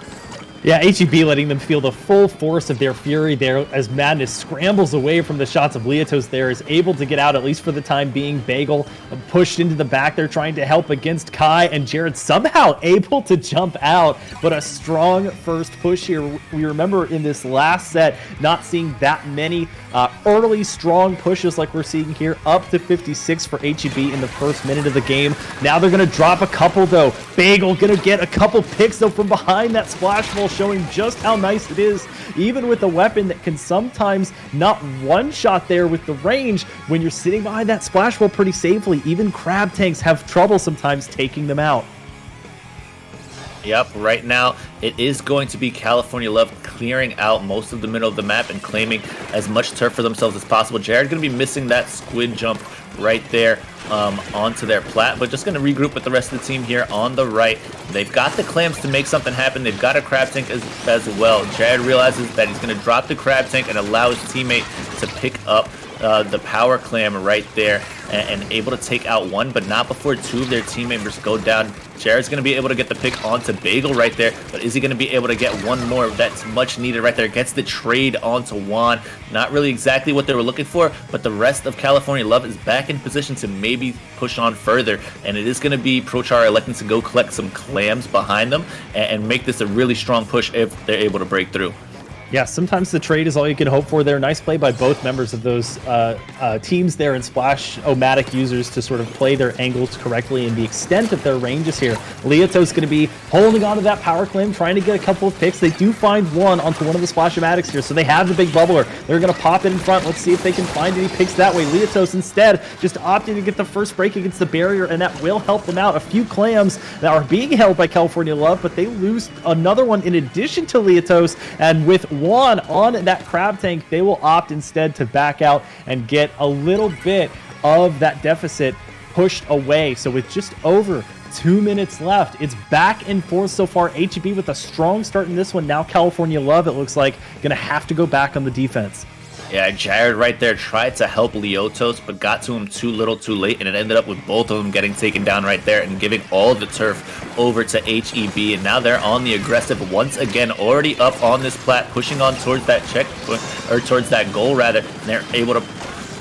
Yeah, HEB letting them feel the full force of their fury there as Madness scrambles away from the shots of Leotos there, is able to get out, at least for the time being. Bagel pushed into the back there trying to help against Kai, and Jared somehow able to jump out, but a strong first push here. We remember in this last set not seeing that many early strong pushes like we're seeing here, up to 56 for HEB in the first minute of the game. Now they're going to drop a couple though. Bagel going to get a couple picks though from behind that splash ball, showing just how nice it is, even with a weapon that can sometimes not one-shot there with the range. When you're sitting behind that splash wall pretty safely, even crab tanks have trouble sometimes taking them out. Yep, right now it is going to be California Love clearing out most of the middle of the map and claiming as much turf for themselves as possible. Jared going to be missing that squid jump right there onto their plat, but just going to regroup with the rest of the team here on the right. They've got the clams to make something happen. They've got a crab tank as well. Jared realizes that he's going to drop the crab tank and allow his teammate to pick up the power clam right there and able to take out one, but not before 2 of their team members go down. Jared's going to be able to get the pick onto Bagel right there, but is he going to be able to get one more? That's much needed right there. Gets the trade onto Juan. Not really exactly what they were looking for, but the rest of California Love is back in position to maybe push on further, and it is going to be Prochar electing to go collect some clams behind them and make this a really strong push if they're able to break through. Yeah, sometimes the trade is all you can hope for there. Nice play by both members of those teams there, and Splash-O-Matic users to sort of play their angles correctly and the extent of their ranges here. Leoto's going to be holding on to that power claim, trying to get a couple of picks. They do find one onto one of the Splash-O-Matics here, so they have the big bubbler. They're going to pop it in front. Let's see if they can find any picks that way. Leotos instead just opting to get the first break against the barrier, and that will help them out. A few clams that are being held by California Love, but they lose another one in addition to Leotos, and with one on that crab tank, they will opt instead to back out and get a little bit of that deficit pushed away. So with just over 2 minutes left, it's back and forth so far. HEB with a strong start in this one. Now California Love, it looks like, gonna have to go back on the defense. Yeah, Jared right there tried to help Leotos, but got to him too little too late, and it ended up with both of them getting taken down right there and giving all the turf over to HEB. And now they're on the aggressive once again, already up on this plat, pushing on towards that checkpoint, or towards that goal rather, and they're able to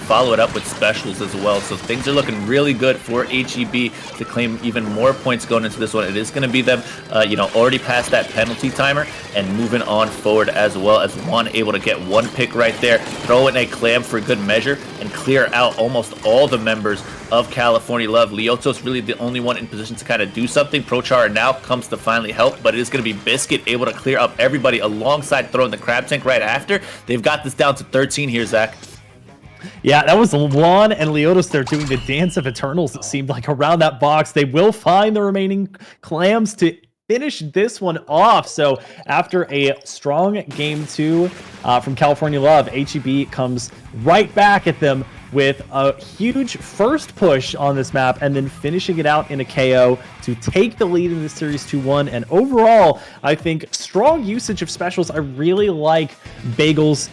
follow it up with specials as well. So things are looking really good for HEB to claim even more points going into this one. It is going to be them, already past that penalty timer and moving on forward, as well as Juan able to get one pick right there, throw in a clam for good measure, and clear out almost all the members of California Love. Leotos really the only one in position to kind of do something. Prochar now comes to finally help, but it is going to be Biscuit able to clear up everybody alongside throwing the crab tank right after. They've got this down to 13 here, Zach. Yeah, that was Juan and Leotos there doing the dance of Eternals, it seemed like, around that box. They will find the remaining clams to finish this one off. So after a strong game 2 from California Love, HEB comes right back at them with a huge first push on this map and then finishing it out in a KO to take the lead in this series 2-1. And overall, I think strong usage of specials. I really like Bagel's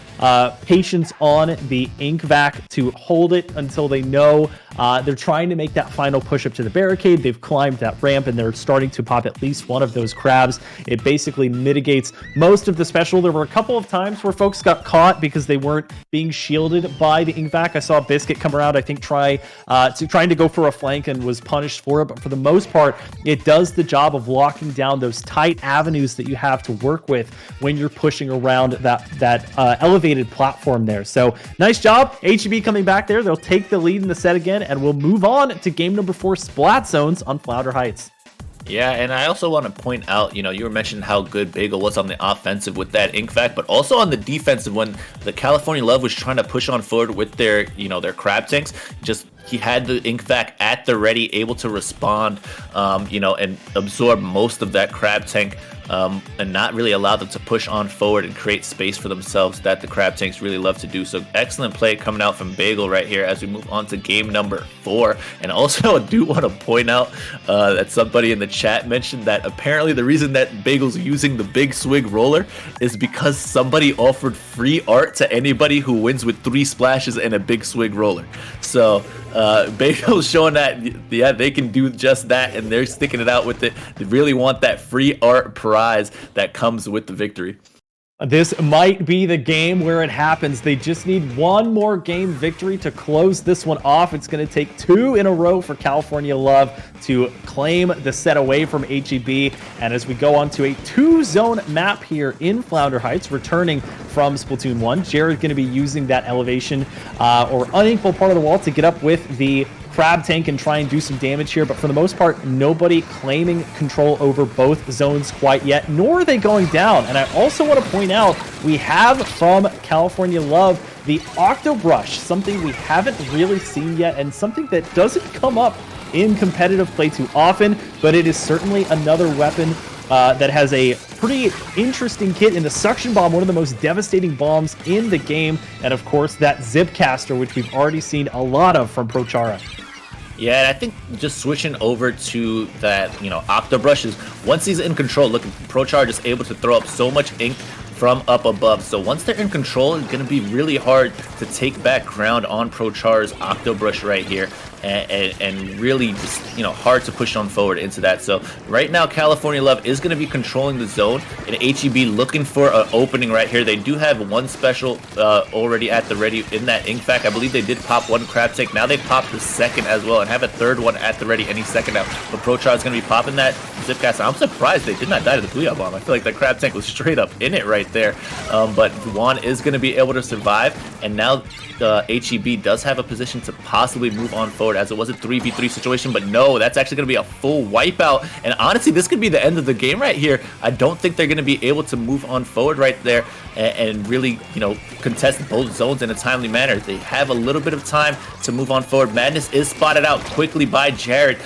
patience on the ink vac to hold it until they know they're trying to make that final push up to the barricade. They've climbed that ramp and they're starting to pop at least one of those crabs. It basically mitigates most of the special. There were a couple of times where folks got caught because they weren't being shielded by the ink vac. I saw Biscuit come around, I think, trying to go for a flank and was punished for it. But for the most part, it does the job of locking down those tight avenues that you have to work with when you're pushing around that elevated platform there. So nice job. HEB coming back there. They'll take the lead in the set again, and we'll move on to game number 4, Splat Zones on Flounder Heights. Yeah, and I also want to point out, you were mentioning how good Bagel was on the offensive with that ink vac, but also on the defensive when the California Love was trying to push on forward with their, their crab tanks. He had the ink vac at the ready, able to respond, and absorb most of that crab tank and not really allow them to push on forward and create space for themselves that the Crab Tanks really love to do. So excellent play coming out from Bagel right here as we move on to game number 4. And also, I do want to point out that somebody in the chat mentioned that apparently the reason that Bagel's using the big swig roller is because somebody offered free art to anybody who wins with 3 splashes and a big swig roller. So Bagel's showing that, yeah, they can do just that, and they're sticking it out with it. They really want that free art prize that comes with the victory. This might be the game where it happens. They just need one more game victory to close this one off. It's going to take 2 in a row for California Love to claim the set away from HEB. And as we go on to a 2-zone map here in Flounder Heights, returning from Splatoon 1, Jared going to be using that elevation or unequal part of the wall to get up with the Crab Tank and try and do some damage here, but for the most part, nobody claiming control over both zones quite yet, nor are they going down. And I also want to point out, we have from California Love the Octobrush, something we haven't really seen yet, and something that doesn't come up in competitive play too often, but it is certainly another weapon that has a pretty interesting kit in the Suction Bomb, one of the most devastating bombs in the game, and of course that Zipcaster, which we've already seen a lot of from Prochara. Yeah, and I think just switching over to that, Octobrush is, once he's in control, look, Prochar is able to throw up so much ink from up above. So once they're in control, it's going to be really hard to take back ground on Prochar's Octobrush right here. And really just, hard to push on forward into that. So right now, California Love is going to be controlling the zone, and HEB looking for an opening right here. They do have one special already at the ready in that ink fact. I believe they did pop one Crab Tank. Now they popped the second as well and have a third one at the ready any second now. But Prochar is going to be popping that Zipcaster. I'm surprised they did not die to the Booyah Bomb. I feel like that Crab Tank was straight up in it right there. But Juan is going to be able to survive, and now HEB does have a position to possibly move on forward, as it was a 3v3 situation, but no, that's actually going to be a full wipeout, and honestly, this could be the end of the game right here. I don't think they're going to be able to move on forward right there and really, contest both zones in a timely manner. They have a little bit of time to move on forward. Madness is spotted out quickly by Jared.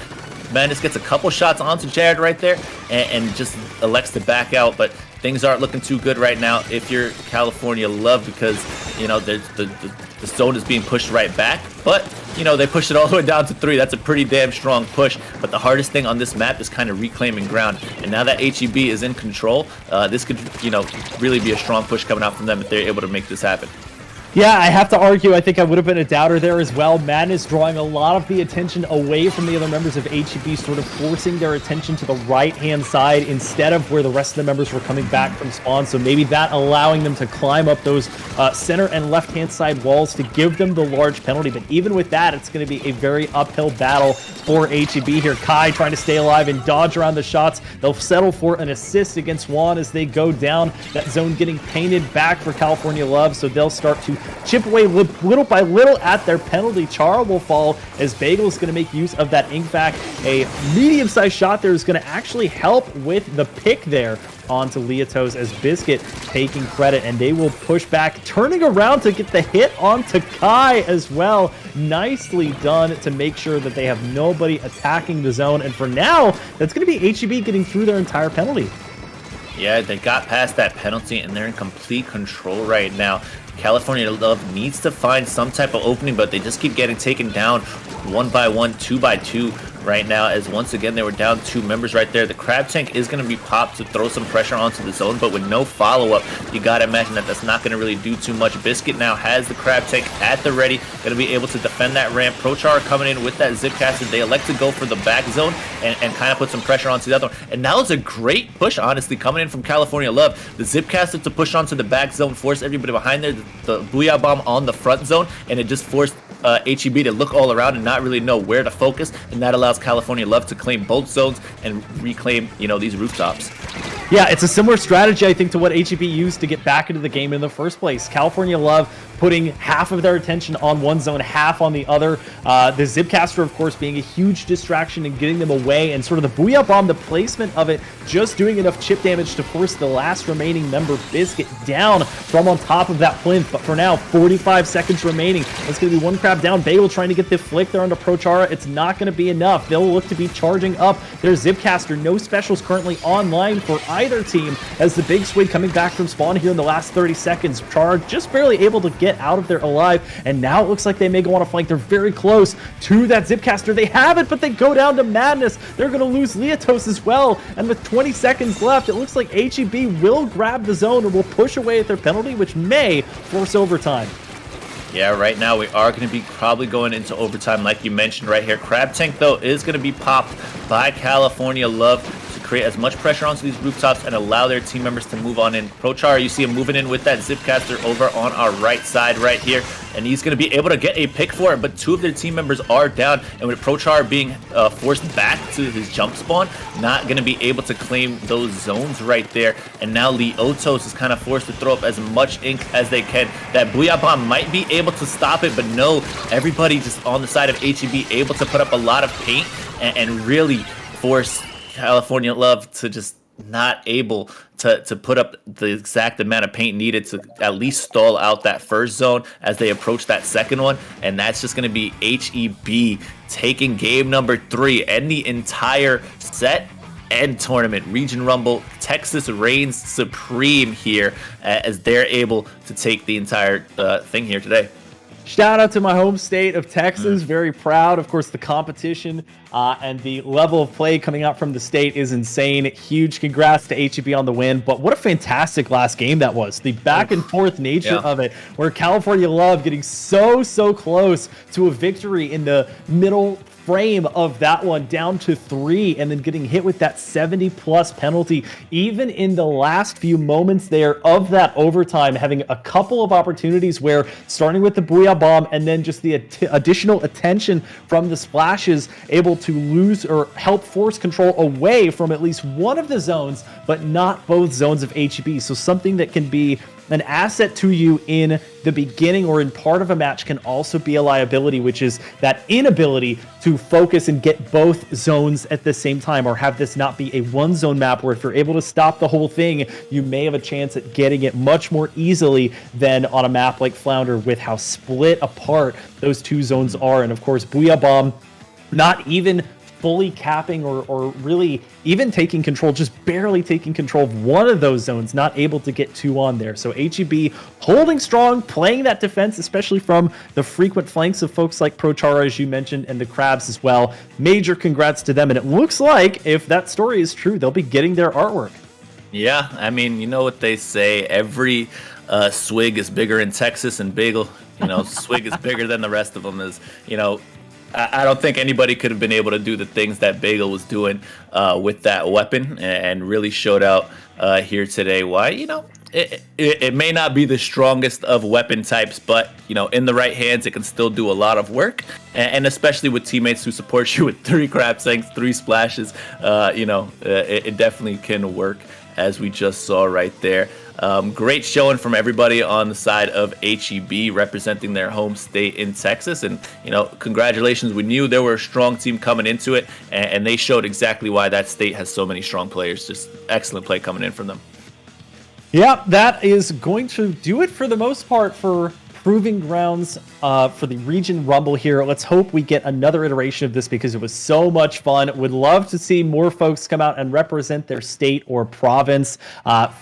Madness gets a couple shots onto Jared right there and just elects to back out, but things aren't looking too good right now if you're California Love, because the zone is being pushed right back, but they pushed it all the way down to 3. That's a pretty damn strong push, but the hardest thing on this map is kind of reclaiming ground, and now that HEB is in control, this could really be a strong push coming out from them if they're able to make this happen. Yeah, I have to argue, I think I would have been a doubter there as well. Madness drawing a lot of the attention away from the other members of HEB, sort of forcing their attention to the right-hand side instead of where the rest of the members were coming back from spawn. So maybe that allowing them to climb up those center and left-hand side walls to give them the large penalty. But even with that, it's going to be a very uphill battle for HEB here. Kai trying to stay alive and dodge around the shots. They'll settle for an assist against Juan as they go down. That zone getting painted back for California Love, so they'll start to chip away little by little at their penalty. Char will fall as Bagel is going to make use of that ink back. A medium-sized shot there is going to actually help with the pick there onto Leotos as Biscuit taking credit, and they will push back, turning around to get the hit onto Kai as well. Nicely done to make sure that they have nobody attacking the zone, and for now, that's going to be HEB getting through their entire penalty. Yeah, they got past that penalty, and they're in complete control right now. California Love needs to find some type of opening, but they just keep getting taken down 1 by 1, 2 by 2 right now, as once again they were down 2 members right there. The Crab Tank is going to be popped to throw some pressure onto the zone, but with no follow-up, you got to imagine that that's not going to really do too much. Biscuit now has the Crab Tank at the ready, going to be able to defend that ramp. Prochar coming in with that Zipcaster. They elect to go for the back zone and kind of put some pressure onto the other one. And now it's a great push, honestly, coming in from California Love. The Zipcaster to push onto the back zone, force everybody behind there, the Booyah Bomb on the front zone, and it just forced HEB to look all around and not really know where to focus, and that allows California Love to claim both zones and reclaim, these rooftops. Yeah, it's a similar strategy, I think, to what HEB used to get back into the game in the first place. California Love putting half of their attention on one zone, half on the other. The Zipcaster, of course, being a huge distraction and getting them away, and sort of the Booyah Bomb, the placement of it, just doing enough chip damage to force the last remaining member, Biscuit, down from on top of that plinth. But for now, 45 seconds remaining. It's going to be one crab down. Bagel trying to get the flick there onto Prochara. It's not going to be enough. They'll look to be charging up their Zipcaster. No specials currently online for either team, as the big swing coming back from spawn here in the last 30 seconds. Char just barely able to get out of there alive, and now it looks like they may go on a flank. They're very close to that Zipcaster. They have it, but they go down to madness. They're going to lose Leotos as well, and with 20 seconds left, it looks like HEB will grab the zone and will push away at their penalty, which may force overtime. Yeah, right now we are going to be probably going into overtime like you mentioned right here. Crab Tank, though, is going to be popped by California Love to create as much pressure onto these rooftops and allow their team members to move on in. Prochar, you see him moving in with that Zipcaster over on our right side right here, and he's going to be able to get a pick for it, but two of their team members are down, and with Prochar being forced back to his jump spawn, not going to be able to claim those zones right there, and now Leotos is kind of forced to throw up as much ink as they can. That Booyah Bomb might be able to stop it, but no, everybody just on the side of HEB able to put up a lot of paint and really force California Love to just not able to put up the exact amount of paint needed to at least stall out that first zone as they approach that second one. And that's just going to be HEB taking game number 3 and the entire set and tournament. Region Rumble, Texas reigns supreme here as they're able to take the entire thing here today. Shout out to my home state of Texas. Very proud. Of course, the competition and the level of play coming out from the state is insane. Huge congrats to HEB on the win. But what a fantastic last game that was. The back and forth nature of it, where California Love getting so close to a victory in the middle frame of that one, down to 3, and then getting hit with that 70+ penalty. Even in the last few moments there of that overtime, having a couple of opportunities where, starting with the Booyah Bomb and then just the additional attention from the splashes, able to lose or help force control away from at least one of the zones, but not both zones of HEB. So something that can be an asset to you in the beginning or in part of a match can also be a liability, which is that inability to focus and get both zones at the same time, or have this not be a one zone map where if you're able to stop the whole thing, you may have a chance at getting it much more easily than on a map like Flounder with how split apart those two zones are. And of course, Booyah Bomb not even fully capping or really even taking control, just barely taking control of one of those zones, not able to get 2 on there. So HEB holding strong, playing that defense, especially from the frequent flanks of folks like Prochara, as you mentioned, and the Crabs as well. Major congrats to them, and it looks like, if that story is true, they'll be getting their artwork. Yeah, I mean, you know what they say, every swig is bigger in Texas, and Bagel, swig is bigger than the rest of them is, I don't think anybody could have been able to do the things that Bagel was doing with that weapon, and really showed out here today why, it may not be the strongest of weapon types, but, in the right hands, it can still do a lot of work. And especially with teammates who support you with 3 crab tanks, 3 splashes, it definitely can work, as we just saw right there. Great showing from everybody on the side of HEB representing their home state in Texas. And, congratulations. We knew there were a strong team coming into it, and they showed exactly why that state has so many strong players. Just excellent play coming in from them. Yeah, that is going to do it for the most part for Proving Grounds for the Region Rumble here. Let's hope we get another iteration of this because it was so much fun. Would love to see more folks come out and represent their state or province.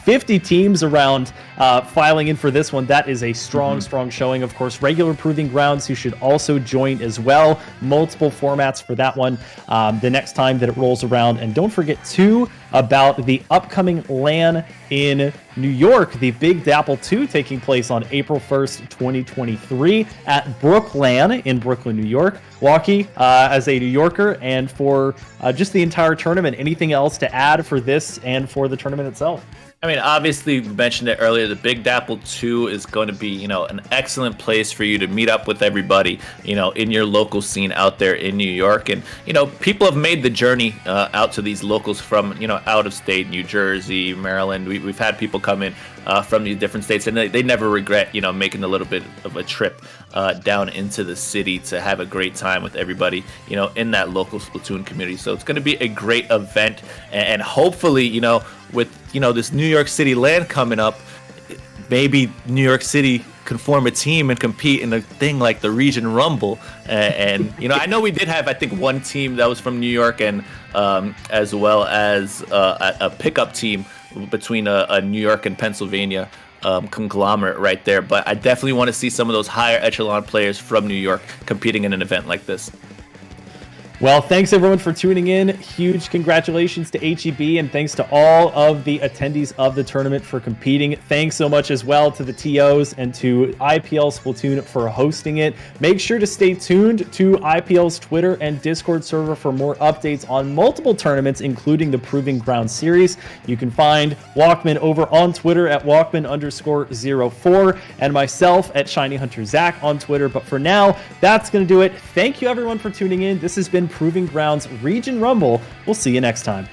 50 teams around filing in for this one. That is a strong showing. Of course, regular Proving Grounds who should also join as well. Multiple formats for that one the next time that it rolls around. And don't forget too about the upcoming LAN in New York, the Big Dapple 2 taking place on April 1st, 2023 at Brooklan in Brooklyn, New York. Walkie, as a New Yorker, and for just the entire tournament, anything else to add for this and for the tournament itself? I mean, obviously, we mentioned it earlier, the Big Dapple 2 is going to be, an excellent place for you to meet up with everybody, in your local scene out there in New York. And, people have made the journey out to these locals from, out of state, New Jersey, Maryland. We've had people come in from these different states, and they never regret, making a little bit of a trip down into the city to have a great time with everybody, in that local Splatoon community. So it's going to be a great event, and hopefully, with, this New York City LAN coming up, maybe New York City can form a team and compete in a thing like the Region Rumble. And you know, I know we did have, I think, one team that was from New York, and as well as a pickup team between a New York and Pennsylvania conglomerate right there. But I definitely want to see some of those higher echelon players from New York competing in an event like this. Well, thanks everyone for tuning in. Huge congratulations to HEB, and thanks to all of the attendees of the tournament for competing. Thanks so much as well to the TOs and to IPL Splatoon for hosting it. Make sure to stay tuned to IPL's Twitter and Discord server for more updates on multiple tournaments, including the Proving Ground series. You can find Walkman over on Twitter at Walkman_04 and myself at Shiny Hunter Zach on Twitter. But for now, that's going to do it. Thank you everyone for tuning in. This has been Proving Grounds Region Rumble. We'll see you next time.